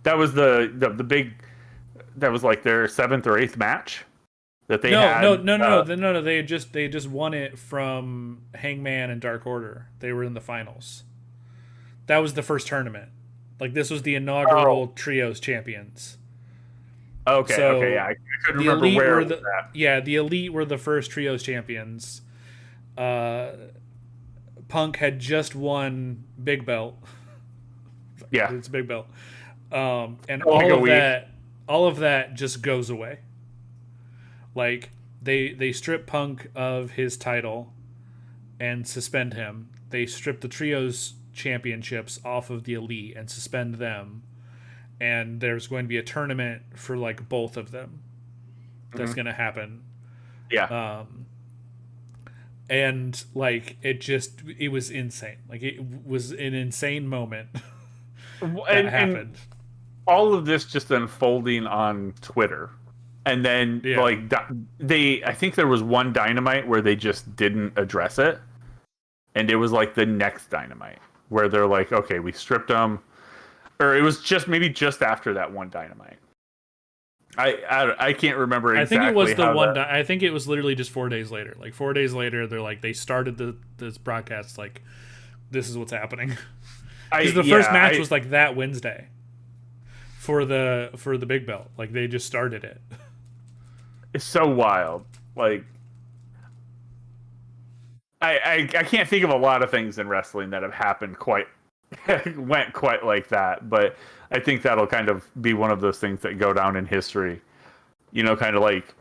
[SPEAKER 3] That was the big. That was like their 7th or 8th match that they had.
[SPEAKER 1] No. They just won it from Hangman and Dark Order. They were in the finals. That was the first tournament. Like this was the inaugural Trios champions.
[SPEAKER 3] Okay, yeah. I couldn't remember where it was at.
[SPEAKER 1] Yeah, the Elite were the first Trios champions. Punk had just won Big Belt.
[SPEAKER 3] Yeah.
[SPEAKER 1] It's a big belt. And all of that just goes away. Like they strip Punk of his title and suspend him. They strip the Trios championships off of the Elite and suspend them. And there's going to be a tournament for like both of them. That's going to happen.
[SPEAKER 3] Yeah.
[SPEAKER 1] And like it was insane. Like it was an insane moment. that happened.
[SPEAKER 3] And all of this just unfolding on Twitter, and then I think there was one Dynamite where they just didn't address it, and it was like the next Dynamite where they're like, okay, we stripped them, or it was just maybe just after that one Dynamite. I can't remember exactly.
[SPEAKER 1] I think it was the one. I think it was literally just 4 days later. Like 4 days later, they're like they started this broadcast like this is what's happening. Because the first match was like that Wednesday for the big belt. Like they just started it.
[SPEAKER 3] It's so wild. Like I can't think of a lot of things in wrestling that have happened went quite like that. But I think that'll kind of be one of those things that go down in history. You know, kind of like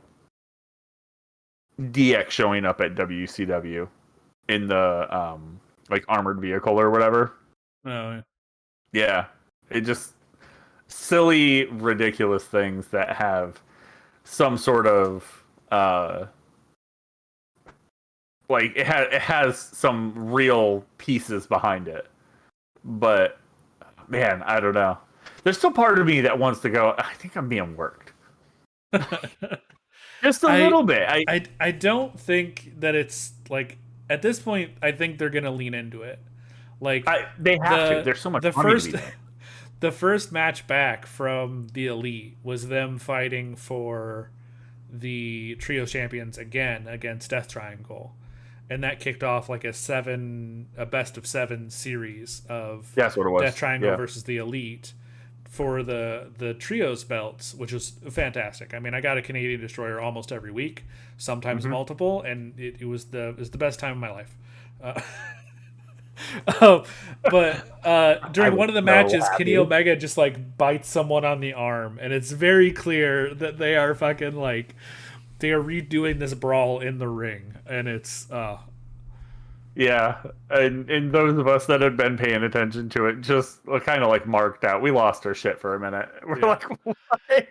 [SPEAKER 3] DX showing up at WCW in the like armored vehicle or whatever.
[SPEAKER 1] Oh,
[SPEAKER 3] yeah. It just silly, ridiculous things that have some sort of like it has some real pieces behind it. But man, I don't know. There's still part of me that wants to go, I think I'm being worked. Just a little bit.
[SPEAKER 1] I don't think that it's like at this point I think they're gonna lean into it. Like
[SPEAKER 3] they have to. There's so much money to be made.
[SPEAKER 1] The first match back from the Elite was them fighting for the Trio champions again against Death Triangle, and that kicked off like a best of 7 series of
[SPEAKER 3] that's what it was.
[SPEAKER 1] Death Triangle versus the Elite for the Trios belts, which was fantastic. I mean, I got a Canadian Destroyer almost every week, sometimes multiple, and it was the best time of my life. But during one of the matches, Kenny Omega just like bites someone on the arm, and it's very clear that they are fucking like they are redoing this brawl in the ring, and it's
[SPEAKER 3] Yeah, and those of us that had been paying attention to it just kind of like marked out. We lost our shit for a minute. We're like, what?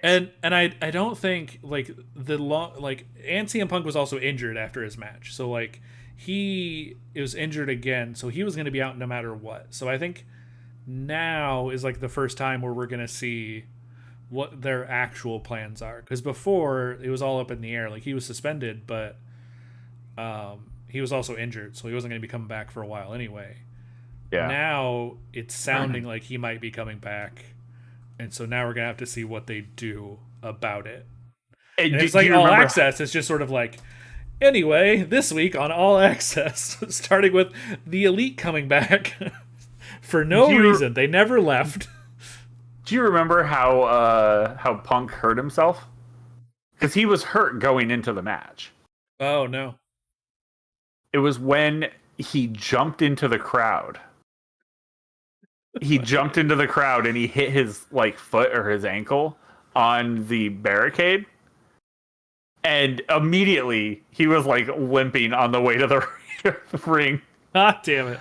[SPEAKER 1] And I don't think like and CM Punk was also injured after his match, so like he was injured again, so he was going to be out no matter what. So I think now is like the first time where we're going to see what their actual plans are, because before it was all up in the air. Like he was suspended, but he was also injured, so he wasn't going to be coming back for a while anyway. Yeah. Now it's sounding like he might be coming back, and so now we're going to have to see what they do about it. And it's like All Access. It's just sort of like, anyway, this week on All Access, starting with the Elite coming back for no reason. They never left.
[SPEAKER 3] Do you remember how Punk hurt himself? Because he was hurt going into the match.
[SPEAKER 1] Oh, no.
[SPEAKER 3] It was when he jumped into the crowd. He jumped into the crowd and he hit his like foot or his ankle on the barricade. And immediately he was like limping on the way to the ring.
[SPEAKER 1] Ah, damn it.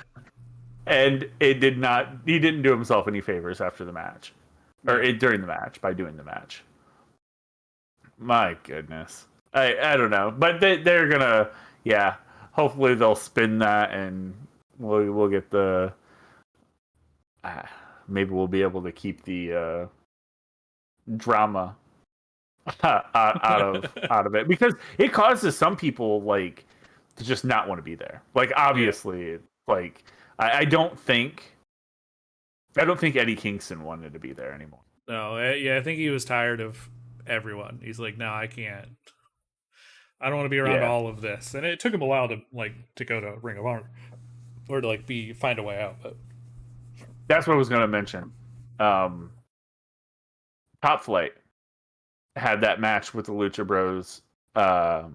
[SPEAKER 3] And he didn't do himself any favors after the match. Or during the match, by doing the match. My goodness. I don't know. But they're gonna, yeah. Hopefully they'll spin that and we'll get the... maybe we'll be able to keep the drama out of it. Because it causes some people, like, to just not want to be there. Like, obviously, like, I don't think Eddie Kingston wanted to be there anymore.
[SPEAKER 1] No, I think he was tired of everyone. He's like, no, I can't. I don't want to be around all of this. And it took him a while to go to Ring of Honor or to like find a way out. But
[SPEAKER 3] that's what I was going to mention. Top Flight had that match with the Lucha Bros at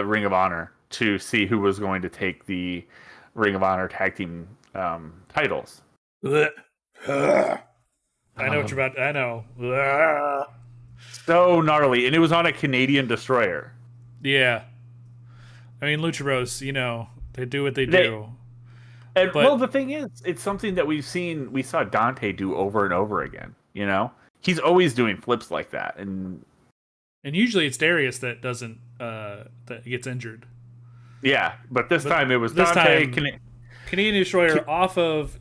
[SPEAKER 3] Ring of Honor to see who was going to take the Ring of Honor tag team titles.
[SPEAKER 1] I know what you're about. I know.
[SPEAKER 3] So gnarly, and it was on a Canadian destroyer.
[SPEAKER 1] Yeah, I mean Lucha Bros. They do what they do.
[SPEAKER 3] And well, the thing is, it's something that we saw Dante do over and over again. He's always doing flips like that, and
[SPEAKER 1] usually it's Darius that doesn't that gets injured.
[SPEAKER 3] Yeah, but this time it was Dante.
[SPEAKER 1] Canadian Destroyer off of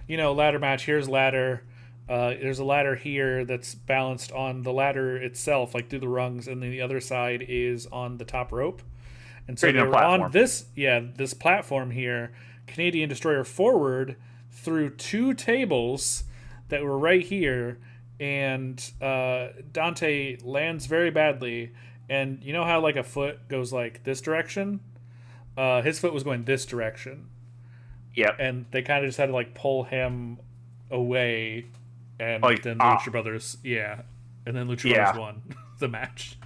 [SPEAKER 1] ladder match. Here's ladder. There's a ladder here that's balanced on the ladder itself, like through the rungs, and then the other side is on the top rope. And so they're on this platform here. Canadian Destroyer forward through two tables that were right here, and Dante lands very badly. And you know how like a foot goes like this direction? His foot was going this direction.
[SPEAKER 3] Yep.
[SPEAKER 1] And they kind of just had to like pull him away. And then the Lucha Brothers, and then Lucha Brothers won the match.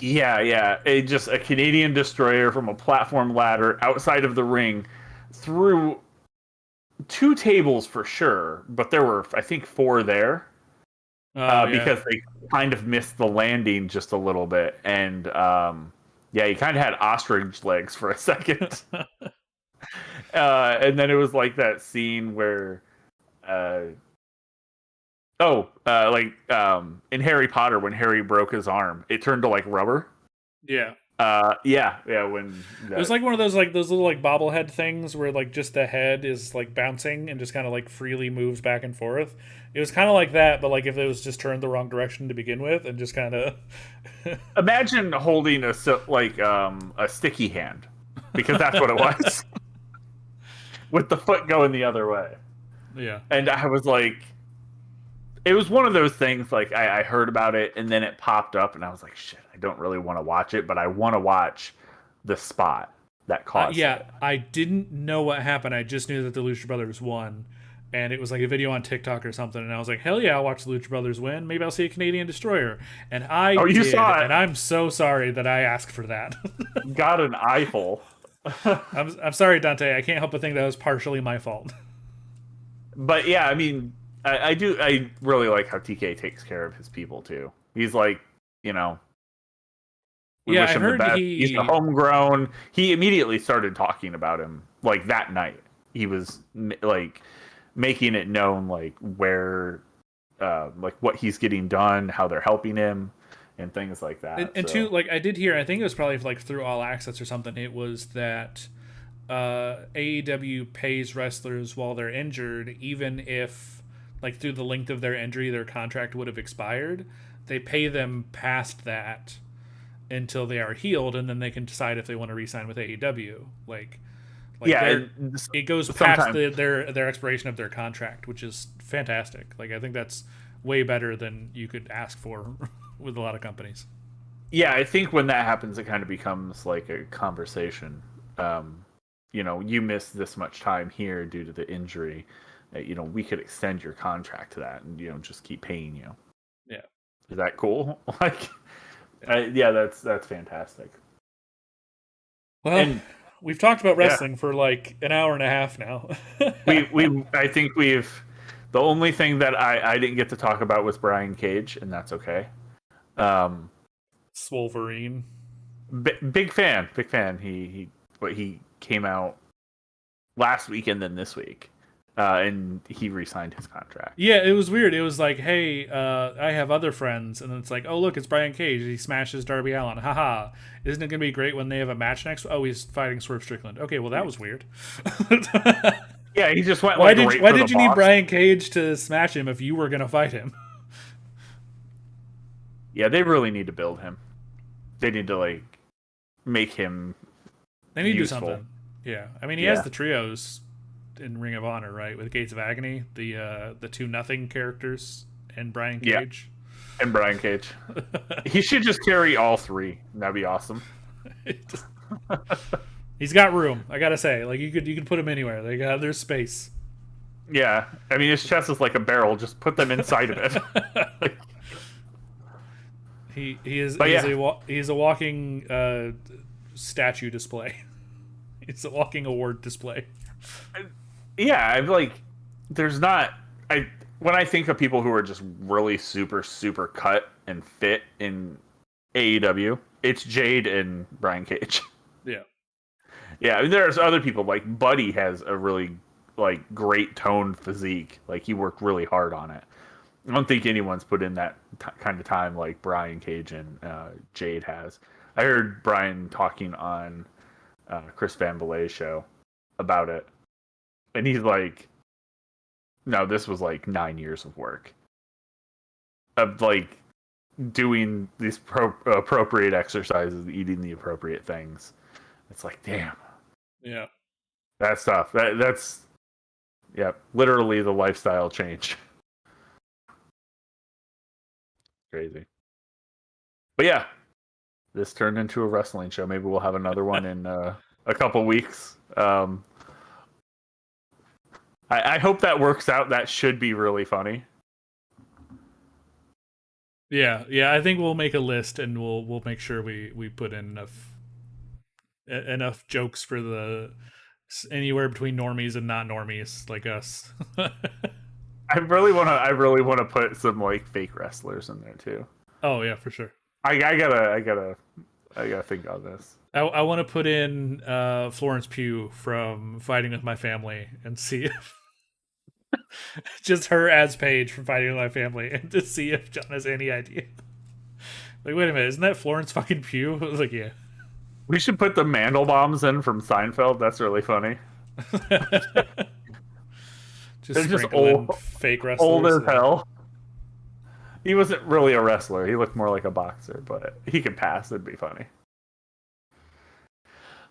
[SPEAKER 3] Yeah. Just a Canadian Destroyer from a platform ladder outside of the ring through two tables for sure, but there were, I think, 4 there. Because they kind of missed the landing just a little bit. And, he kind of had ostrich legs for a second. And then it was like that scene where... in Harry Potter when Harry broke his arm, it turned to like rubber.
[SPEAKER 1] Yeah.
[SPEAKER 3] When
[SPEAKER 1] it was like one of those like those little like bobblehead things where like just the head is like bouncing and just kind of like freely moves back and forth. It was kind of like that, but like if it was just turned the wrong direction to begin with and just kind of
[SPEAKER 3] imagine holding a sticky hand, because that's what it was. With the foot going the other way.
[SPEAKER 1] Yeah.
[SPEAKER 3] And I was like, it was one of those things, like, I heard about it, and then it popped up, and I was like, shit, I don't really want to watch it, but I want to watch the spot that caused it.
[SPEAKER 1] I didn't know what happened. I just knew that the Lucha Brothers won, and it was like a video on TikTok or something, and I was like, hell yeah, I'll watch the Lucha Brothers win. Maybe I'll see a Canadian Destroyer. And I
[SPEAKER 3] did,
[SPEAKER 1] you saw it. And I'm so sorry that I asked for that.
[SPEAKER 3] Got an eyeful.
[SPEAKER 1] I'm sorry, Dante. I can't help but think that was partially my fault.
[SPEAKER 3] But yeah, I mean, I really like how TK takes care of his people too. He's like, you know, we
[SPEAKER 1] Yeah,
[SPEAKER 3] wish
[SPEAKER 1] I
[SPEAKER 3] him the
[SPEAKER 1] heard
[SPEAKER 3] best. He's a homegrown. He immediately started talking about him like that night. He was like making it known like where, like what he's getting done, how they're helping him, and things like that.
[SPEAKER 1] and
[SPEAKER 3] so.
[SPEAKER 1] two, like I did hear, I think it was probably like through All Access or something. It was that AEW pays wrestlers while they're injured, even if like through the length of their injury their contract would have expired. They pay them past that until they are healed, and then they can decide if they want to re-sign with AEW. Like
[SPEAKER 3] Yeah,
[SPEAKER 1] it goes past their expiration of their contract, which is fantastic. Like I think that's way better than you could ask for with a lot of companies.
[SPEAKER 3] Yeah, I think when that happens, it kind of becomes like a conversation. You know, you missed this much time here due to the injury. You know, we could extend your contract to that, and just keep paying you.
[SPEAKER 1] Yeah,
[SPEAKER 3] is that cool? Like, yeah, that's fantastic.
[SPEAKER 1] Well, and we've talked about wrestling for like an hour and a half now.
[SPEAKER 3] I think we've. The only thing that I didn't get to talk about was Brian Cage, and that's okay.
[SPEAKER 1] Swolverine.
[SPEAKER 3] Big fan. He came out last week and then this week, and he re-signed his contract.
[SPEAKER 1] Yeah, it was weird. It was like, hey, I have other friends, and it's like, oh look, it's Brian Cage. He smashes Darby Allin. Haha! Isn't it gonna be great when they have a match next? Oh, he's fighting Swerve Strickland. Okay, well that was weird.
[SPEAKER 3] Yeah, he just went.
[SPEAKER 1] Why did you need Brian Cage to smash him if you were gonna fight him?
[SPEAKER 3] Yeah, they really need to build him. They need to like make him.
[SPEAKER 1] They need
[SPEAKER 3] useful.
[SPEAKER 1] to do something. Yeah, I mean he has the trios in Ring of Honor, right? With Gates of Agony, the 2-0 characters, and Brian Cage.
[SPEAKER 3] Yeah. And Brian Cage. He should just carry all three. That'd be awesome.
[SPEAKER 1] He's got room, I gotta say. Like you could put him anywhere. There's space.
[SPEAKER 3] Yeah, I mean his chest is like a barrel. Just put them inside of it.
[SPEAKER 1] He's a walking statue display. It's a walking award display.
[SPEAKER 3] Yeah, I'm like, there's not. When I think of people who are just really super cut and fit in AEW, it's Jade and Brian Cage.
[SPEAKER 1] Yeah.
[SPEAKER 3] Yeah, I mean, there's other people like Buddy has a really like great toned physique. Like he worked really hard on it. I don't think anyone's put in that kind of time like Brian Cage and Jade has. I heard Brian talking on Chris Funbalance's show about it, and he's like, "No, this was like 9 years of work of like doing these appropriate exercises, eating the appropriate things." It's like, damn.
[SPEAKER 1] Yeah.
[SPEAKER 3] That's tough. That's literally the lifestyle change. Crazy. But yeah, this turned into a wrestling show. Maybe we'll have another one in a couple weeks. I hope that works out. That should be really funny.
[SPEAKER 1] Yeah. I think we'll make a list and we'll make sure we put in enough jokes for the anywhere between normies and not normies like us.
[SPEAKER 3] I really want to put some like fake wrestlers in there too.
[SPEAKER 1] Oh yeah, for sure.
[SPEAKER 3] I gotta think on this.
[SPEAKER 1] I want to put in Florence Pugh from Fighting With My Family and see if just her as Paige from Fighting With My Family, and to see if John has any idea. Like, wait a minute, isn't that Florence fucking Pugh? I was like, yeah.
[SPEAKER 3] We should put the Mandelbaums in from Seinfeld. That's really funny.
[SPEAKER 1] just old fake wrestlers.
[SPEAKER 3] Old as hell. He wasn't really a wrestler. He looked more like a boxer, but he could pass. It'd be funny.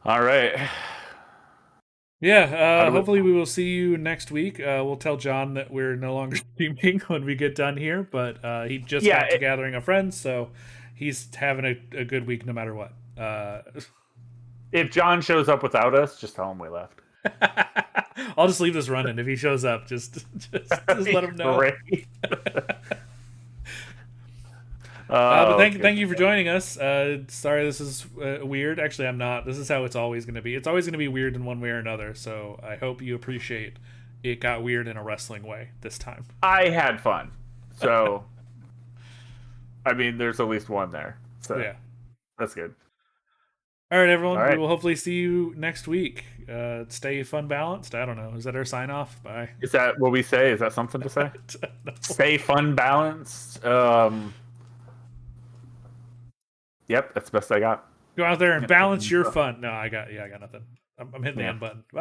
[SPEAKER 3] All right.
[SPEAKER 1] Yeah, hopefully we will see you next week. We'll tell John that we're no longer streaming when we get done here, but he just got to Gathering of Friends, so he's having a good week no matter what.
[SPEAKER 3] If John shows up without us, just tell him we left.
[SPEAKER 1] I'll just leave this running. If he shows up, just let him know. But thank you for joining us. Sorry, this is weird. Actually, I'm not. This is how it's always going to be. It's always going to be weird in one way or another. So I hope you appreciate it got weird in a wrestling way this time.
[SPEAKER 3] I had fun. So, I mean, there's at least one there. So
[SPEAKER 1] yeah,
[SPEAKER 3] that's good.
[SPEAKER 1] All right, everyone.
[SPEAKER 3] All right.
[SPEAKER 1] We will hopefully see you next week. Stay fun balanced. I don't know. Is that our sign off? Bye.
[SPEAKER 3] Is that what we say? Is that something to say?
[SPEAKER 1] No.
[SPEAKER 3] Stay fun balanced. Yep, that's the best I got.
[SPEAKER 1] Go out there and balance your fun. No, I got nothing. I'm hitting the end button. Bye.